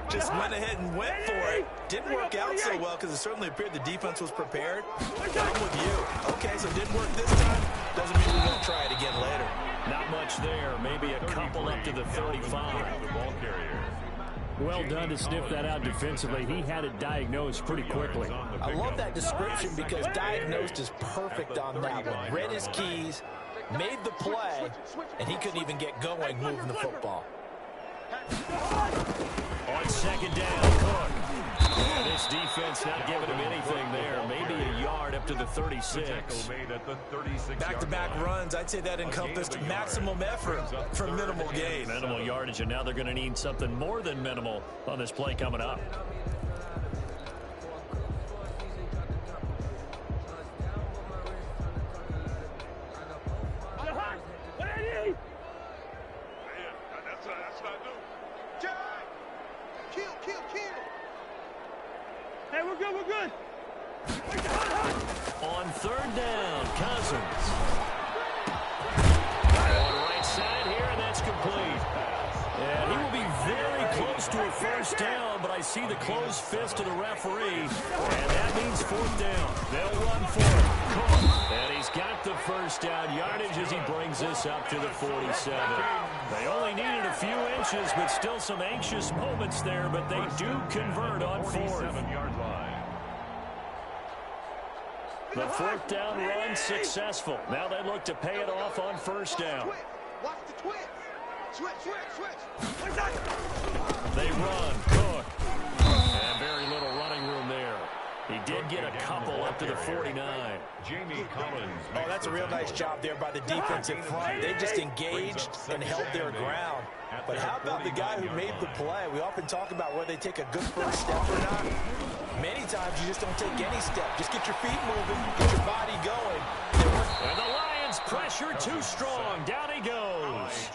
Just went ahead and went for it. Didn't work out so well because it certainly appeared the defense was prepared. But I'm with you. Okay, so it didn't work this time. Doesn't mean we won't try it again later. Not much there. Maybe a couple up to the 35. The ball carrier. Well done to sniff that out defensively. He had it diagnosed pretty quickly. I love that description because diagnosed is perfect on that one. Read his keys, made the play, and he couldn't even get going moving the football. On 2nd down, Cook. And this defense not giving him anything there. Maybe a yard up to the 36. Back-to-back runs, I'd say that encompassed maximum effort for minimal gain. Minimal yardage, and now they're going to need something more than minimal on this play coming up. Hey, we're good. On third down, Cousins. On the right side here, and that's complete. And he will be very close to a first down, but I see the closed fist of the referee, and that means fourth down. They'll run for it. And he's got the first down yardage as he brings this up to the 47. They only needed a few inches, but still some anxious moments there, but they do convert on fourth. The fourth down run successful. Now they look to pay it off on first down. Watch the twist. Switch. They run, Cook. And very little running room there. He did get a couple up to the 49. Jamie Collins. Oh, that's a real nice job there by the defensive front. They just engaged and held their ground. But how about the guy who made the play? We often talk about whether they take a good first step or not. Many times you just don't take any step. Just get your feet moving, get your body going. And the Lions pressure too strong. Down he goes.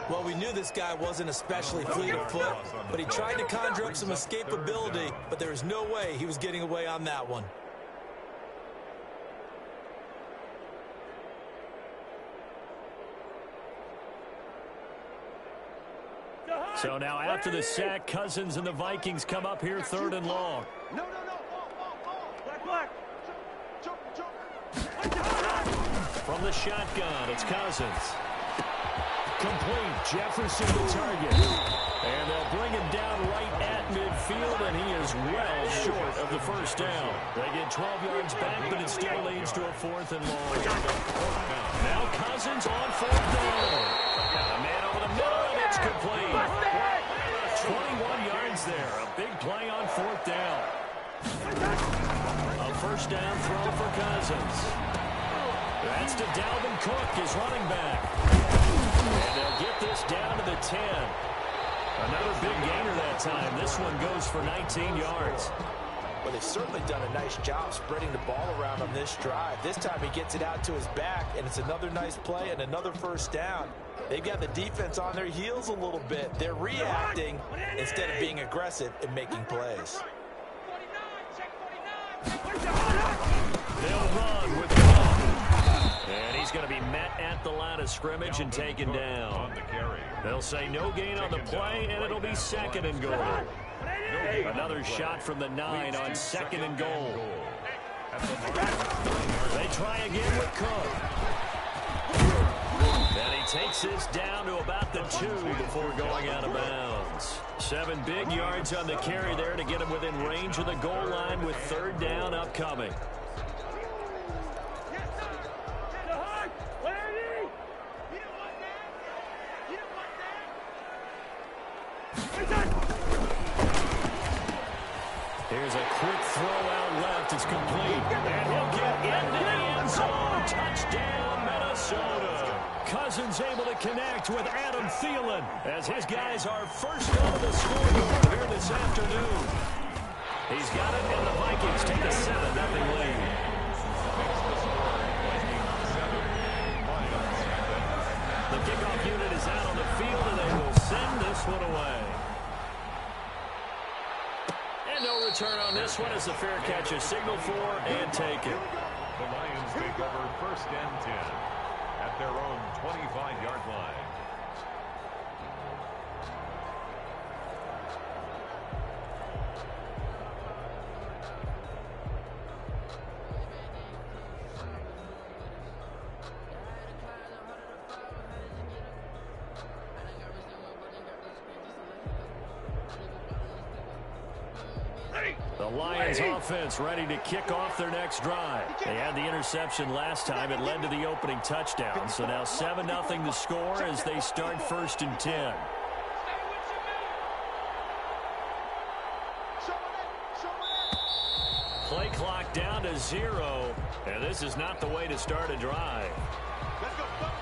Well, we knew this guy wasn't especially fleet of foot, but he tried to conjure up some escapability, but there was no way he was getting away on that one. So now after the sack, Cousins and the Vikings come up here third and long. No. Black. From the shotgun, it's Cousins. Complete. Jefferson the target. And they'll bring him down right at midfield, and he is well short of the first down. They get 12 yards back, but it still leads to a fourth and long. Now Cousins on fourth down. A man over the middle, and it's complete. 21 yards there. A big play on fourth down. A first down throw for Cousins. That's to Dalvin Cook, his running back. And they'll get this down to the 10. Another big gainer that time. This one goes for 19 yards. Well, they've certainly done a nice job spreading the ball around on this drive. This time he gets it out to his back, and it's another nice play and another first down. They've got the defense on their heels a little bit. They're reacting instead of being aggressive and making plays. They'll run with Cook. And he's going to be met at the line of scrimmage and taken down. They'll say no gain on the play, and it'll be second and goal. Another shot from the 9 on second and goal. They try again with Cook. And he takes this down to about the 2 before going out of bounds. 7 big yards on the carry there to get him within range of the goal line with third down upcoming. Here's a quick throw out left. It's complete. And he'll get into the end zone. Touchdown, Minnesota. Cousins able to connect with Adam Thielen as his guys are first out of the scoreboard here this afternoon. He's got it, and the Vikings take a 7-0 lead. The kickoff unit is out on the field, and they will send this one away. And no return on this one as the fair catch is signaled for and taken. The Lions take over first and 10 at their own 25-yard line. The Lions offense ready to kick off their next drive. They had the interception last time. It led to the opening touchdown. So now 7-0 to score as they start first and 10. 0, and this is not the way to start a drive. Let's go, fellas.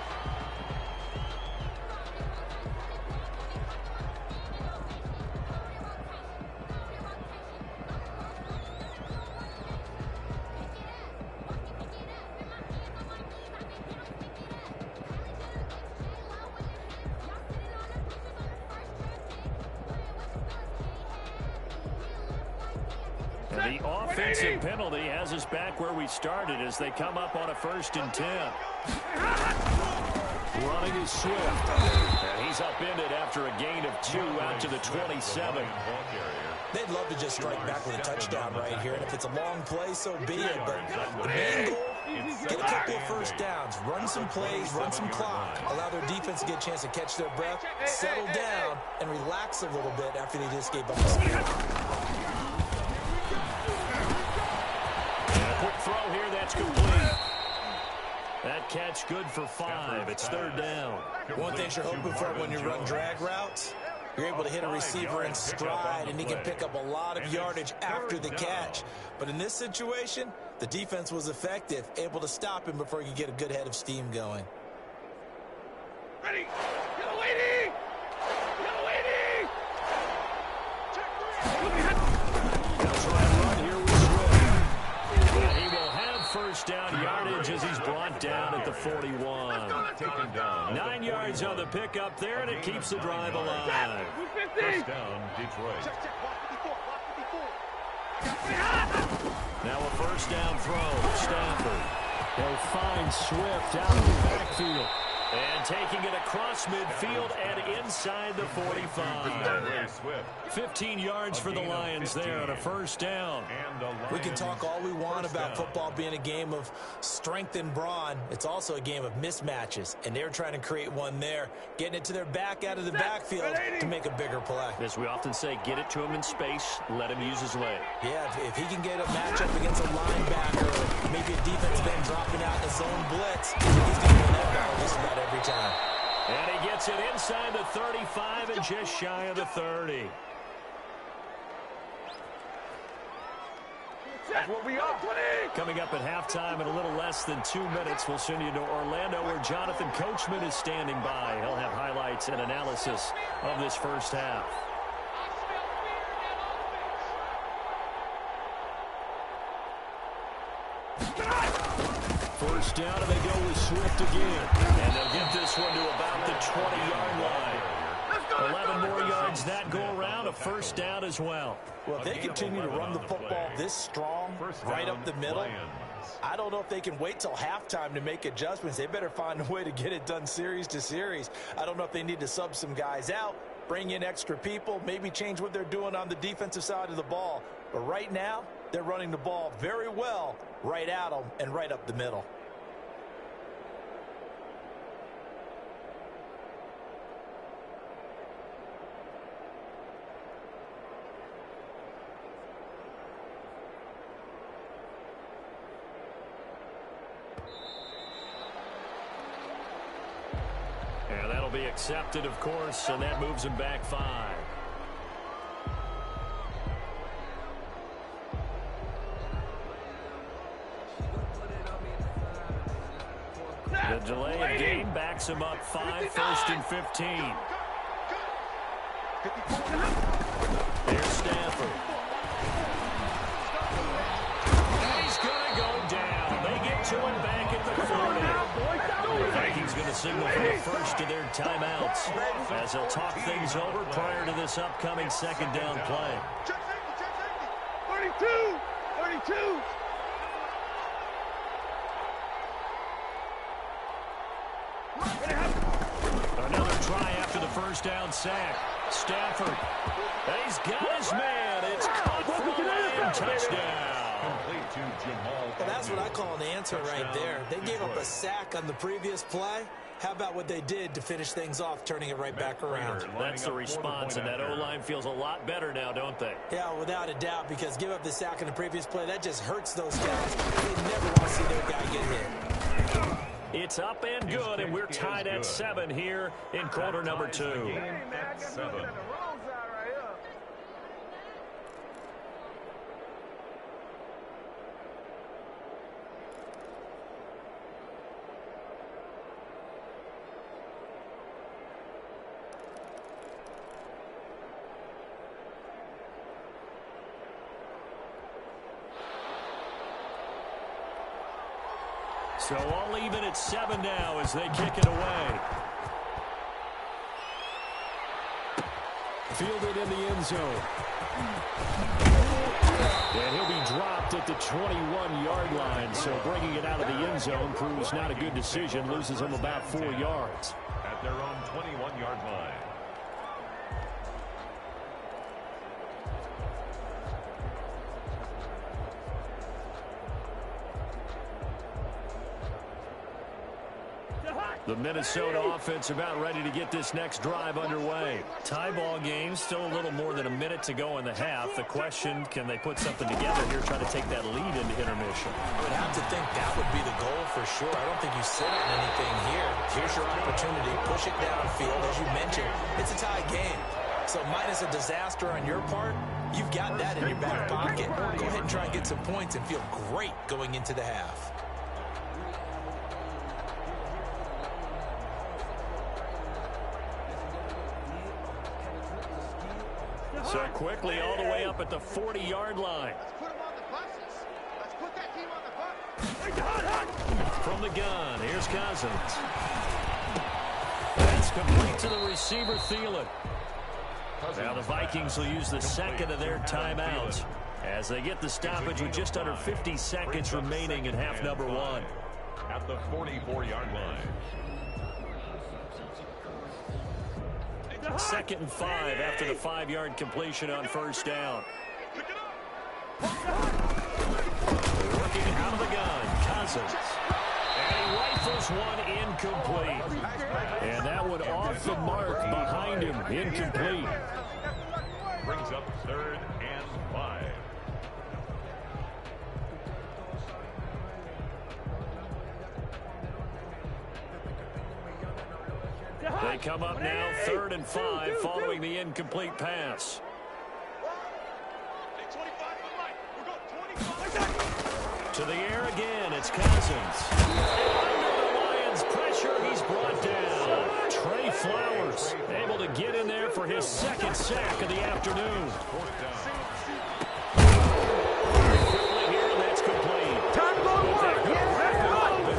The offensive penalty has us back where we started as they come up on a 1st and 10. Running is Swift. And he's upended after a gain of 2 out to the 27. They'd love to just strike back with a touchdown right here, and if it's a long play, so be it. But the main goal, get a couple of first downs, run some plays, run some clock, allow their defense to get a chance to catch their breath, settle down, and relax a little bit after they just gave up a steal. Quick throw here, that's complete. That catch good for 5. It's 3rd down. One thing you're hoping for when you run drag routes, you're able to hit a receiver in stride, and he can pick up a lot of yardage after the catch. But in this situation, the defense was effective, able to stop him before he could get a good head of steam going. Ready. Get a lady. Get a lady. They'll try and run here with Swift. And he will have 1st down yardage as he's brought down at the 41. Taken down. 9 yards on the pickup there, and it keeps the drive alive. 1st down, Detroit. Check, check. Block 54. Block 54. Now a 1st down throw. Stafford. They'll find Swift out of the backfield. And taking it across midfield and inside the 45. 15 yards for the Lions there on a 1st down. We can talk all we want about football being a game of strength and brawn. It's also a game of mismatches, and they're trying to create one there, getting it to their back out of the backfield to make a bigger play. As we often say, get it to him in space, let him use his leg. Yeah, if he can get a matchup against a linebacker, or maybe a defense been dropping out in the zone blitz, he's going to win that battle just about every time. And he gets it inside the 35 and just shy of the 30. That's what we are. Coming up at halftime in a little less than 2 minutes, we'll send you to Orlando where Jonathan Coachman is standing by. He'll have highlights and analysis of this 1st half. First down, and they go with Swift again. And they'll get this one to about the 20-yard line. 11 more yards that go around, a 1st down as well. Well, if they continue to run the football this strong, right up the middle, I don't know if they can wait till halftime to make adjustments. They better find a way to get it done series to series. I don't know if they need to sub some guys out, bring in extra people, maybe change what they're doing on the defensive side of the ball. But right now, they're running the ball very well right at them and right up the middle. And that'll be accepted, of course, and that moves him back 5. The delay of game backs him up 5, 1st and 15. There's Stafford. And he's going to go down. They get to him back at the 40. The Vikings going to signal for the first of their timeouts as they'll talk things over prior to this upcoming 2nd down play. 32. Another try after the 1st down sack. Stafford. And he's got his man. It's caught for a land touchdown. Well, that's what I call an answer right there. They gave up a sack on the previous play. How about what they did to finish things off, turning it right back around? That's the response, and that O-line feels a lot better now, don't they? Yeah, without a doubt, because give up the sack in the previous play, that just hurts those guys. They never want to see their guy get hit. It's up and good, and we're tied at 7 here in quarter number 2. At 7. So all even at 7 now as they kick it away. Fielded in the end zone. And he'll be dropped at the 21-yard line. So bringing it out of the end zone proves not a good decision. Loses him about 4 yards. At their own 21-yard line. The Minnesota offense about ready to get this next drive underway. Tie ball game, still a little more than a minute to go in the half. The question, can they put something together here, try to take that lead into intermission? I would have to think that would be the goal for sure. I don't think you sit on anything here. Here's your opportunity. Push it downfield. As you mentioned, it's a tie game. So minus a disaster on your part, you've got that in your back pocket. Go ahead and try and get some points and feel great going into the half. So quickly all the way up at the 40-yard line. Let's put them on the buses. Let's put that team on the bus. From the gun, here's Cousins. That's complete to the receiver, Thielen. Now the Vikings will use the second of their timeouts as they get the stoppage with just under 50 seconds remaining in half number 1. At the 44-yard line. 2nd and 5 after the 5-yard completion on first down. Working out of the gun, Cousins. And he rifles one incomplete. And that one off the mark behind him, incomplete. Brings up 3rd and 5. They come up now, 3rd and 5, following the incomplete pass. To the air again, it's Cousins. Under the Lions' pressure, he's brought down. Trey Flowers able to get in there for his 2nd sack of the afternoon. Here, and that's complete.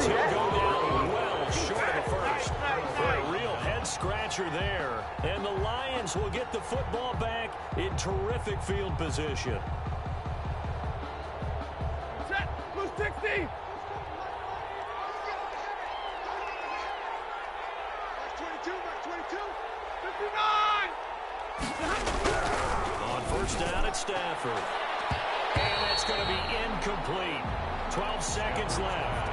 He'll go down well short of the first. A real head-scratcher there. And the Lions will get the football back in terrific field position. Set. Blue 60. That's 22. That's 22. 59. On first down at Stafford. And that's going to be incomplete. 12 seconds left.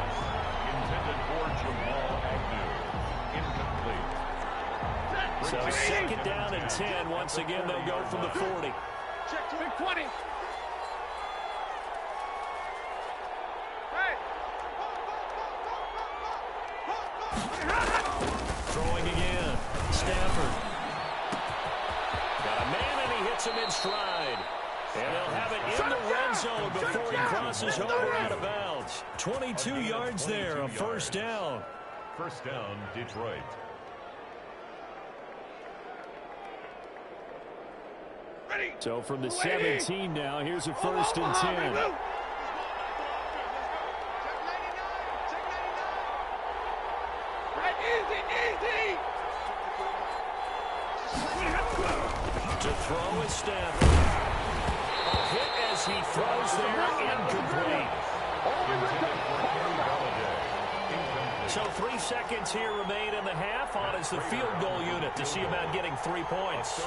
Intended for Jamal Agnew. Incomplete. So 2nd down and 10. Once again, they'll go from the 40. Check to 20. Hey. Throwing again. Stafford. Got a man and he hits him in stride. And they'll have it in the red zone before he crosses over out of bounds. 22 yards there, a first down. First down, Detroit. So from the 17 now, here's a 1st and 10. Easy. To throw is Stafford. A hit as he throws there, incomplete. So 3 seconds here remain in the half. On is the field goal unit to see about getting 3 points.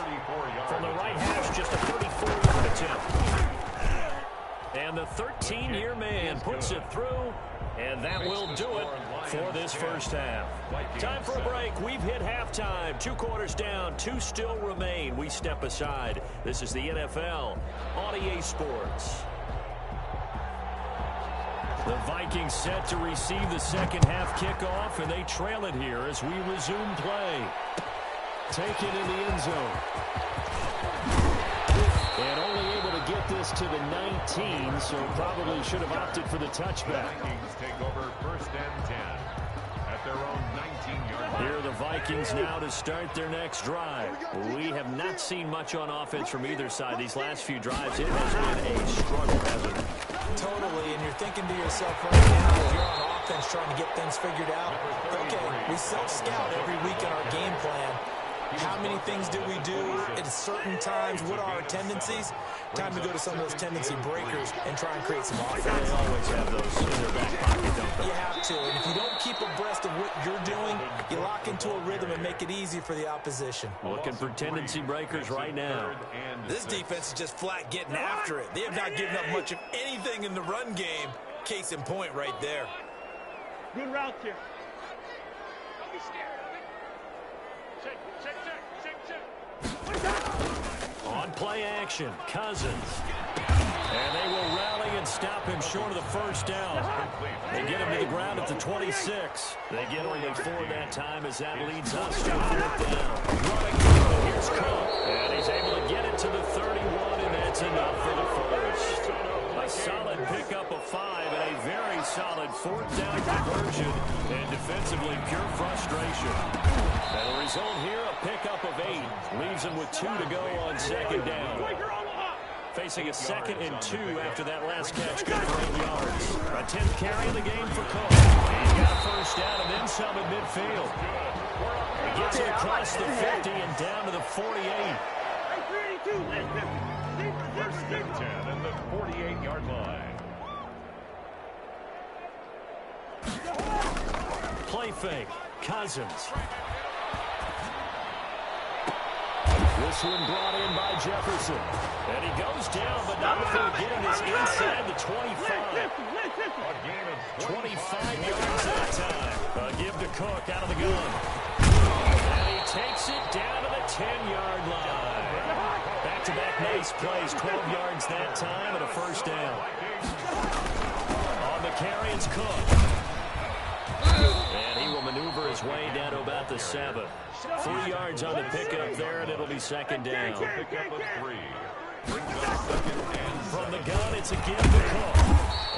From the right hash, just a 34-yard attempt. And the 13-year man puts it through, and that will do it for this first half. Time for a break. We've hit halftime. 2 quarters down, 2 still remain. We step aside. This is the NFL on EA Sports. The Vikings set to receive the second half kickoff, and they trail it here as we resume play. Taken in the end zone. And only able to get this to the 19, so probably should have opted for the touchback. Vikings take over 1st and 10 at their own 19-yard line. Here are the Vikings now to start their next drive. We have not seen much on offense from either side these last few drives. It has been a struggle, hasn't it? Totally, and you're thinking to yourself right now, if you're on defense trying to get things figured out. Okay, we self-scout every week in our game plan. How many things do we do at certain times? What are our tendencies? Time to go to some of those tendency breakers and try and create some offense. They always have those in their back pocket, don't they? You have to. And if you don't keep abreast of what you're doing, you lock into a rhythm and make it easy for the opposition. Looking for tendency breakers right now. This defense is just flat getting after it. They have not given up much of anything in the run game. Case in point right there. Good route here. Don't be scared of it. Check. On play action, Cousins. And they will rally and stop him short of the first down. They get him to the ground at the 26. They get only 4 that time as that leads us to 4th down. Running through, here's Cook. And he's able to get it to the 31, and that's enough for the first. A solid pickup of 5 and a very solid 4th down conversion. And defensively, pure frustration. And the result here, a pickup of 8. Leaves them with 2 to go on 2nd down. Facing a 2nd and 2 after that last catch, good for 8 yards. A 10th carry of the game for Cook. He's got a first down and then some at midfield. He gets it across the 50 and down to the 48. First and 10 at the 48-yard line. Play fake. Cousins. This one brought in by Jefferson. And he goes down, but not before getting this inside the 25. 25 yards that time. Give to Cook out of the gun. And he takes it down to the 10-yard line. Back-to-back nice plays, 12 yards that time and a first down. On the carry, it's Cook. And he will maneuver his way down to about the 7. 3 yards on the pickup there, and it'll be 2nd down. Pickup of 3. From the gun, it's a give to Cook.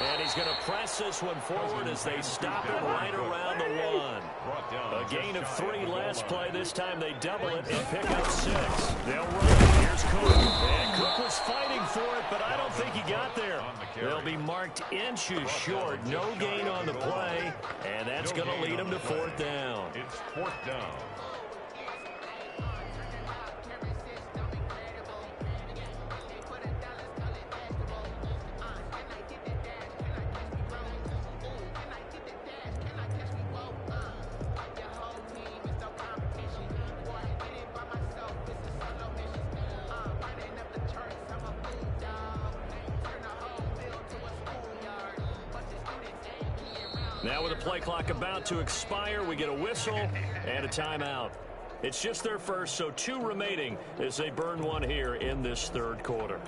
And he's going to press this one forward as they stop it right around the 1. A gain of 3 last play. This time they double it and pick up 6. They'll run. Here's Cook. And Cook was fighting for it, but I don't think he got there. They'll be marked inches short. No gain on the play, and that's going to lead them to 4th down. It's 4th down. Now with the play clock about to expire, we get a whistle and a timeout. It's just their first, so 2 remaining as they burn one here in this 3rd quarter.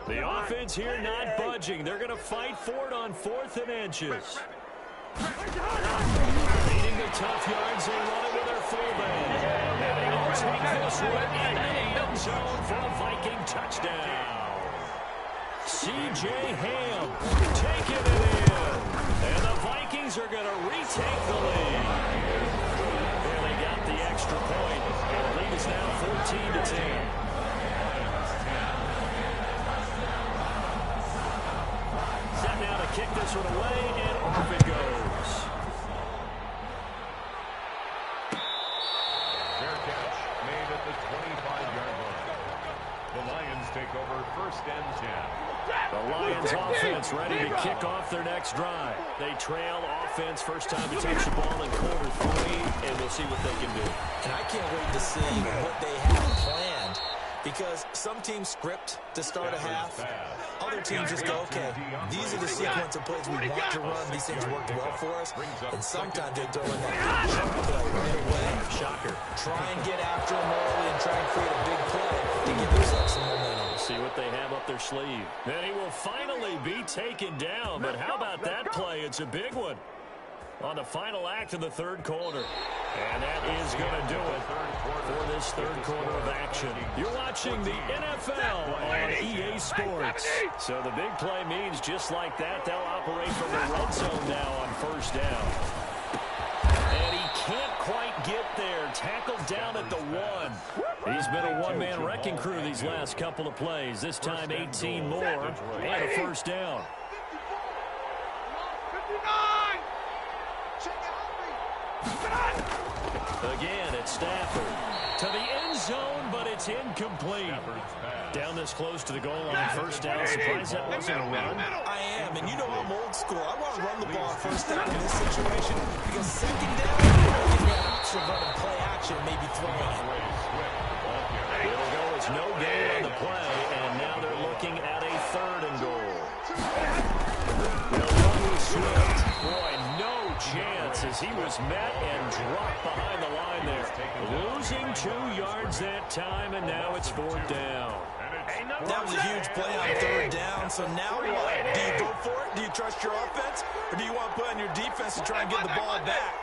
The offense here not budging. They're going to fight for it on 4th and inches. Leading the tough yards, they run it with their fullback. And they will take this one into the end zone for a Viking touchdown. C.J. Ham taking it in. And the Vikings are going to retake the lead. And they got the extra point. And the lead is now 14-10. Now to kick this one away, and off it goes. Fair catch made at the 25-yard line. The Lions take over 1st and 10. The Lions offense ready to kick off their next drive. They trail offense, first time to touch the ball in quarter 3, and we'll see what they can do. And I can't wait to see what they have planned, because some teams script to start a half. Other teams just go, okay, these are the sequence of plays we want to run. These things worked well for us. And sometimes they throw in that big chunk play right away. Shocker. Try and get after them early and try and create a big play to give themselves some momentum. See what they have up their sleeve. And he will finally be taken down. But how about that play? It's a big one. on the final act of the third quarter. And that is going to do it for this third quarter of action. You're watching the NFL on EA Sports. So the big play means just like that, they'll operate from the red zone now on first down. And he can't quite get there. Tackled down at the 1. He's been a one-man wrecking crew these last couple of plays. This time 18 more and a first down. Again, it's Stafford to the end zone, but it's incomplete. Down this close to the goal line, first down. Surprised that wasn't a run. I am, and you know I'm old school. I want to run the ball on first down in this situation because second down, you got an option of running play action, maybe throwing it. It'll go. It's no gain on the play, and now they're looking at a third and goal. They'll run with Swift. Boy, no chance as he was met and dropped behind the line there. Losing 2 yards that time, and now it's fourth down. That was a huge play on third down, so now what? Do you go for it? Do you trust your offense? Or do you want to put on your defense to try and get the ball back?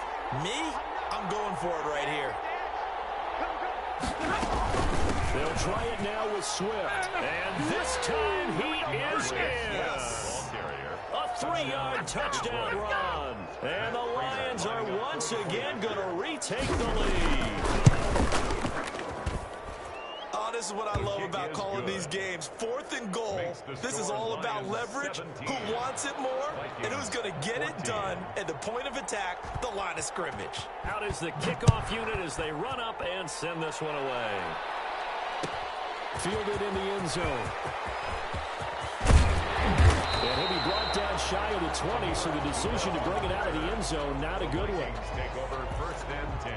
Me? I'm going for it right here. They'll try it now with Swift, and this time he is in. A 3-yard touchdown run, and the Lions are once again going to retake the lead. Oh, this is what I love about calling these games. 4th and goal. This is all about leverage, who wants it more, and who's going to get it done at the point of attack, the line of scrimmage. Out is the kickoff unit as they run up and send this one away. Fielded in the end zone. And he'll be brought down shy of the 20, so the decision to bring it out of the end zone, not a good one. Take over first and 10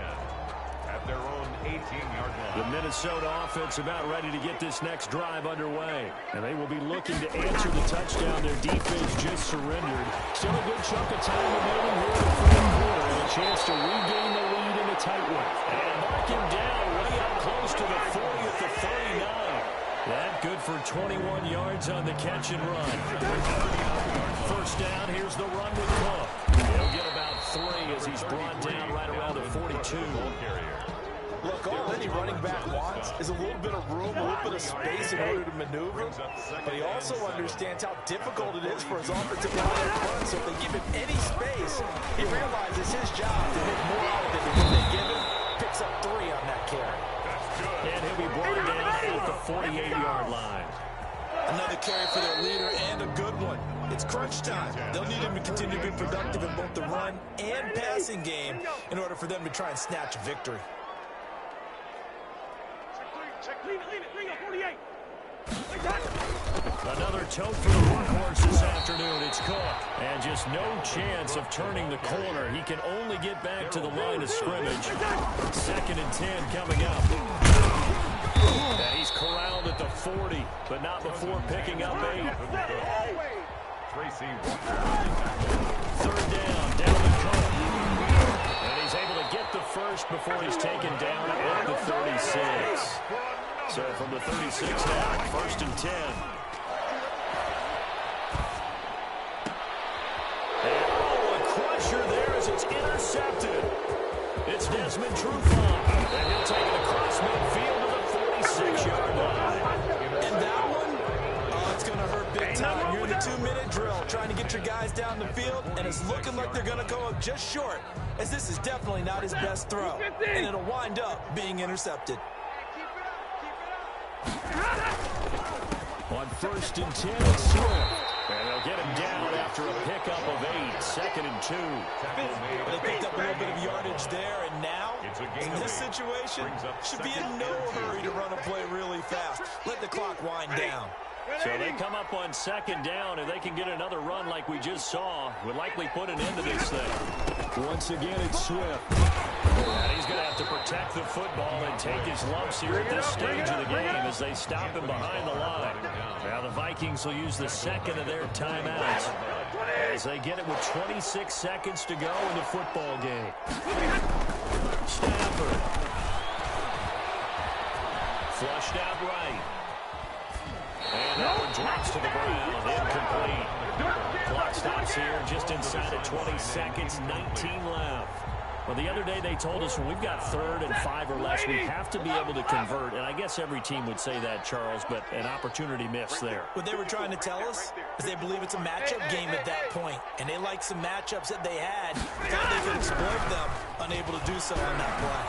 at their own 18-yard line. The Minnesota offense about ready to get this next drive underway. And they will be looking to answer the touchdown their defense just surrendered. Still a good chunk of time remaining here in the fourth quarter, and a chance to regain the lead in a tight one. And mark him down way up close to the 40 at the 39. That good for 21 yards on the catch and run. First down, here's the run with Cook. He'll get about 3 as he's brought down right around the 42. Look, all any running back wants is a little bit of room, a little bit of space in order to maneuver. But he also understands how difficult it is for his offensive line to run. So if they give him any space, he realizes his job to hit more out of it than what they give him. Picks up 3 on that carry. And he'll be brought down at the 48-yard line. Another carry for their leader, and a good one. It's crunch time. They'll need him to continue to be productive in both the run and passing game in order for them to try and snatch a victory. Another tote for the workhorse this afternoon. It's Cook. And just no chance of turning the corner. He can only get back to the line of scrimmage. 2nd and 10 coming up. And he's corralled at the 40, but not before picking up 8. Third down to Cook. And he's able to get the first before he's taken down at the 36. So from the 36 now, 1st and 10. And a crusher there as it's intercepted. It's Desmond Trufant. And he'll take it across midfield to the 46-yard line. And that one, it's going to hurt big time. You're in the 2-minute drill trying to get your guys down the field, and it's looking like they're going to come up just short, as this is definitely not his best throw. And it'll wind up being intercepted. On 1st and 10, it's Swift. And they'll get him down after a pickup of 8. 2nd and 2. They picked up a little bit of yardage there, and now, in this situation, should be in no hurry to run a play really fast. Let the clock wind down. So they come up on 2nd down, and they can get another run like we just saw. Would likely put an end to this thing. Once again, it's Swift. And he's going to have to protect the football and take his lumps here at this stage of the game as they stop him behind the line. Now the Vikings will use the 2nd of their timeouts as they get it with 26 seconds to go in the football game. Stafford. Flushed out right. And that one drops to the ground. Incomplete. Clock stops here just inside of 20 seconds. 19 left. Well, the other day they told us when we've got 3rd and 5 or less, we have to be able to convert. And I guess every team would say that, Charles, but an opportunity missed there. What they were trying to tell us is they believe it's a matchup game at that point. And they like some matchups that they had. Thought they could exploit them, unable to do so on that play.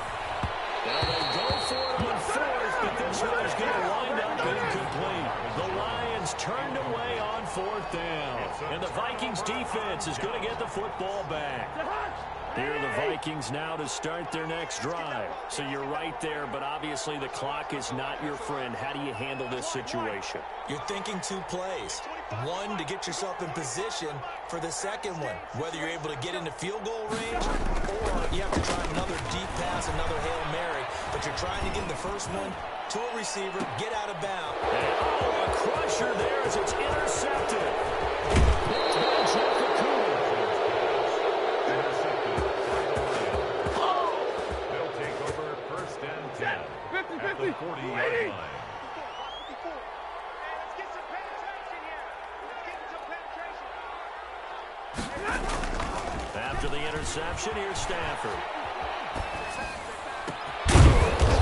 Now they go for it on 4th, but this one is going to wind up incomplete. The Lions turned away on 4th down. And the Vikings defense is going to get the football back. Here are the Vikings now to start their next drive. So you're right there, but obviously the clock is not your friend. How do you handle this situation? You're thinking 2 plays. One, to get yourself in position for the second one, whether you're able to get into field goal range or you have to try another deep pass, another Hail Mary. But you're trying to get the first one to a receiver, get out of bounds. And, oh, a crusher there as it's intercepted. At the 40-yard line. After the interception, here's Stafford.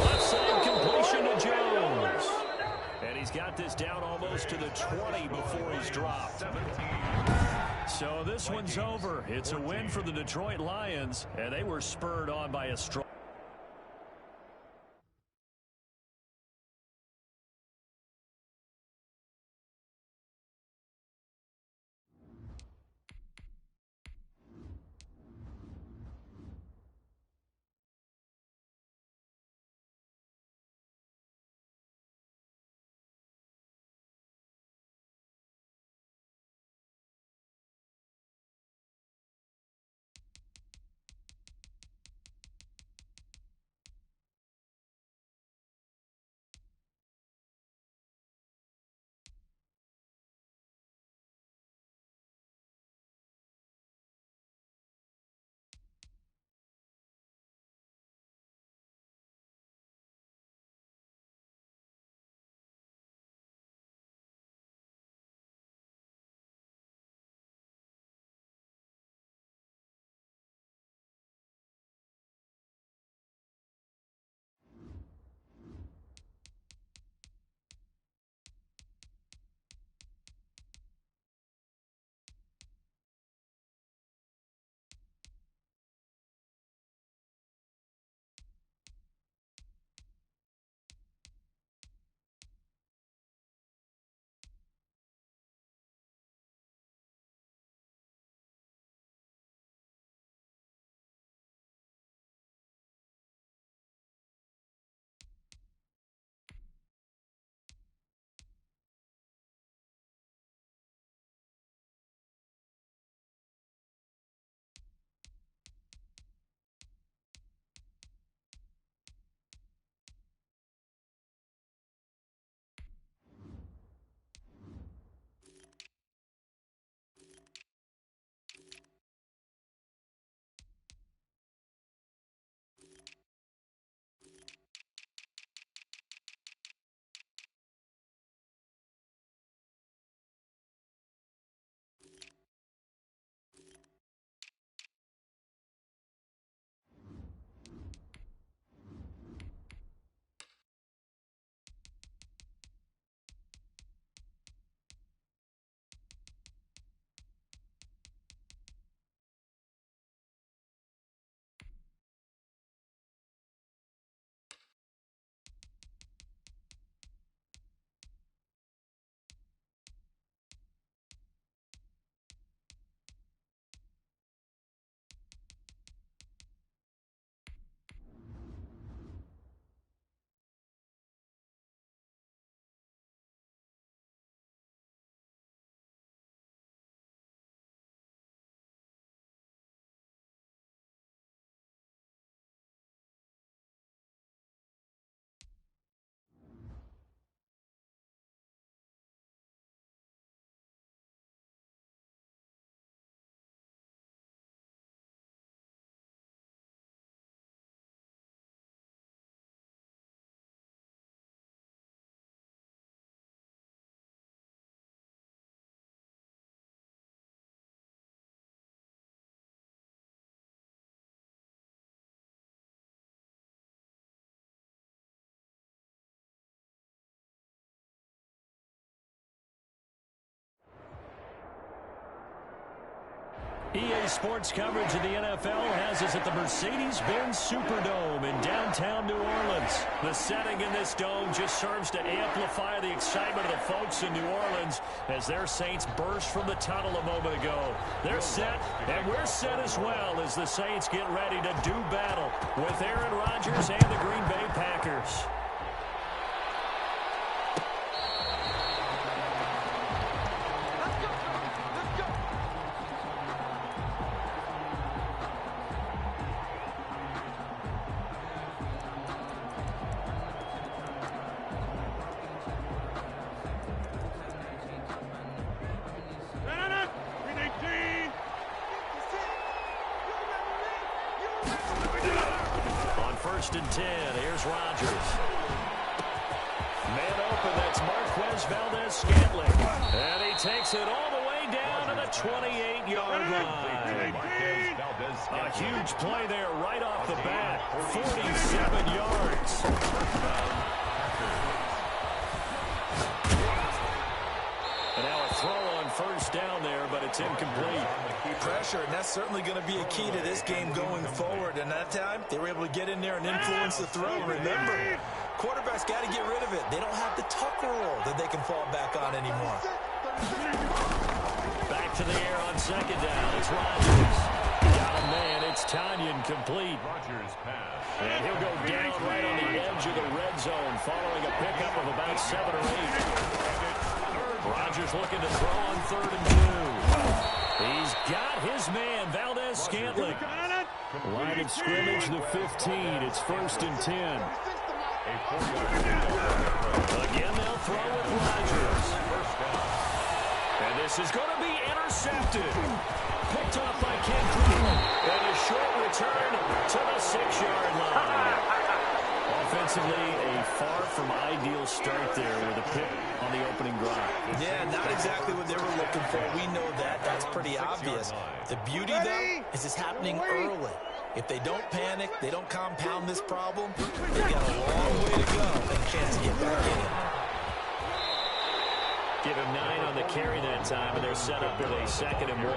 Left side completion to Jones. And he's got this down almost to the 20 before he's dropped. So this one's over. It's a win for the Detroit Lions, and they were spurred on by a strong EA Sports coverage of the NFL has us at the Mercedes-Benz Superdome in downtown New Orleans. The setting in this dome just serves to amplify the excitement of the folks in New Orleans as their Saints burst from the tunnel a moment ago. They're set, and we're set as well as the Saints get ready to do battle with Aaron Rodgers and the Green Bay Packers. First and 10, here's Rodgers. Man open, that's Marquez Valdez-Scantling. And he takes it all the way down to the 28-yard line. A huge play there right off the bat, 47 yards. And now a throw on first down there, but it's incomplete. Pressure, and that's certainly going to be a key to this game going forward. And that time, they were able to get in there and influence the throw. Remember, quarterbacks got to get rid of it. They don't have the tuck roll that they can fall back on anymore. Back to the air on second down. It's Rodgers. Got a man. It's Tanyan complete. And he'll go down right on the edge of the red zone following a pickup of about 7 or 8. Rodgers looking to throw on 3rd and 2. He's got his man, Valdez-Scantling. Line of scrimmage, the 15. It's 1st and 10. Again, they'll throw with Rodgers. And this is going to be intercepted. Picked off by Ken Cleveland. And a short return to the 6-yard line. Offensively, a far from ideal start there with a pick on the opening drive. Yeah, not exactly what they were looking for. We know that. That's pretty obvious. The beauty, though, is it's happening early. If they don't panic, they don't compound this problem, they got a long way to go and a chance to get back in it. Give him 9 on the carry that time, and they're set up with a 2nd and 1.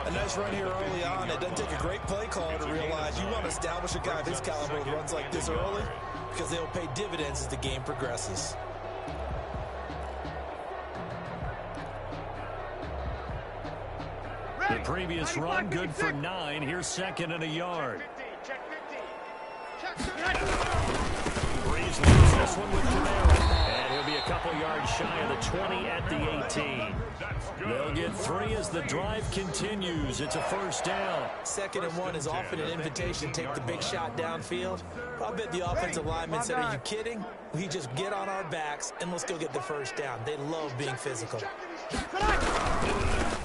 A nice run here early on. It doesn't take a great play caller to realize you want to establish a guy of his caliber with runs like this early because they'll pay dividends as the game progresses. The previous run, good for 9. Here's 2nd and a yard. Breeze leads this one with Kamara. And he'll be a couple yards shy of the 20 at the 18. They'll get 3 as the drive continues. It's a 1st down. 2nd and 1 is often an invitation to take the big shot downfield. I bet the offensive lineman said, are you kidding? We just get on our backs and let's go get the 1st down. They love being physical.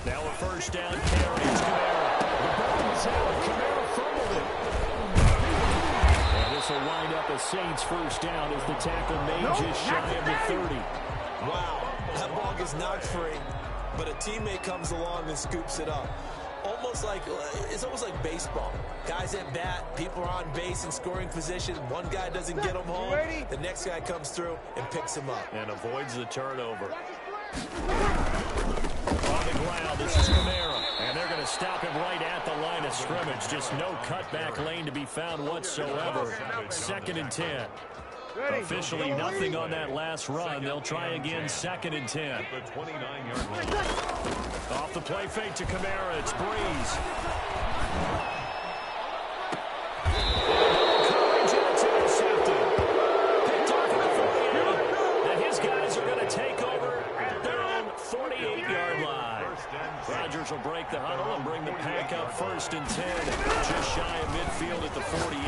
Now a 1st down carry. It's Kamara. The ball is out. Kamara fumbled it. And this will wind up a Saints 1st down as the tackle made just shy of the 30. Wow, that ball gets knocked free, but a teammate comes along and scoops it up. It's almost like baseball. Guys at bat, people are on base in scoring position. One guy doesn't get him home. The next guy comes through and picks him up. And avoids the turnover. On the ground, this is Kamara. And they're going to stop him right at the line of scrimmage. Just no cutback lane to be found whatsoever. 2nd and 10. Officially nothing on that last run. They'll try again, 2nd and 10. Off the play fake to Kamara. It's Breeze. Coverage, and it's intercepted. Picked off at the 48. And his guys are going to take over at their own 48-yard line. Rodgers will break the huddle and bring the pack up 1st and 10. Just shy of midfield at the 48.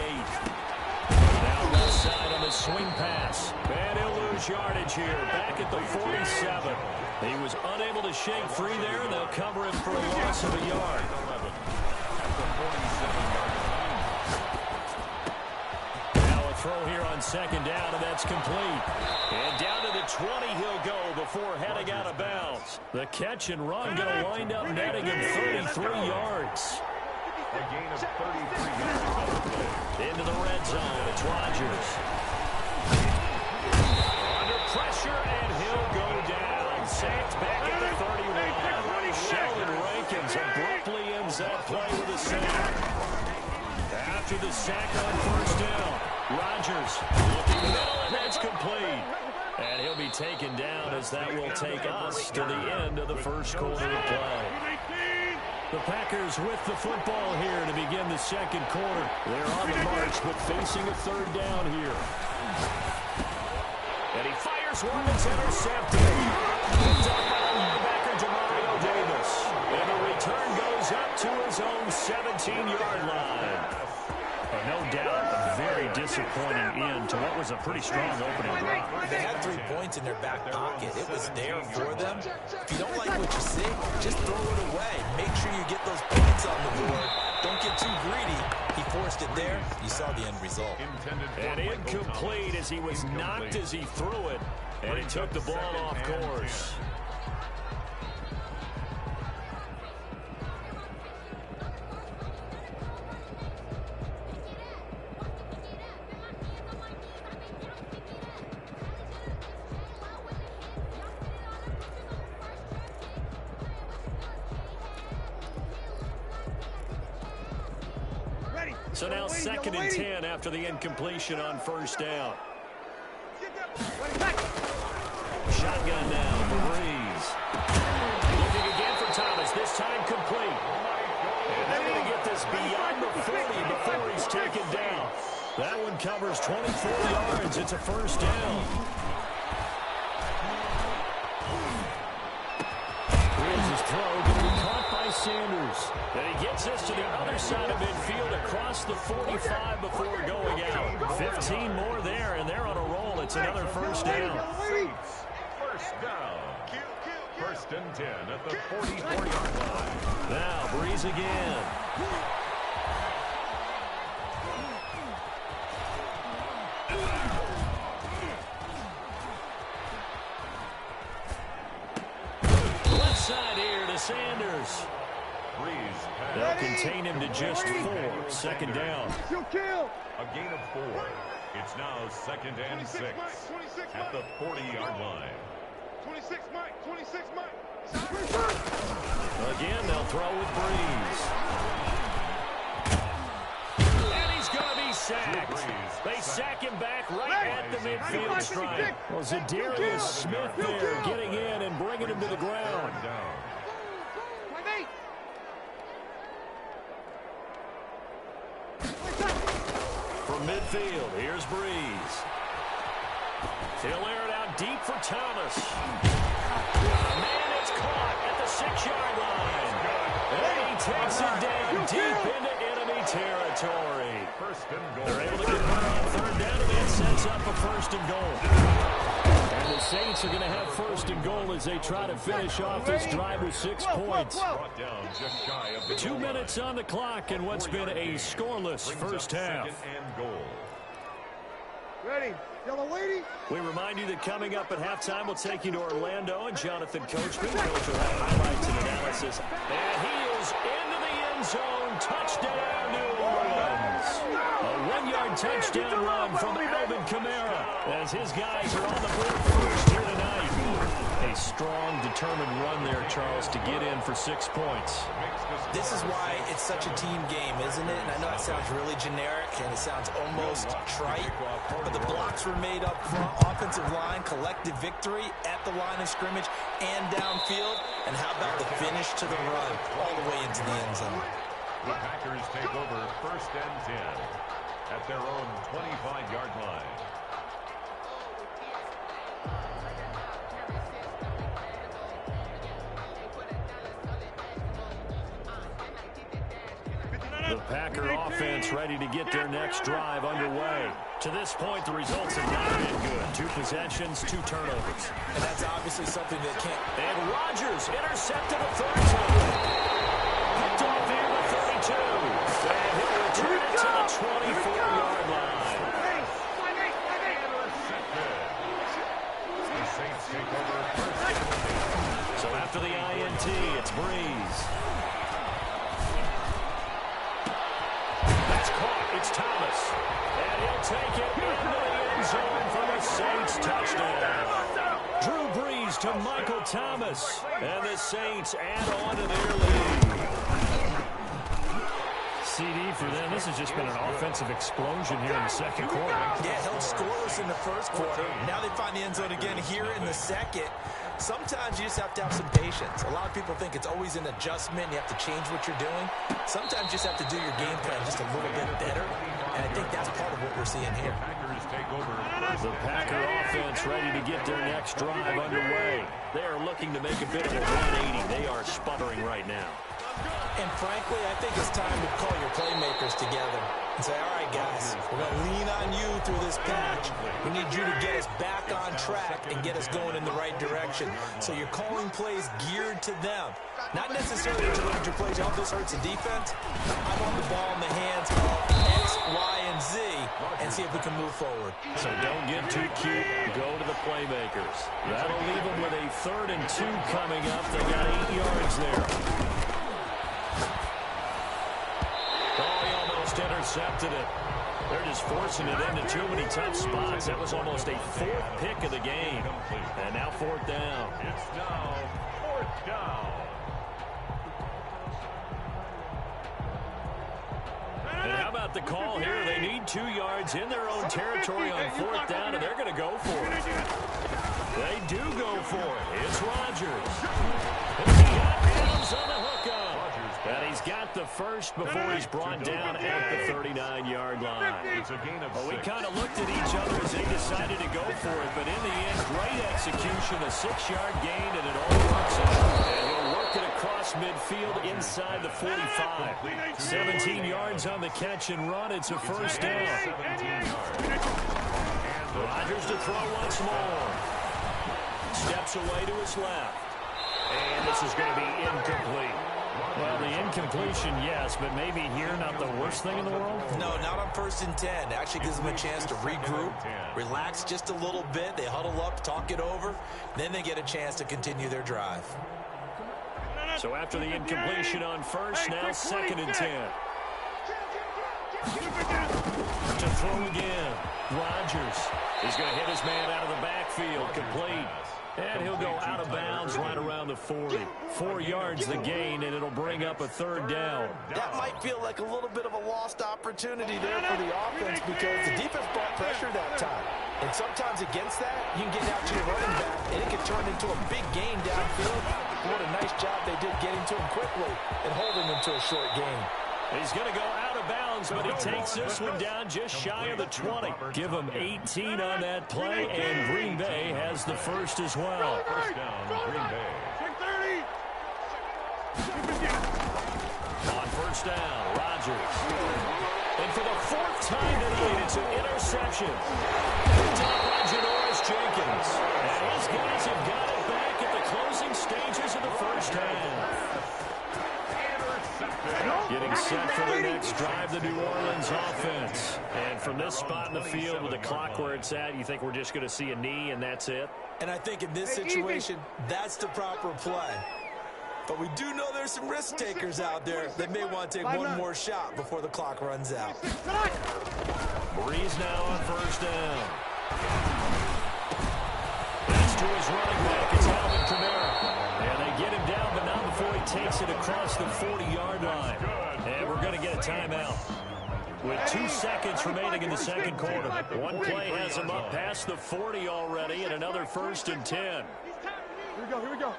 Now left side on the swing pass. And he'll lose yardage here. Back at the 47. He was unable to shake free there, and they'll cover him for a loss of a yard. Now a throw here on 2nd down, and that's complete. And down to the 20 he'll go before heading out of bounds. The catch and run going to wind up netting him 33 yards. A gain of 33 yards. Into the red zone. It's Rodgers. Under pressure, and he'll go down. Sacked back at the 31. Sheldon Rankins abruptly that play with a sack. After the sack on first down, Rodgers looking middle, and that's complete. And he'll be taken down as that will take us to the end of the first quarter of play. The Packers with the football here to begin the second quarter. They're on the march, but facing a third down here. And he fires one that's intercepted. Picked up by the linebacker, Demario Davis. And the return goes up to his own 17-yard line. No doubt, a very disappointing end to what was a pretty strong opening drive. They had 3 points in their back pocket. It was there for them. If you don't like what you see, just throw it away. Make sure you get those points on the board. Don't get too greedy. He forced it there. You saw the end result. And incomplete as he was knocked as he threw it. And he took the ball off course. So now 2nd and 10 after the incompletion on first down. Shotgun now for Breeze. Looking again for Thomas, this time complete. And they're going to get this beyond the 40 before he's taken down. That one covers 24 yards. It's a first down. Breeze's throw going to be caught by Sanders. And he gets this to the other side of midfield across the 45 before going out. 15 more there, and they're on a roll. It's another first down. First down. First and 10 at the 44-yard line. Now Breeze again. Left side here to Sanders. They'll contain him to just 4. 2nd down. A gain of 4. It's now 2nd and 6 at the 40-yard line. 26, Mike. 26, Mike. Again, they'll throw with Breeze. And he's going to be sacked. They sack him back right at the midfield stripe. Well, Zadarius Smith there getting in and bringing him to the ground. From midfield, here's Breeze. He'll air it out deep for Thomas. Man, it's caught at the 6-yard line. And he takes it down deep into enemy territory. They're able to get one on 3rd down, and that sets up a 1st and goal. And the Saints are going to have 1st and goal as they try to finish off this drive with 6 points. 2 minutes on the clock in what's been a scoreless first half. Ready. Yellow lady. We remind you that coming up at halftime, we'll take you to Orlando and Jonathan Coachman. Coach will have highlights and analysis. And he is into the end zone. Touchdown, New Orleans. A 1-yard touchdown run from Alvin Kamara as his guys are on the board first here tonight. A strong, determined run there, Charles, to get in for 6 points. This is why it's such a team game, isn't it? And I know it sounds really generic and it sounds almost trite, but the blocks were made up front, offensive line, collective victory at the line of scrimmage and downfield. And how about the finish to the run all the way into the end zone? The Packers take over 1st and 10 at their own 25-yard line. The Packer offense ready to get their next drive underway. To this point, the results have not been good. 2 possessions, 2 turnovers. And that's obviously something that can't... And Rodgers intercepted a 3rd time. Picked off here to 32. And he'll return it to the 24-yard line. The Saints take over 1st and 10. So after the INT, it's Breeze. It's Thomas, and he'll take it into the end zone for the Saints touchdown. Drew Brees to Michael Thomas, and the Saints add on to their lead. CD for them. This has just been an offensive explosion here in the second quarter. Yeah, held scoreless in the first quarter. Now they find the end zone again here in the second. Sometimes you just have to have some patience. A lot of people think it's always an adjustment. You have to change what you're doing. Sometimes you just have to do your game plan just a little bit better. And I think that's part of what we're seeing here. The Packer offense ready to get their next drive underway. They are looking to make a bit of a 180. They are sputtering right now. And frankly, I think it's time to call your playmakers together and say, all right, guys, we're going to lean on you through this patch. We need you to get us back on track and get us going in the right direction. So you're calling plays geared to them. Not necessarily to look at your plays, how this hurts the defense. I want the ball in the hands of X, Y, and Z and see if we can move forward. So don't get too cute. Go to the playmakers. That'll leave them with a 3rd and 2 coming up. They got 8 yards there. Intercepted it. They're just forcing it into too many tough spots. That was almost a 4th pick of the game. And now 4th down. It's now 4th down. And how about the call here? They need 2 yards in their own territory on 4th down, and they're going to go for it. They do go for it. It's Rodgers. And he got Adams on the hookup. And he's got the first before he's brought down at the 39-yard line. Well, we kind of looked at each other as they decided to go for it, but in the end, great execution, a 6-yard gain, and it all works out. And he'll work it across midfield inside the 45. 17 yards on the catch and run. It's a 1st down. Rodgers to throw once more. Steps away to his left. And this is going to be incomplete. Well, the incompletion, yes, but maybe here not the worst thing in the world? No, not on 1st and 10. It actually gives them a chance to regroup, relax just a little bit. They huddle up, talk it over. Then they get a chance to continue their drive. So after the incompletion on 1st, now 2nd and 10. To throw again. Rodgers is going to hit his man out of the backfield, complete. And he'll go out of bounds right around the 40. 4 yards the gain, and it'll bring up a 3rd down. That might feel like a little bit of a lost opportunity there for the offense because the defense brought pressure that time. And sometimes against that, you can get out to your running back, and it can turn into a big gain downfield. What a nice job they did getting to him quickly and holding him to a short gain. He's going to go out of bounds, but he takes this one down just shy of the 20. Give him 18 on that play, and Green Bay has the first as well. First down, Green Bay. On 1st down, Rodgers. And for the 4th time tonight, it's an interception. Picked up by Janoris Jenkins. And his guys have got it back at the closing stages of the 1st half. Getting set for the next drive, the New Orleans offense. And from this spot in the field with the clock where it's at, you think we're just going to see a knee and that's it? And I think in this situation, that's the proper play. But we do know there's some risk takers out there that may want to take one more shot before the clock runs out. Breeze now on 1st down. That's to his running back. It's Alvin Kamara. And they get him down, but not before he takes it across the 40-yard line. And we're going to get a timeout. With 2 seconds remaining in the second quarter. One play has him up past the 40 already, and another 1st and 10. Here we go.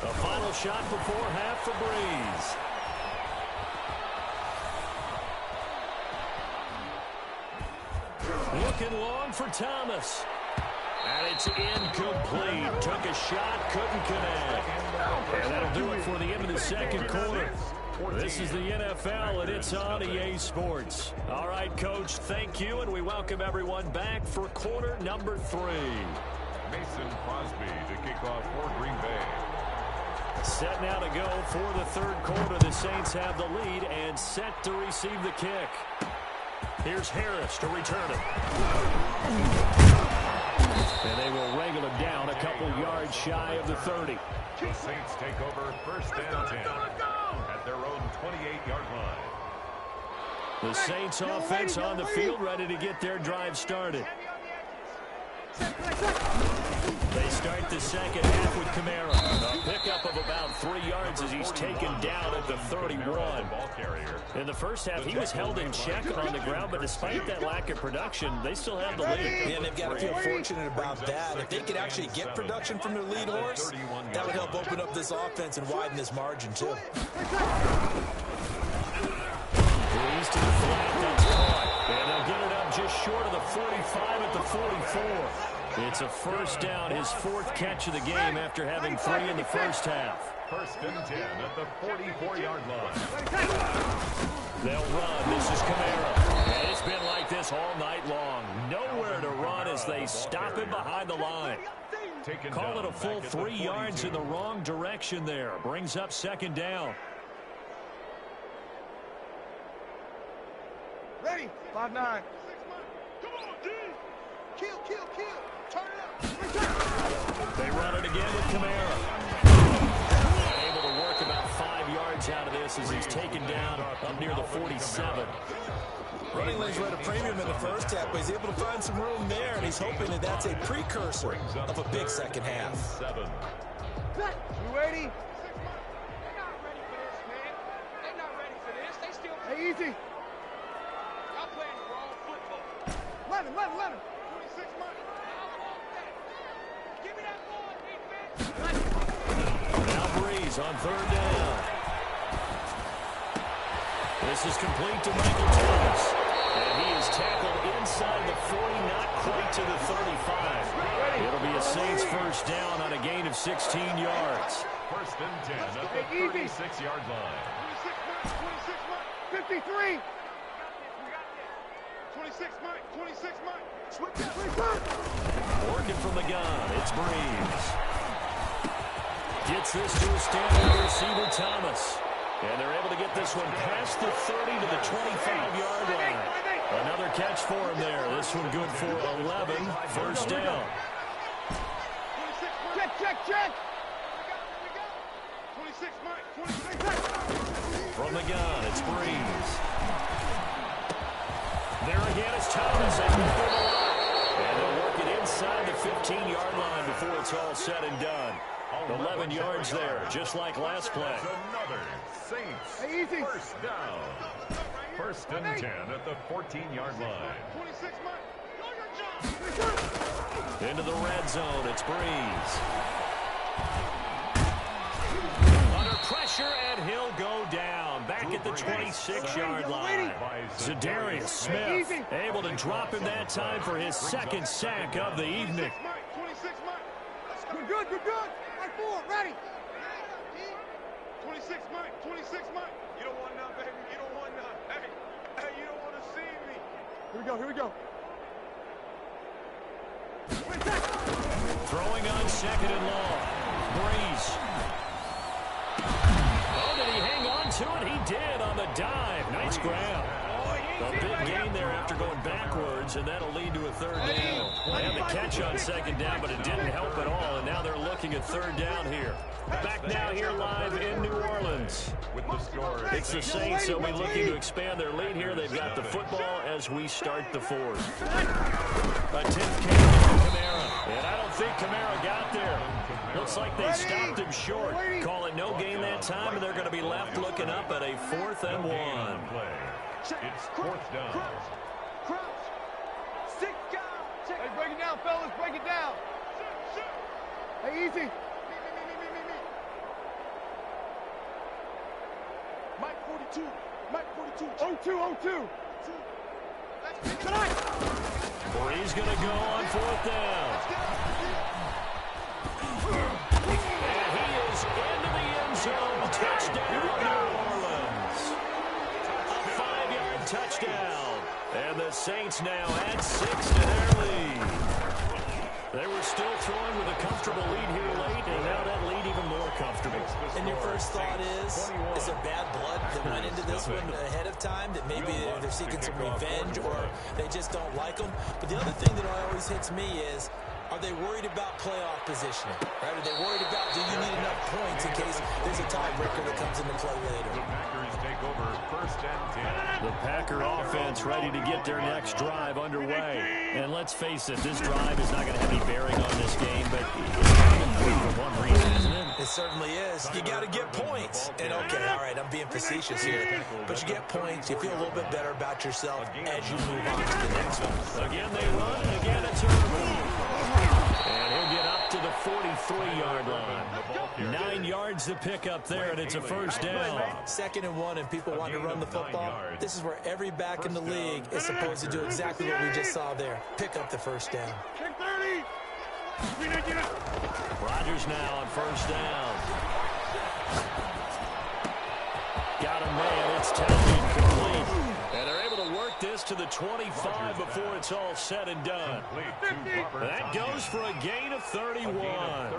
A final shot before half for Breeze. Looking long for Thomas. And it's incomplete. Took a shot, couldn't connect. And that'll do it for the end of the second quarter. This is the NFL, and it's on EA Sports. All right, Coach, thank you, and we welcome everyone back for quarter number 3. Mason Crosby to kick off for Green Bay. Set now to go for the 3rd quarter. The Saints have the lead and set to receive the kick. Here's Harris to return it. And they will wrangle him down a couple yards shy of the 30. The Saints take over 1st and 10 at their own 28-yard line. The Saints offense on the field ready to get their drive started. They start the second half with Kamara. A pickup of about 3 yards as he's taken down at the 31. In the first half, he was held in check on the ground, but despite that lack of production, they still have the lead. Yeah, and they've got to feel fortunate about that. If they could actually get production from their lead horse, that would help open up this offense and widen this margin, too. Breeze to the flat, that's caught. And they'll get it up just short of the 45 at the 44. It's a first down, his 4th catch of the game after having 3 in the first half. First and 10 at the 44-yard line. They'll run. This is Kamara. And it's been like this all night long. Nowhere to run as they stop him behind the line. Call it a full 3 yards in the wrong direction there. Brings up second down. Ready? 5-9. Come on, D. Kill. Turn it up. They run it again with Kamara. Able to work about 5 yards out of this as he's taken down up near the 47. Running lanes were at a premium in the first half, but he's able to find some room there, and he's hoping that that's a precursor of a big second half. 280. They're not ready for this, man. They're not ready for this. They still... Hey, easy. Y'all playing the wrong football. Let him. 26 months. Give me that ball, defense. Now Breeze on 3rd down. This is complete to Michael Thomas. And he is tackled inside the 40, not quite to the 35. It'll be a Saints first down on a gain of 16 yards. First and 10 at the 36-yard line. 53. 26 Mike. Switch up. Working from the gun, it's Breeze. Gets this to a standing receiver, Thomas. And they're able to get this one past the 30 to the 25-yard line. Another catch for him there. This one good for 11. First down. Check. 26 Mike. From the gun, it's Breeze. There again is Thomas. And they'll work it inside the 15-yard line before it's all said and done. 11 yards there, just like last play. Another Saints first down. First and 10 at the 14-yard line. 26 Mike. Into the red zone, it's Breeze. Under pressure, and he'll go down. Back at the 26-yard line. Zadarius Smith able to drop him that time for his 2nd sack of the evening. 26 Mike. Good. Like 4, ready. 26 Mike. You don't want none, baby. You don't want none. Hey, you don't want to see me. Here we go. Throwing on 2nd and long. Breeze. Oh, did he hang on to it? He did on the dive. Nice grab. A big gain there after going backwards, and that'll lead to a 3rd down. They had the catch on 2nd down, but it didn't help at all, and now they're looking at 3rd down here. Back now here live in New Orleans. With the score, It's the Saints, so we're looking to expand their lead here. They've got the football as we start the 4th. Attempt came from Kamara, and I don't think Kamara got there. Looks like they stopped him short. Call it no gain that time, and they're going to be left looking up at a 4th and 1. It's 4th down. Crouch. Sit down. Hey, break it down, fellas. Break it down. Hey, easy. Me. Mike 42. 02. Breeze going to go on 4th down. And he is into the end zone. Touchdown, New Orleans. A 5-yard touchdown. And the Saints now add 6 to their lead. They were still throwing with a comfortable lead here late, and now that lead even more comfortable. And your first thought is there bad blood that went into this one ahead of time, that maybe they're seeking some revenge or they just don't like them? But the other thing that always hits me is, Are they worried about playoff positioning? Right? Are they worried about, do you need enough points in case there's a tiebreaker that comes into play later? The Packers take over 1st and 10. The Packer offense ready to get their next drive underway. And let's face it, this drive is not going to have any bearing on this game, but it's kind of important for one reason, isn't it? It certainly is. You got to get points. And okay, all right, I'm being facetious here, but you get points, you feel a little bit better about yourself as you move on to the next one. Again they run, and again it's a move. And he'll get up to the 43-yard line. 9 yards to pick up there, and it's a first down. 2nd and 1, and people want to run the football. This is where every back in the league is supposed to do exactly what we just saw there. Pick up the first down. Rodgers now on first down. Got him there. It's tapped complete. And they're able to work this to the 25 before it's all said and done. That goes for a gain of 31. Now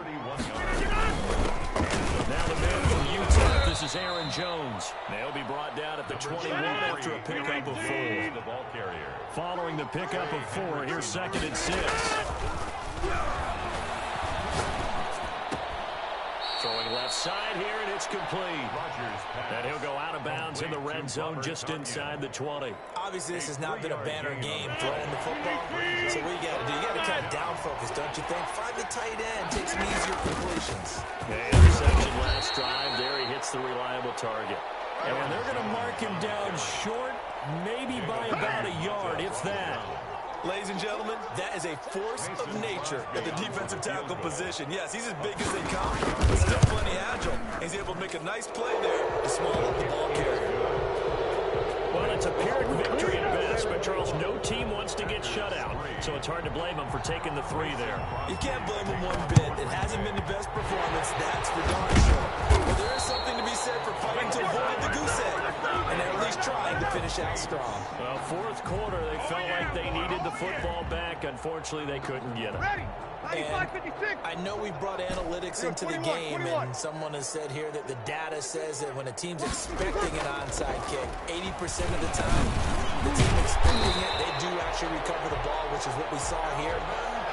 the man from Utah, this is Aaron Jones. They'll be brought down at the 21 after a pickup of 4. Following the pickup of 4, here's 2nd and 6. Throwing left side here, and it's complete. And he'll go out of bounds in the red zone just inside the 20. Obviously, this has not been a banner game throwing the football. So what you got to do? You got to kind of down focus, don't you think? Find the tight end, take some easier completions. The interception last drive. There he hits the reliable target. And they're going to mark him down short, maybe by about a yard, if that. Ladies and gentlemen, that is a force of nature at the defensive tackle position. Yes, he's as big as they come, but still plenty agile. He's able to make a nice play there to small up the ball carrier. Well, it's a Pyrrhic victory at best, but Charles, no team wants to get shut out, so it's hard to blame him for taking the 3 there. You can't blame him one bit. It hasn't been the best performance, that's for darn sure. But there is something to be said for fighting to avoid the goose egg, and they're at least trying to finish out strong. Well, 4th quarter, they felt like they needed the football back. Unfortunately, they couldn't get it. And I know we brought analytics into the game, and someone has said here that the data says that when a team's expecting an onside kick, 80% of the time, the team expecting it, they do actually recover the ball, which is what we saw here.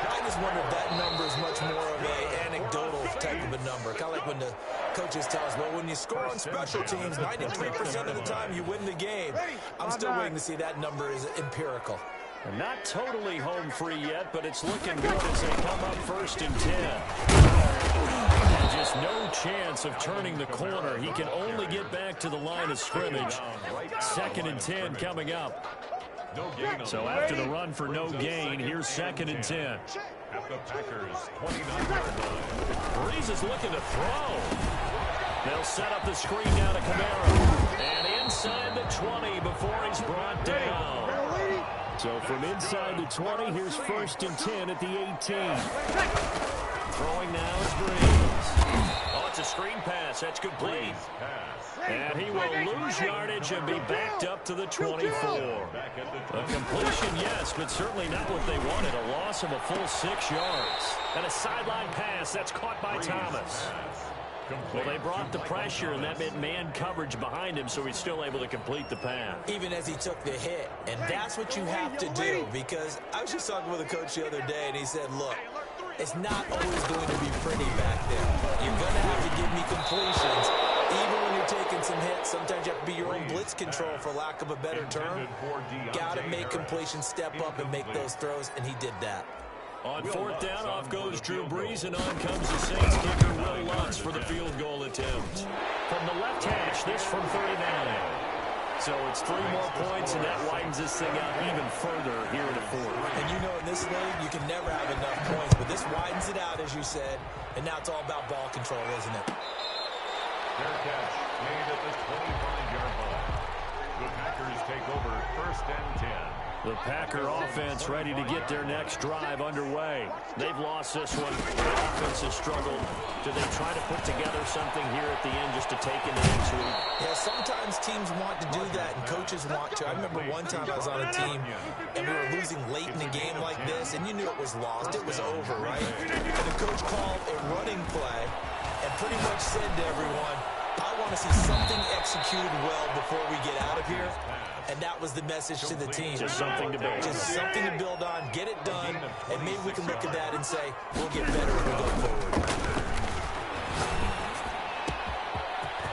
I just wonder if that number is much more of an anecdotal type of a number. Kind of like when the coaches tell us, well, when you score on special teams, 93% of the time you win the game. I'm still waiting to see that number is empirical. Not totally home free yet, but it's looking good as they come up 1st and 10. And just no chance of turning the corner. He can only get back to the line of scrimmage. 2nd and 10 coming up. So after the run for no gain, here's 2nd and 10. At the Packers' 29-yard line. Breeze is looking to throw. They'll set up the screen down to Kamara. And inside the 20 before he's brought down. So from inside the 20, here's 1st and 10 at the 18. Throwing now is Breeze. Oh, it's a screen pass. That's complete. And he will lose yardage and be backed up to the 24. A completion, yes, but certainly not what they wanted. A loss of a full 6 yards. And a sideline pass. That's caught by Thomas. Well, they brought the pressure, and that meant man coverage behind him, so he's still able to complete the pass. Even as he took the hit. And that's what you have to do, because I was just talking with a coach the other day, and he said, look, it's not always going to be pretty back there. You're going to have to give me completions. Even when you're taking some hits, sometimes you have to be your own blitz control, for lack of a better term. Got to make completions, step up and make those throws, and he did that. On 4th down, off goes Drew Brees, and on comes the Saints kicker, Will Lutz, for the field goal attempt. From the left hash, this from 39. So it's 3 more points, and that widens this thing out even further here in the 4th. And you know, in this league, you can never have enough points, but this widens it out, as you said, and now it's all about ball control, isn't it? Fair catch made at the 25-yard line. The Packers take over 1st and 10. The Packer offense ready to get their next drive underway. They've lost this one. The offense has struggled. Do they try to put together something here at the end just to take into next week? Yeah, sometimes teams want to do that, and coaches want to. I remember one time I was on a team, and we were losing late in a game like this, and you knew it was lost. It was over, right? And the coach called a running play and pretty much said to everyone, I want want to see something executed well before we get out of here. And that was the message to the team. Just something to build. Just something to build on, get it done, and maybe we can look at that and say, we'll get better as we go forward.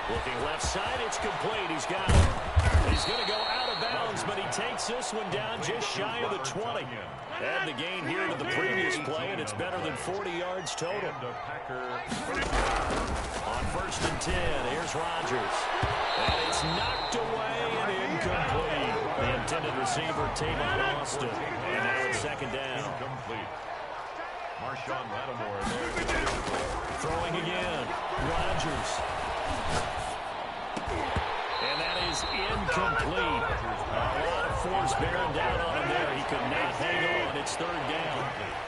Looking left side, it's complete. He's got it. He's going to go out of bounds, but he takes this one down just shy of the 20. Add the gain here to the previous play, and it's better than 40 yards total. On 1st and 10, here's Rodgers. And it's knocked away and incomplete. The intended receiver, Tavon Austin. And now it's 2nd down. Marshawn Lattimore there. Throwing again. Rodgers. And that is incomplete. A lot of force bearing down on him there. He could not hang on. It's 3rd down.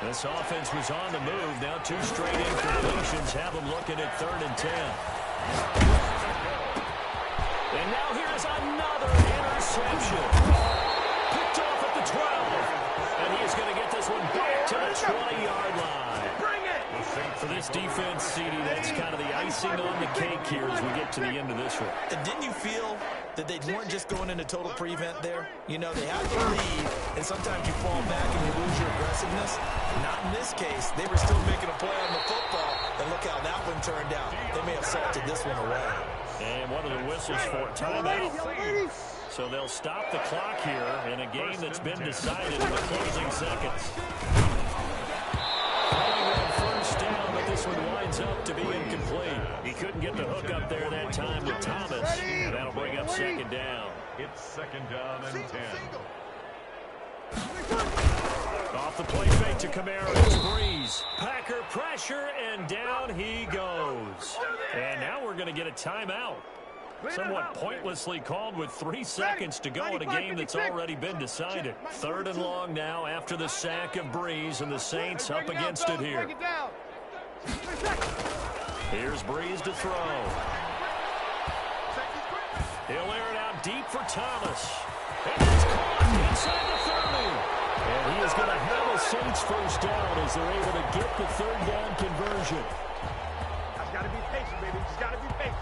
This offense was on the move. Now 2 straight incompletions have them looking at 3rd and 10. And now here's another interception. Picked off at the 12. And he is going to get this one back to the 20-yard line. Bring it! For this defense, CD, that's kind of the icing on the cake here as we get to the end of this one. And didn't you feel that they weren't just going into total prevent there? You know, they had the lead, and sometimes you fall back and you lose your aggressiveness. Not in this case. They were still making a play on the football, and look how that one turned out. They may have salted this one away. And one of the whistles for timeout. So they'll stop the clock here in a game that's been decided in the closing seconds. First down, but this one winds up to be incomplete. He couldn't get the hook up there that time with Thomas. And that'll bring up 2nd down. It's 2nd down and 10. Off the play fake to Kamara. It's Breeze. Packer pressure, and down he goes. And now we're going to get a timeout. Somewhat pointlessly called with 3 seconds to go in a game that's already been decided. 3rd and long now after the sack of Breeze, and the Saints up against it here. Here's Breeze to throw. He'll air it out deep for Thomas. And it's caught inside the 30. And he is going to have a Saints first down as they're able to get the 3rd down conversion. Just got to be patient, baby. Just got to be patient.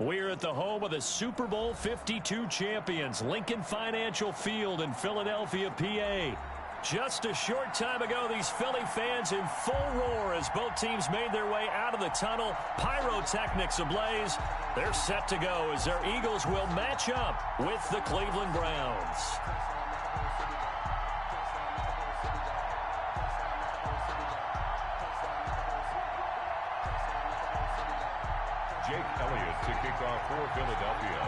We're at the home of the Super Bowl 52 champions, Lincoln Financial Field in Philadelphia, PA. Just a short time ago, these Philly fans in full roar as both teams made their way out of the tunnel. Pyrotechnics ablaze. They're set to go as their Eagles will match up with the Cleveland Browns. Jake Elliott to kick off for Philadelphia.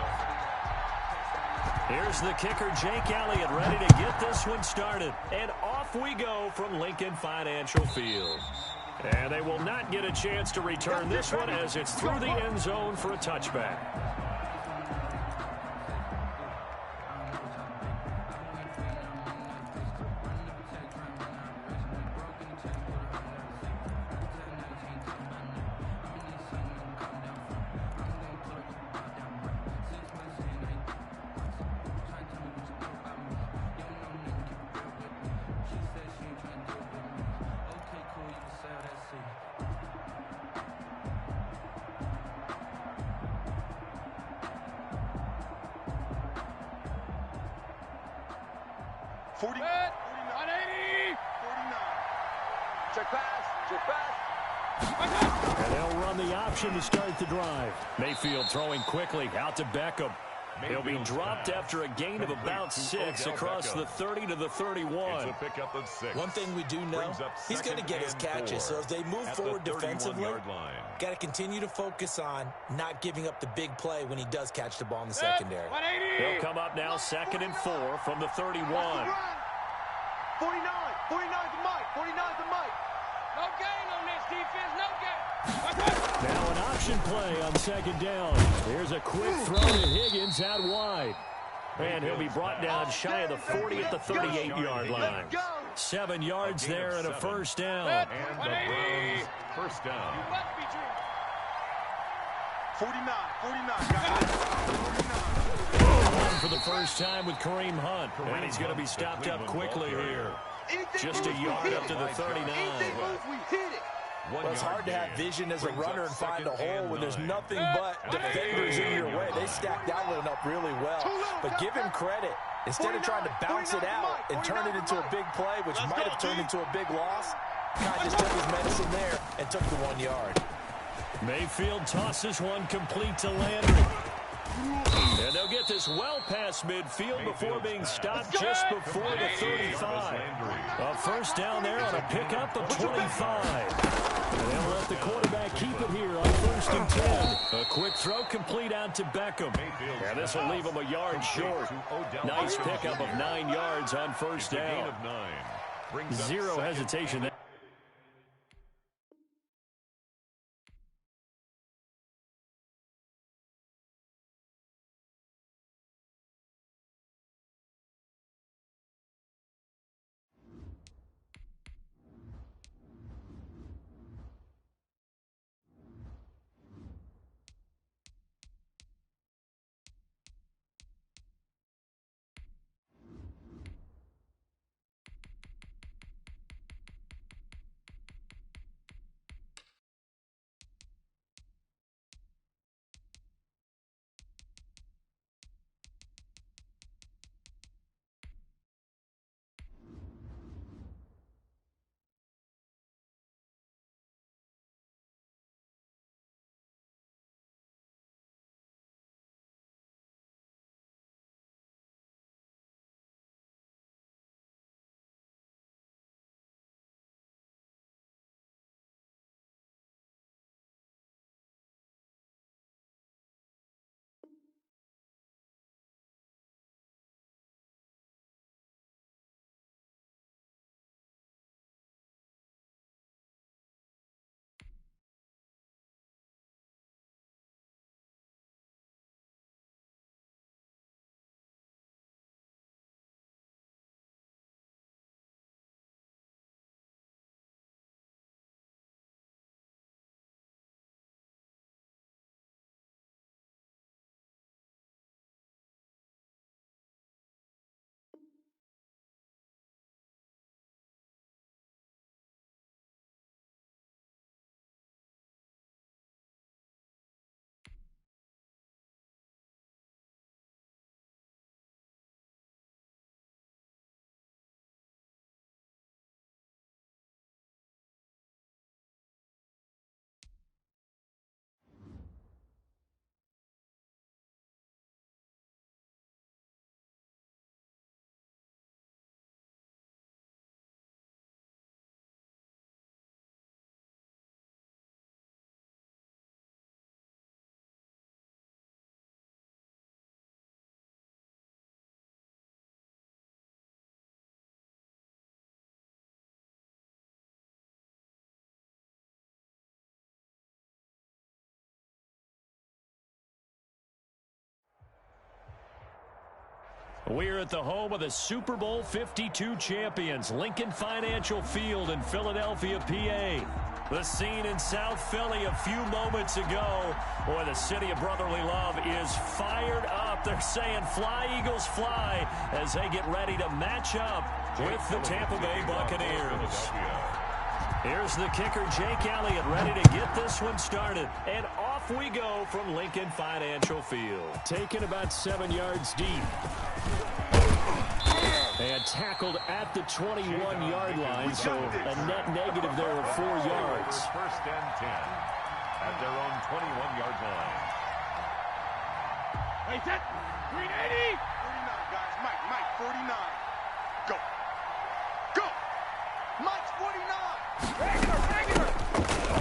Here's the kicker, Jake Elliott, ready to get this one started. And off we go from Lincoln Financial Field. And they will not get a chance to return this one as it's through the end zone for a touchback. And they'll run the option to start the drive. Mayfield throwing quickly out to Beckham. He'll be dropped after a gain of about 6 across the 30 to the 31. One thing we do know, he's going to get his catches. So as they move forward defensively, got to continue to focus on not giving up the big play when he does catch the ball in the secondary. He'll come up now 2nd and 4 from the 31. 49's the mic. 49's the mic. No gain on this defense. No gain. Now an option play on 2nd down. Here's a quick throw to Higgins out wide. And he'll be brought down shy of the 40 at the 38-yard line. 7 yards there and a first down. And the Browns first down. 49. For the first time with Kareem Hunt. And he's going to be stopped up quickly here. Just a yard up to the 39. Well, it's hard to have vision as a runner and find a hole when there's nothing but defenders in your way. They stack that one up really well. But give him credit. Instead of trying to bounce it out and turn it into a big play, which might have turned into a big loss, guy just took his medicine there and took the 1 yard. Mayfield tosses one complete to Landry. And they'll get this well past midfield before being stopped just before the 35. A first down there on a pickup of 25. And they'll let the quarterback keep it here on 1st and 10. A quick throw complete out to Beckham. And this will leave him a yard short. Nice pickup of 9 yards on 1st down. Zero hesitation there. We're at the home of the Super Bowl 52 champions, Lincoln Financial Field in Philadelphia, PA. The scene in South Philly a few moments ago. Boy, the city of brotherly love is fired up. They're saying, "Fly, Eagles, fly," as they get ready to match up with the Tampa Bay Buccaneers. Here's the kicker, Jake Elliott, ready to get this one started. And off we go from Lincoln Financial Field. Taken about 7 yards deep. And tackled at the 21-yard line, so a net negative there of 4 yards. First and 10 at their own 21-yard line. Hey, set. 380. 49, guys. Mike, 49. Go. Go. Mike's 49. Regular.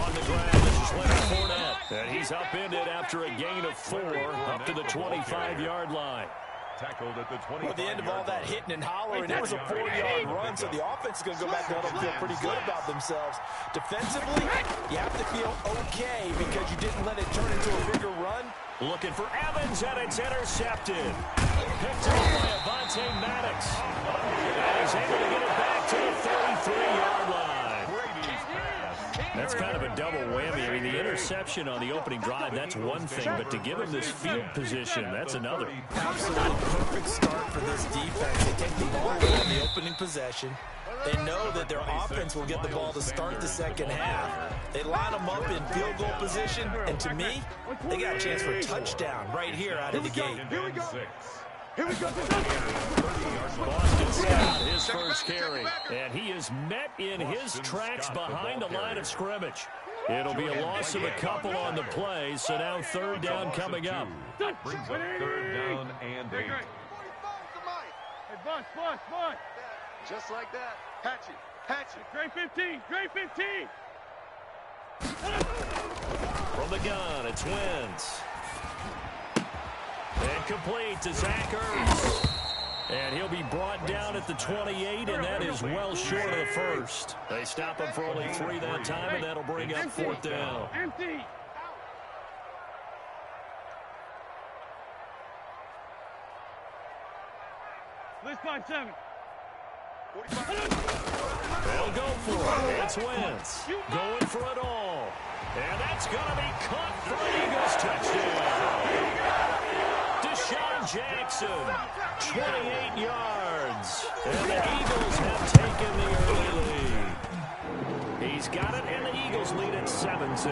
On the ground, this is Leonard Fournette. And he's upended after a gain of 4 up to the 25-yard line. Tackled at the 20. At the end of all that hitting and hollering, it was a 4-yard run, so the offense is going to go back down and feel pretty good about themselves. Defensively, you have to feel okay because you didn't let it turn into a bigger run. Looking for Evans, and it's intercepted. Picked up by Avonte Maddox. And he's able to get it back to the 33-yard line. That's kind of a double whammy. I mean, the interception on the opening drive, that's one thing, but to give him this field position, that's another. Absolutely perfect start for this defense. They take the ball away on the opening possession. They know that their offense will get the ball to start the second half. They line them up in field goal position, and to me, they got a chance for a touchdown right here out of the gate. Here we go. Here we go. Boston Scott, his first carry, and he is met in his tracks behind the line of scrimmage. It'll be a loss of a couple on the play, so now third down coming up. Brings up third down and 8. Hey, bus. Just like that. Hatchet. Great 15. From the gun, it's Wentz. And complete to Zach Ertz. And he'll be brought down at the 28, and that is well short of the first. They stop him for only 3 that time, and that'll bring up fourth down. Empty. Let's 5-7. They'll go for it. It's Wentz going for it all. And that's going to be caught for an Eagles touchdown. Deshaun Jackson, 28 yards. And the Eagles have taken the early lead. He's got it, and the Eagles lead at 7-2.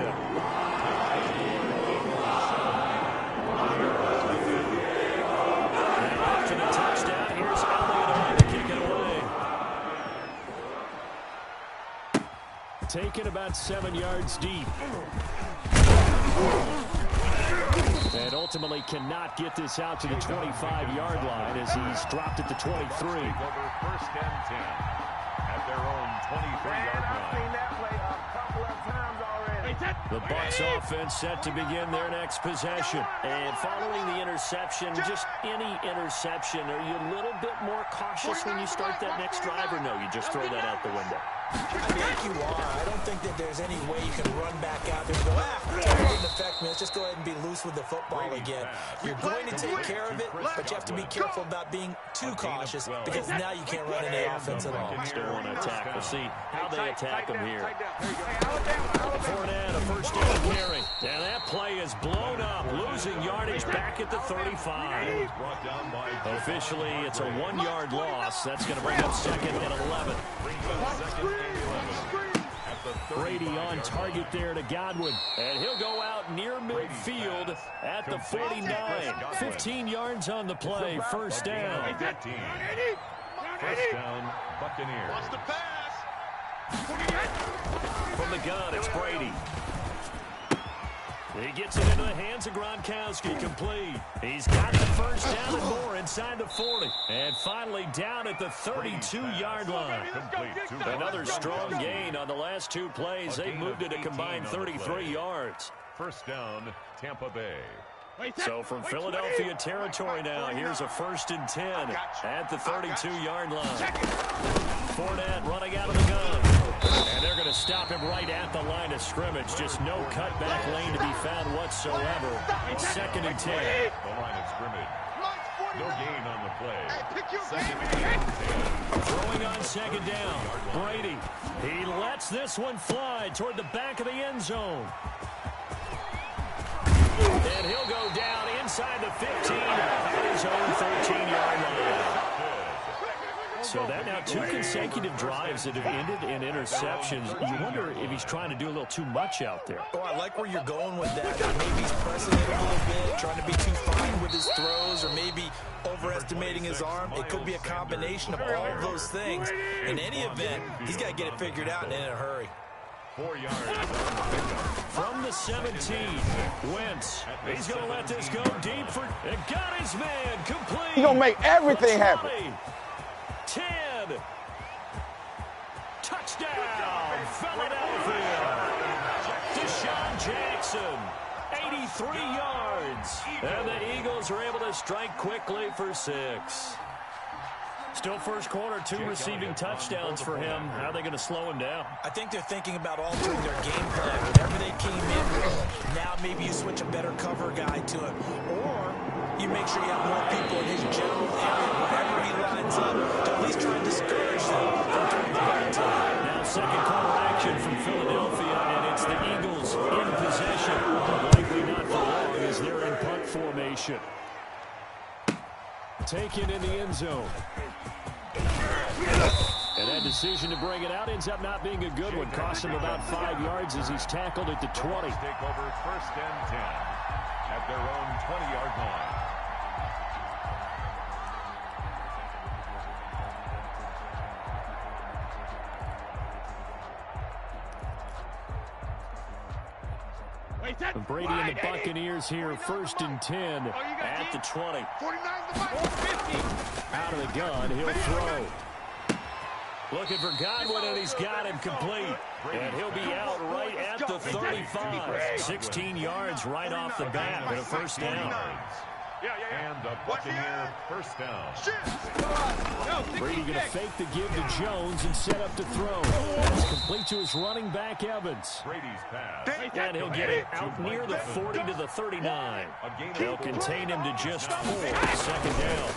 And after the touchdown, here's Elliott on to kick it away. Taken about 7 yards deep. And ultimately cannot get this out to the 25-yard line as he's dropped at the 23. First and 10 at their own 23-yard line. The Bucs offense set to begin their next possession. And following the interception, just any interception, are you a little bit more cautious when you start that next drive, or no, you just throw that out the window? I think you are. I don't think that there's any way you can run back out there and go, it didn't affect me. Let's just go ahead and be loose with the football again. You're going to take care of it, but you have to be careful about being too cautious because now you can't run any offense at all. Still want to attack. We'll see how they attack him here. Fournette, a first down carry. And that play is blown up, losing yardage back at the 35. Officially, it's a 1-yard loss. That's going to bring up second and 11. Brady on target there to Godwin. And he'll go out near midfield at the 49. 15 yards on the play. First down. First down, Buccaneers. Watch the pass. From the gun, it's Brady. He gets it into the hands of Gronkowski, complete. He's got the first down and more inside the 40. And finally down at the 32-yard line. Another strong gain on the last 2 plays. They moved it a combined 33 yards. First down, Tampa Bay. So from Philadelphia territory now, here's a 1st and 10 at the 32-yard line. Fournette running out of the gun. And they're going to stop him right at the line of scrimmage. Just no cutback lane to be found whatsoever. 2nd and 10. The line of scrimmage. No gain on the play. Throwing on second down. Brady. He lets this one fly toward the back of the end zone. And he'll go down inside the 15 at his own 13-yard line. So that now 2 consecutive drives that have ended in interceptions. You wonder if he's trying to do a little too much out there. Oh, I like where you're going with that. Maybe he's pressing it a little bit, trying to be too fine with his throws, or maybe overestimating his arm. It could be a combination of all of those things. In any event, he's got to get it figured out and in a hurry. 4 yards. From the 17, Wentz. He's going to let this go deep for... And got his man complete. He's going to make everything happen. 10. Touchdown, Philadelphia. Deshaun Jackson, 83 yards. And the Eagles are able to strike quickly for 6. Still first quarter, 2 receiving touchdowns for him. How are they going to slow him down? I think they're thinking about altering their game plan. Whatever they came in with, now maybe you switch a better cover guy to it. Or you make sure you have more people in his general area wherever he lines up to at least try and discourage them from throwing the ball to him. Now second quarter action from Philadelphia, and it's the Eagles in possession. Likely not for long as they're in punt formation. Taken in the end zone. And that decision to bring it out ends up not being a good one. Cost him about 5 yards as he's tackled at the 20. Take over first and 10 at their own 20-yard line. Brady and the Buccaneers here, first and 10 at the 20. Out of the gun, he'll throw. Looking for Godwin, and he's got him complete. And he'll be out right at the 35. 16 yards right off the bat and a first down. And the Buccaneer first down. Brady going to fake the give to Jones and set up to throw. It's complete to his running back, Evans. Brady's pass. And he'll get it out near the 40 to the 39. They'll contain him to just 4. Second down.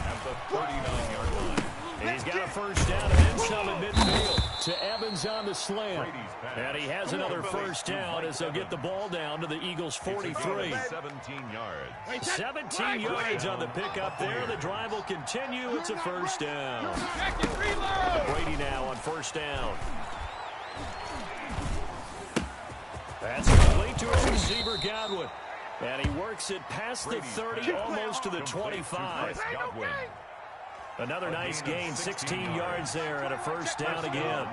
At the 39-yard line. He's got a first down and then some in midfield to Evans on the slant. And he has another first down as they'll get the ball down to the Eagles' 43. 17 yards. 17 yards on the pickup there. The drive will continue. It's a first down. Brady now on first down. That's complete to his receiver, Godwin. And he works it past the 30, almost to the 25. Another nice gain, 16 yards there and a first down again.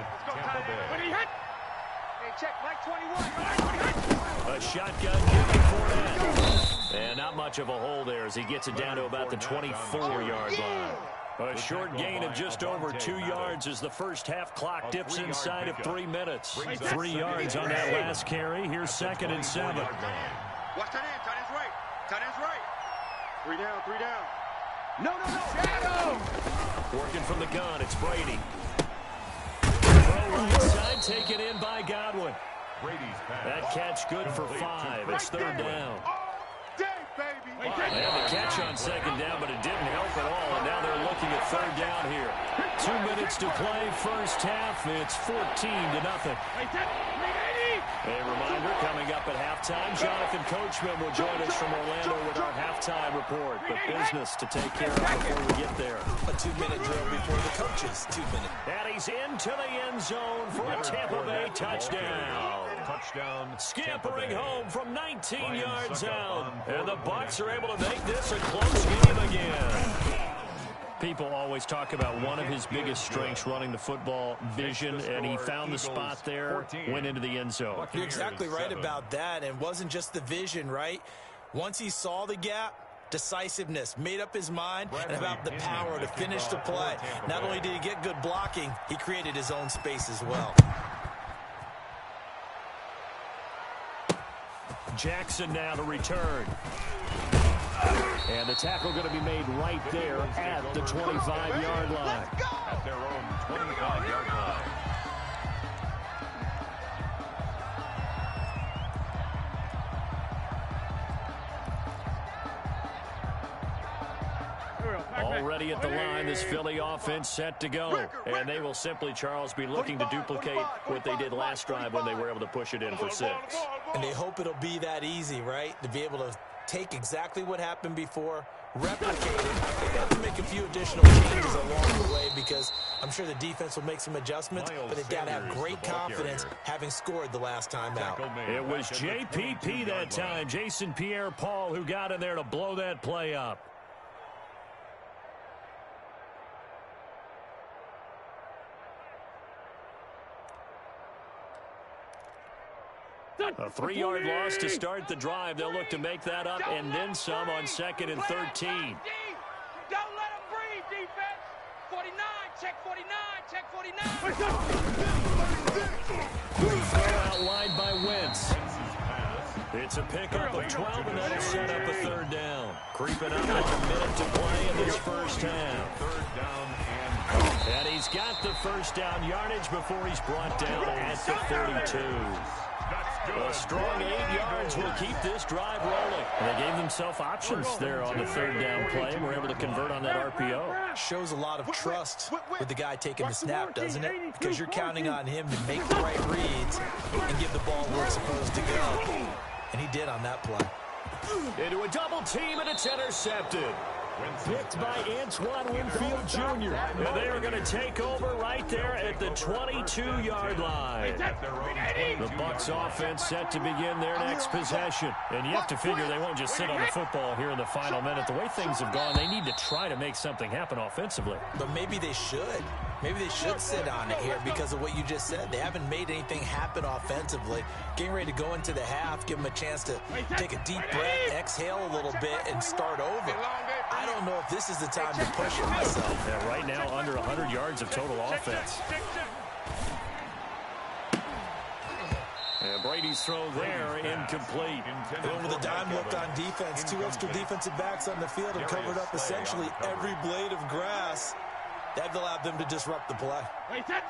A shotgun kick for that. And not much of a hole there as he gets it down to about the 24-yard line. A short gain of just over 2 yards as the first half clock dips inside of 3 minutes. 3 yards on that last carry. Here's second and 7. Watch tight end, tight end's right. Tight end's right. 3 down, 3 down. No. Shadow! Working from the gun, it's Brady. Throw right side, taken in by Godwin. That catch good for 5. It's third down. They had the catch on second down, but it didn't help at all, and now they're looking at third down here. 2 minutes to play, first half. It's 14-0. A reminder, coming up at halftime, Jonathan Coachman will join us from Orlando with our halftime report. But business to take care of before we get there. A 2-minute drill before the coaches. 2 minutes. And he's into the end zone for a Tampa Bay touchdown. Scampering home from 19 yards out. And the Bucs are able to make this a close game again. People always talk about one of his biggest strengths, running the football, vision, and he found the spot there, went into the end zone. You're exactly right about that, and it wasn't just the vision, right? Once he saw the gap, decisiveness, made up his mind, and about the power to finish the play. Not only did he get good blocking, he created his own space as well. Jackson now to return. And the tackle going to be made right there at the 25-yard line. At their own 25-yard line. Already at the line, this Philly offense set to go. And they will simply, Charles, be looking to duplicate what they did last drive when they were able to push it in for 6. And they hope it'll be that easy, right? To be able to take exactly what happened before, replicate it. They have to make a few additional changes along the way because I'm sure the defense will make some adjustments, but they've got to have great confidence having scored the last time out. It was JPP that time, Jason Pierre-Paul, who got in there to blow that play up. A 3-yard loss to start the drive. They'll look to make that up and then some on 2nd and 13. Don't let them breathe, defense. 49, check 49, check 49. Throw out wide by Wentz. It's a pickup of 12, and that'll set up a 3rd down. Creeping up with a minute to play in this first half. 3rd down and he's got the first down yardage before he's brought down at the 32. A strong 8 yards will keep this drive rolling. And they gave themselves options there on the 3rd down play and were able to convert on that RPO. Shows a lot of trust with the guy taking the snap, doesn't it? Because you're counting on him to make the right reads and give the ball where it's supposed to go. And he did on that play. Into a double team, and it's intercepted. Picked by Antoine Winfield Jr. And they are going to take over right there at the 22-yard line. The Bucs offense set to begin their next possession. And you have to figure they won't just sit on the football here in the final minute. The way things have gone, they need to try to make something happen offensively. But maybe they should. Maybe they should sit on it here because of what you just said. They haven't made anything happen offensively. Getting ready to go into the half, give them a chance to take a deep breath, exhale a little bit, and start over. I don't know if this is the time to push it myself. Yeah, right now, under 100 yards of total offense. And Brady's throw there, incomplete. And with a dime look on defense, 2 extra defensive backs on the field have covered up essentially every blade of grass. That allowed them to disrupt the play.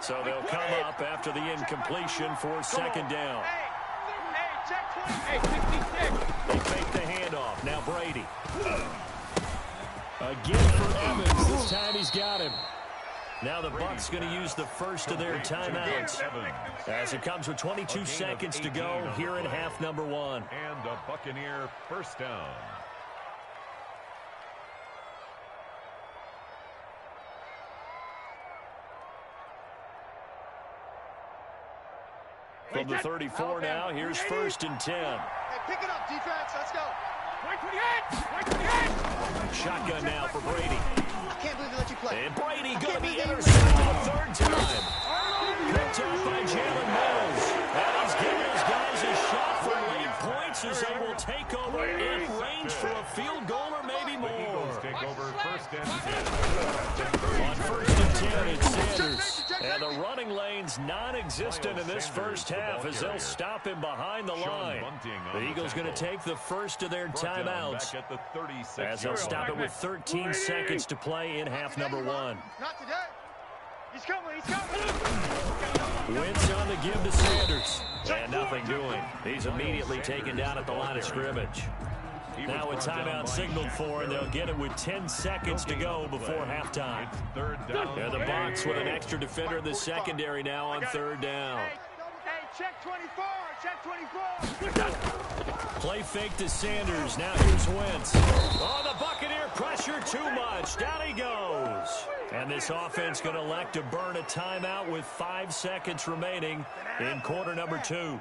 So they'll come up after the incompletion for 2nd down. They fake the handoff. Now Brady. Again for Evans. This time he's got him. Now the Bucs going to use the first of their timeouts as it comes with 22 seconds to go here in half number 1. And a Buccaneer first down. From the 34 now, here's 1st and 10. Hey, pick it up, defense. Let's go. Shotgun now for Brady. I can't believe they let you play. And Brady going to be intercepted a 3rd time. Picked up by Jalen Mills. And he's giving his guys a shot for late points as they will take over in range for a field goal or maybe more. Take over 1st and 10. On 1st and 10, it's Sanders. And the running lane's non-existent in this first half as they'll stop him behind the line. The Eagles going to take the first of their timeouts as they'll stop it with 13 seconds to play in half number 1. Not today. He's coming. He's coming. Wentz on the give to Sanders. And nothing doing. He's immediately taken down at the line of scrimmage. Now a timeout signaled for, and they'll get it with 10 seconds to go before halftime. And the Bucs with an extra defender in the secondary now on 3rd down. Hey, check 24. Check 24. Play fake to Sanders. Now here's Wentz. Oh, the Buccaneer pressure too much. Down he goes. And this offense going to elect to burn a timeout with 5 seconds remaining in quarter number 2.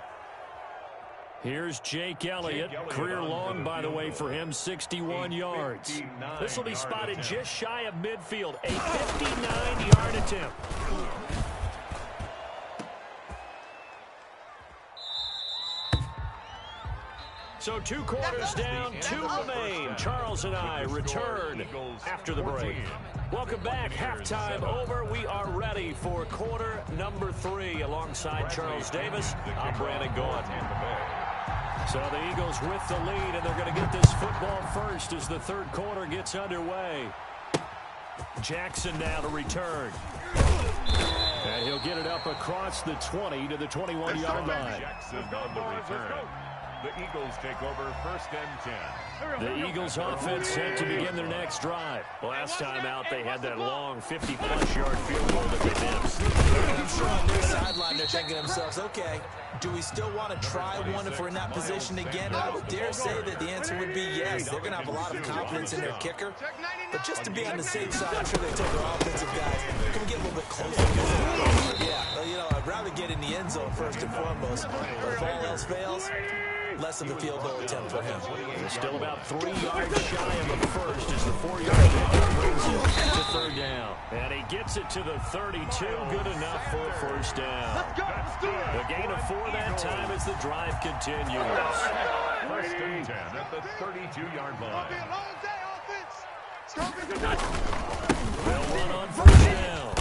Here's Jake Elliott. Career long, by the way, for him, 61 yards. This will be spotted just shy of midfield. A 59-yard attempt. So 2 quarters down, 2 remain. Charles and I return after the break. Welcome back. Halftime over. We are ready for quarter number 3 alongside Charles Davis. I'm Brandon Gaughan. So the Eagles with the lead, and they're going to get this football first as the 3rd quarter gets underway. Jackson now to return. And he'll get it up across the 20 to the 21-yard line. Jackson on the return. The Eagles take over 1st and 10. The Eagles offense set to begin their next drive. Last time out, they had that long 50-plus yard field goal that they missed. I'm sure on their sideline they're thinking to themselves, okay, do we still want to try one if we're in that position again? And I would dare say that the answer would be yes. They're going to have a lot of confidence in their kicker. But just to be on the safe side, I'm sure they told their offensive guys, can we get a little bit closer? Yeah, I'd rather get in the end zone first and foremost. But if all else fails, less of a field goal attempt for him. They're still about 3 yards shy of the first as the 4-yard pickup brings it to 3rd down. And he gets it to the 32. Good enough for a 1st down. The gain of 4 that time as the drive continues. 1st and 10 at the 32-yard line. They'll run on 1st down.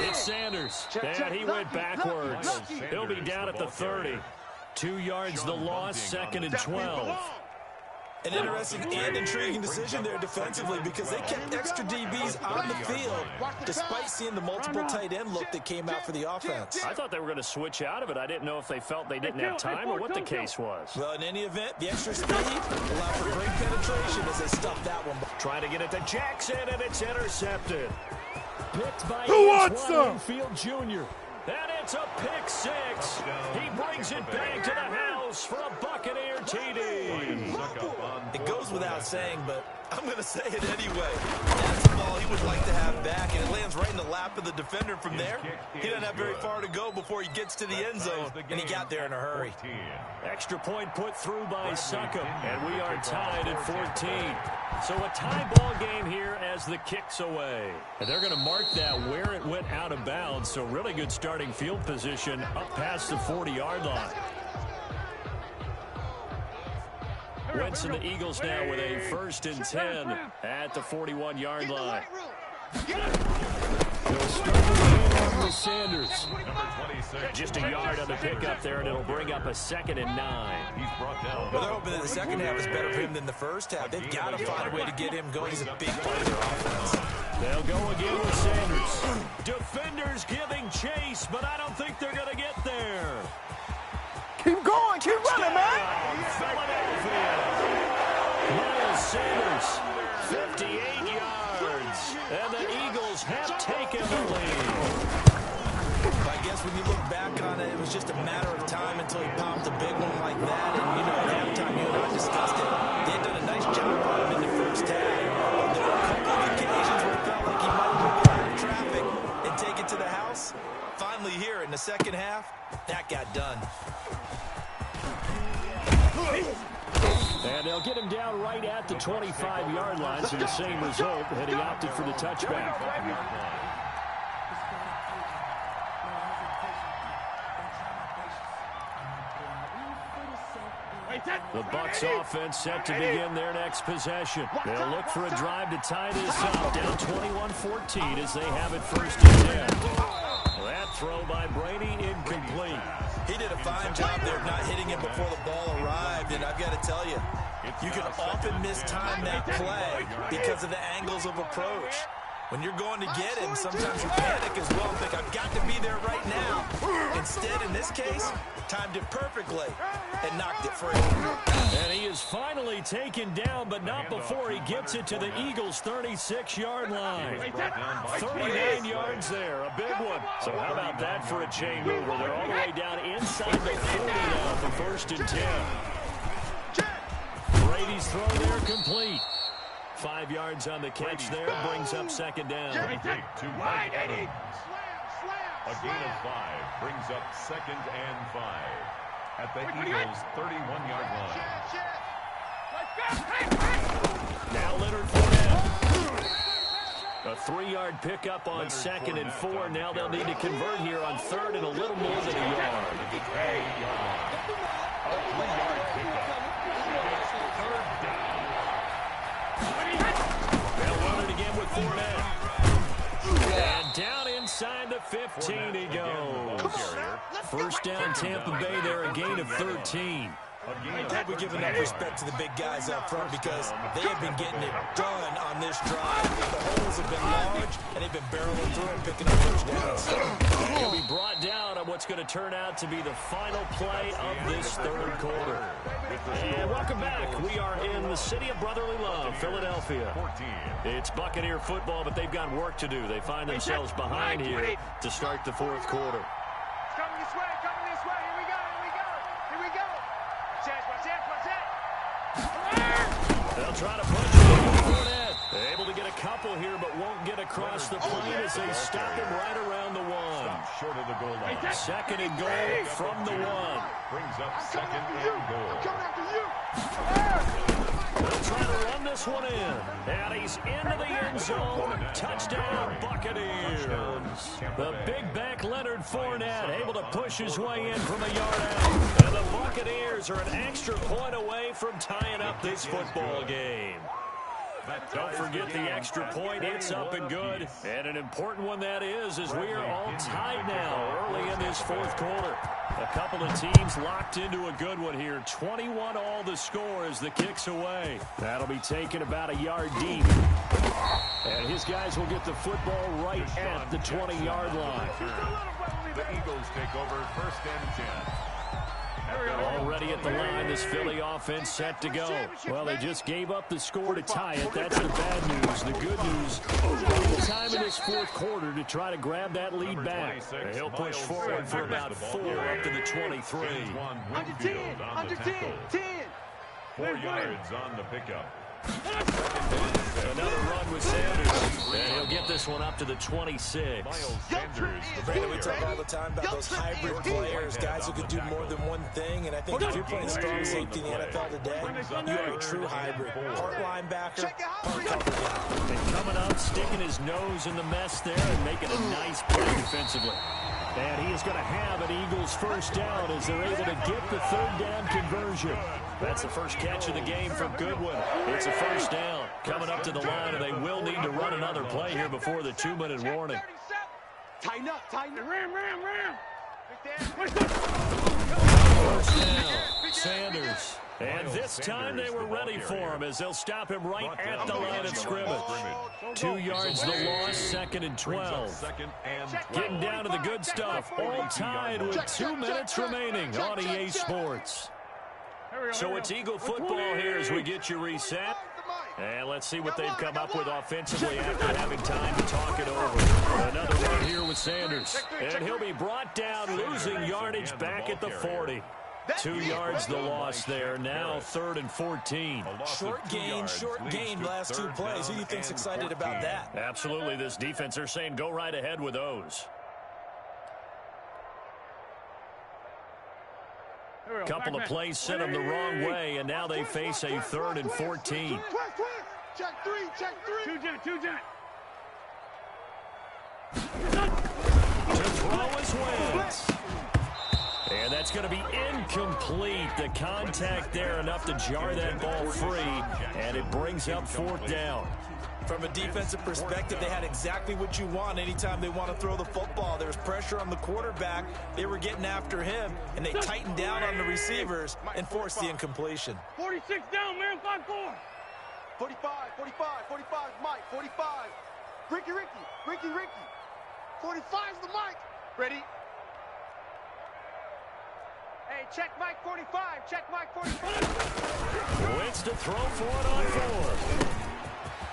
It's Sanders. And he went backwards. He'll be down at the 30. 2 yards the loss, 2nd and 12. An interesting and intriguing decision there defensively because they kept extra DBs on the field despite seeing the multiple tight end look that came out for the offense. I thought they were going to switch out of it. I didn't know if they felt they didn't have time or what the case was. Well, in any event, the extra speed allowed for great penetration as they stuffed that one. Trying to get it to Jackson, and it's intercepted. Picked by Field Jr. And it's a pick 6. He brings it back to the house for a Buccaneer TD. It goes without saying, but I'm going to say it anyway. That's the ball he would like to have back, and it lands right in the lap of the defender from there. He doesn't have very far to go before he gets to the end zone, and he got there in a hurry. Extra point put through by Succop, and we are tied at 14. So a tie ball game here as the kick's away. And they're going to mark that where it went out of bounds, so really good starting field position up past the 40-yard line. Wentz and the Eagles now with a 1st and 10 at the 41-yard line. They'll start the game with Sanders. Just a yard on the pickup there, and it'll bring up a 2nd and 9. Well, they're hoping that the second half is better for him than the first half. They've got to find a way to get him going. He's a big part of their offense. They'll go again with Sanders. Defenders giving chase, but I don't think they're going to get there. Keep going, keep running, man. Philadelphia. Miles Sanders, 58 yards, and the Eagles have taken the lead. I guess when you look back on it, it was just a matter of time until he popped a big one like that. And, at halftime, you and I discussed it. They had done a nice job on him in the first half. There were a couple of occasions where it felt like he might have been out of traffic and take it to the house. Finally here in the second half, that got done. And they'll get him down right at the 25-yard line, so the same result, and he opted for the touchback. The Bucs offense set to begin their next possession. They'll look for a drive to tie this up, down 21-14 as they have it 1st and 10. That throw by Brady incomplete. He did a fine job there of not hitting him before the ball arrived, and I've got to tell you, you can often mistime that play because of the angles of approach. When you're going to get him, sometimes you panic as well and think, I've got to be there right now. Instead, in this case, timed it perfectly and knocked it free. And he is finally taken down, but not before he gets it to the Eagles' 36-yard line. 39 yards there, a big one. So how about that for a chain mover? They're all the way down inside the 40 now for 1st and 10. Brady's throw there complete. 5 yards on the catch there, brings up 2nd down. A gain of 5 brings up 2nd and 5 at the Eagles' 31-yard line. Now Leonard Fournette. A 3-yard pickup on 2nd and 4. Now they'll need to convert here on 3rd and a little more than a yard. A 3-yard pickup. 3rd down. They'll run it again with Fournette. And down inside the 15 he goes. 1st down Tampa Bay there, a gain of 13. Glad we give enough respect to the big guys up front because they have been getting it done on this drive. The holes have been large, and they've been barreling through and picking up first downs. He'll be brought down on what's going to turn out to be the final play of this third quarter. And welcome back. We are in the city of brotherly love, Philadelphia. It's Buccaneer football, but they've got work to do. They find themselves behind here to start the fourth quarter. Coming this way, coming this way. Here we go, here we go, here we go. Watch that. They'll try to punch it over Fournette. Able to get a couple here, but won't get across the plane as they stop him right around the one. Short of the goal line. Second and goal from the one. Brings up second and goal. I'm coming after you. They'll try to run this one in. And he's into the end zone. Touchdown, Buccaneers. The big back Leonard Fournette able to push his way in from a yard out. And the Buccaneers are an extra point away from tying up this football game. Don't forget the extra point. It's up and good. And an important one that is, as we are all tied now early in this fourth quarter. A couple of teams locked into a good one here. 21 all the score as the kick's away. That'll be taken about a yard deep. And his guys will get the football right at the 20-yard line. The Eagles take over first and 10. Already at the line, this Philly offense set to go. Well, they just gave up the score to tie it. That's the bad news. The good news, plenty time in this fourth quarter to try to grab that lead back. He'll push forward for about 4 up to the 23. Under 10, under 10, 10. 4 yards on the pickup. Another run with Sanders. And he'll get this one up to the 26. Miles Sanders. Brandon, we talk all the time about those hybrid players, guys who can do more than one thing. And I think if you're playing strong safety in the NFL today, you are a true hybrid. Part linebacker, part cover guy. And coming up, sticking his nose in the mess there and making a nice play defensively. And he is going to have an Eagles first down as they're able to get the third down conversion. That's the first catch of the game for Goodwin. It's a first down. Coming up to the line, and they will need to run another play here before the 2-minute warning. Tighten up. Ram. First down, Sanders. And this time they were ready for him as they'll stop him right at the line of scrimmage. 2 yards the loss, second and 12. Getting down to the good stuff. All tied with 2 minutes remaining on EA Sports. So it's Eagle football here as we get you reset. And let's see what they've come up with offensively after having time to talk it over. Another run here with Sanders. And he'll be brought down, losing yardage back at the 40. 2 yards the loss there. Now 3rd and 14. Short gain last 2 plays. Who do you think's excited about that? Absolutely. This defense, they're saying go right ahead with those. Couple of plays sent them the wrong way, and now they face a 3rd and 14. Check three. Two jet. To throw is Wentz. And that's going to be incomplete. The contact there enough to jar that ball free, and it brings up 4th down. From a defensive perspective, they had exactly what you want anytime they want to throw the football. There was pressure on the quarterback. They were getting after him, and they tightened down on the receivers and forced the incompletion. 46 down, man, 5-4. 45, Mike, 45. Ricky. 45's the Mike. Ready? Hey, check Mike 45. Wentz to throw for it on 4.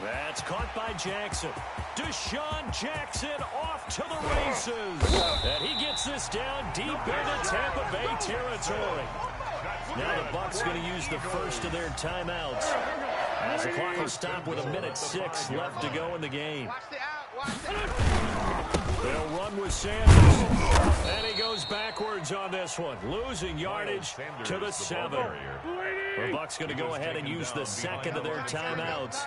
That's caught by Jackson. Deshaun Jackson off to the races. And he gets this down deep into Tampa Bay territory. Now the Bucs going to use the first of their timeouts, as the clock will stop with 1:06 left to go in the game. They'll run with Sanders. And he goes backwards on this one, losing yardage to the 7. The Bucs going to go ahead and use the second of their timeouts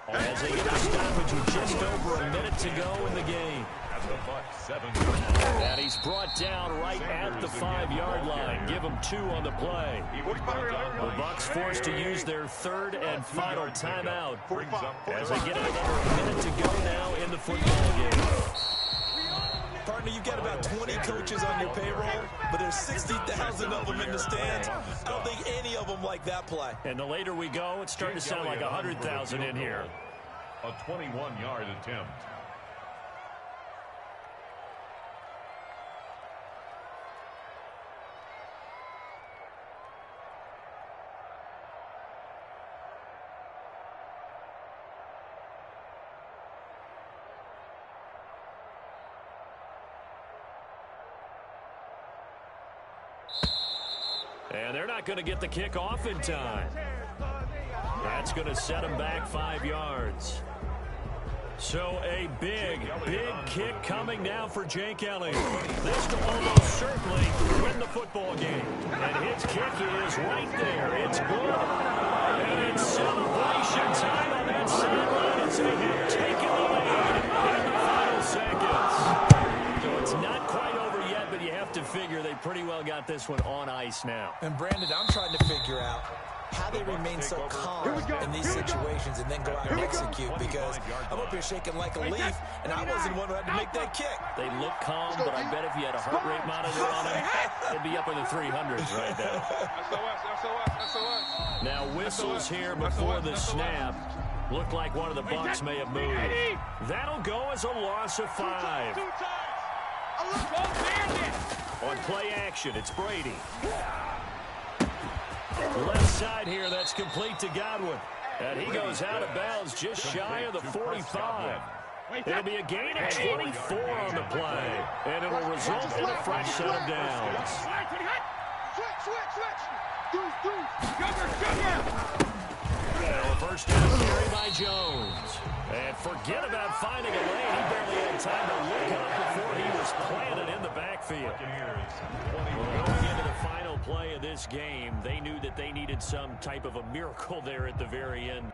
as they get the stoppage with just over 1 minute to go in the game. And he's brought down right at the 5-yard line. Give him 2 on the play. The Bucs forced to use their 3rd and final timeout as they get another 1 minute to go now in the football game. Partner, you've got about 20 coaches on your payroll, but there's 60,000 of them in the stands. I don't think any of them like that play. And the later we go, it's starting to sound like 100,000 in here. A 21-yard attempt. And they're not going to get the kick off in time. That's going to set them back 5 yards. So a big kick coming now for Jake Elliott. This will almost certainly win the football game. And his kick is right there. It's good. And it's celebration time on that sideline as they have taken the lead in the final seconds. So it's not quite over yet, but you have to figure they pretty well got this one on ice now. And Brandon, I'm trying to figure out how they remain so calm in these situations and then go out and execute, because I'm up here shaking like a leaf, and I wasn't the one who had to make that kick. They look calm, but I bet if you had a heart rate monitor on them, they'd be up in the 300s right now. Now whistles here before the snap. Looked like one of the Bucs may have moved. That'll go as a loss of 5. On play action, it's Brady. Left side here, that's complete to Godwin. And he goes out of bounds just shy of the 45. It'll be a gain of 24 on the play. And it will result in a fresh set of downs. Now a first down carry by Jones. And forget about finding a lane. He barely had time to look up before he was planted in the backfield. Well, going into the final play of this game, they knew that they needed some type of a miracle there at the very end.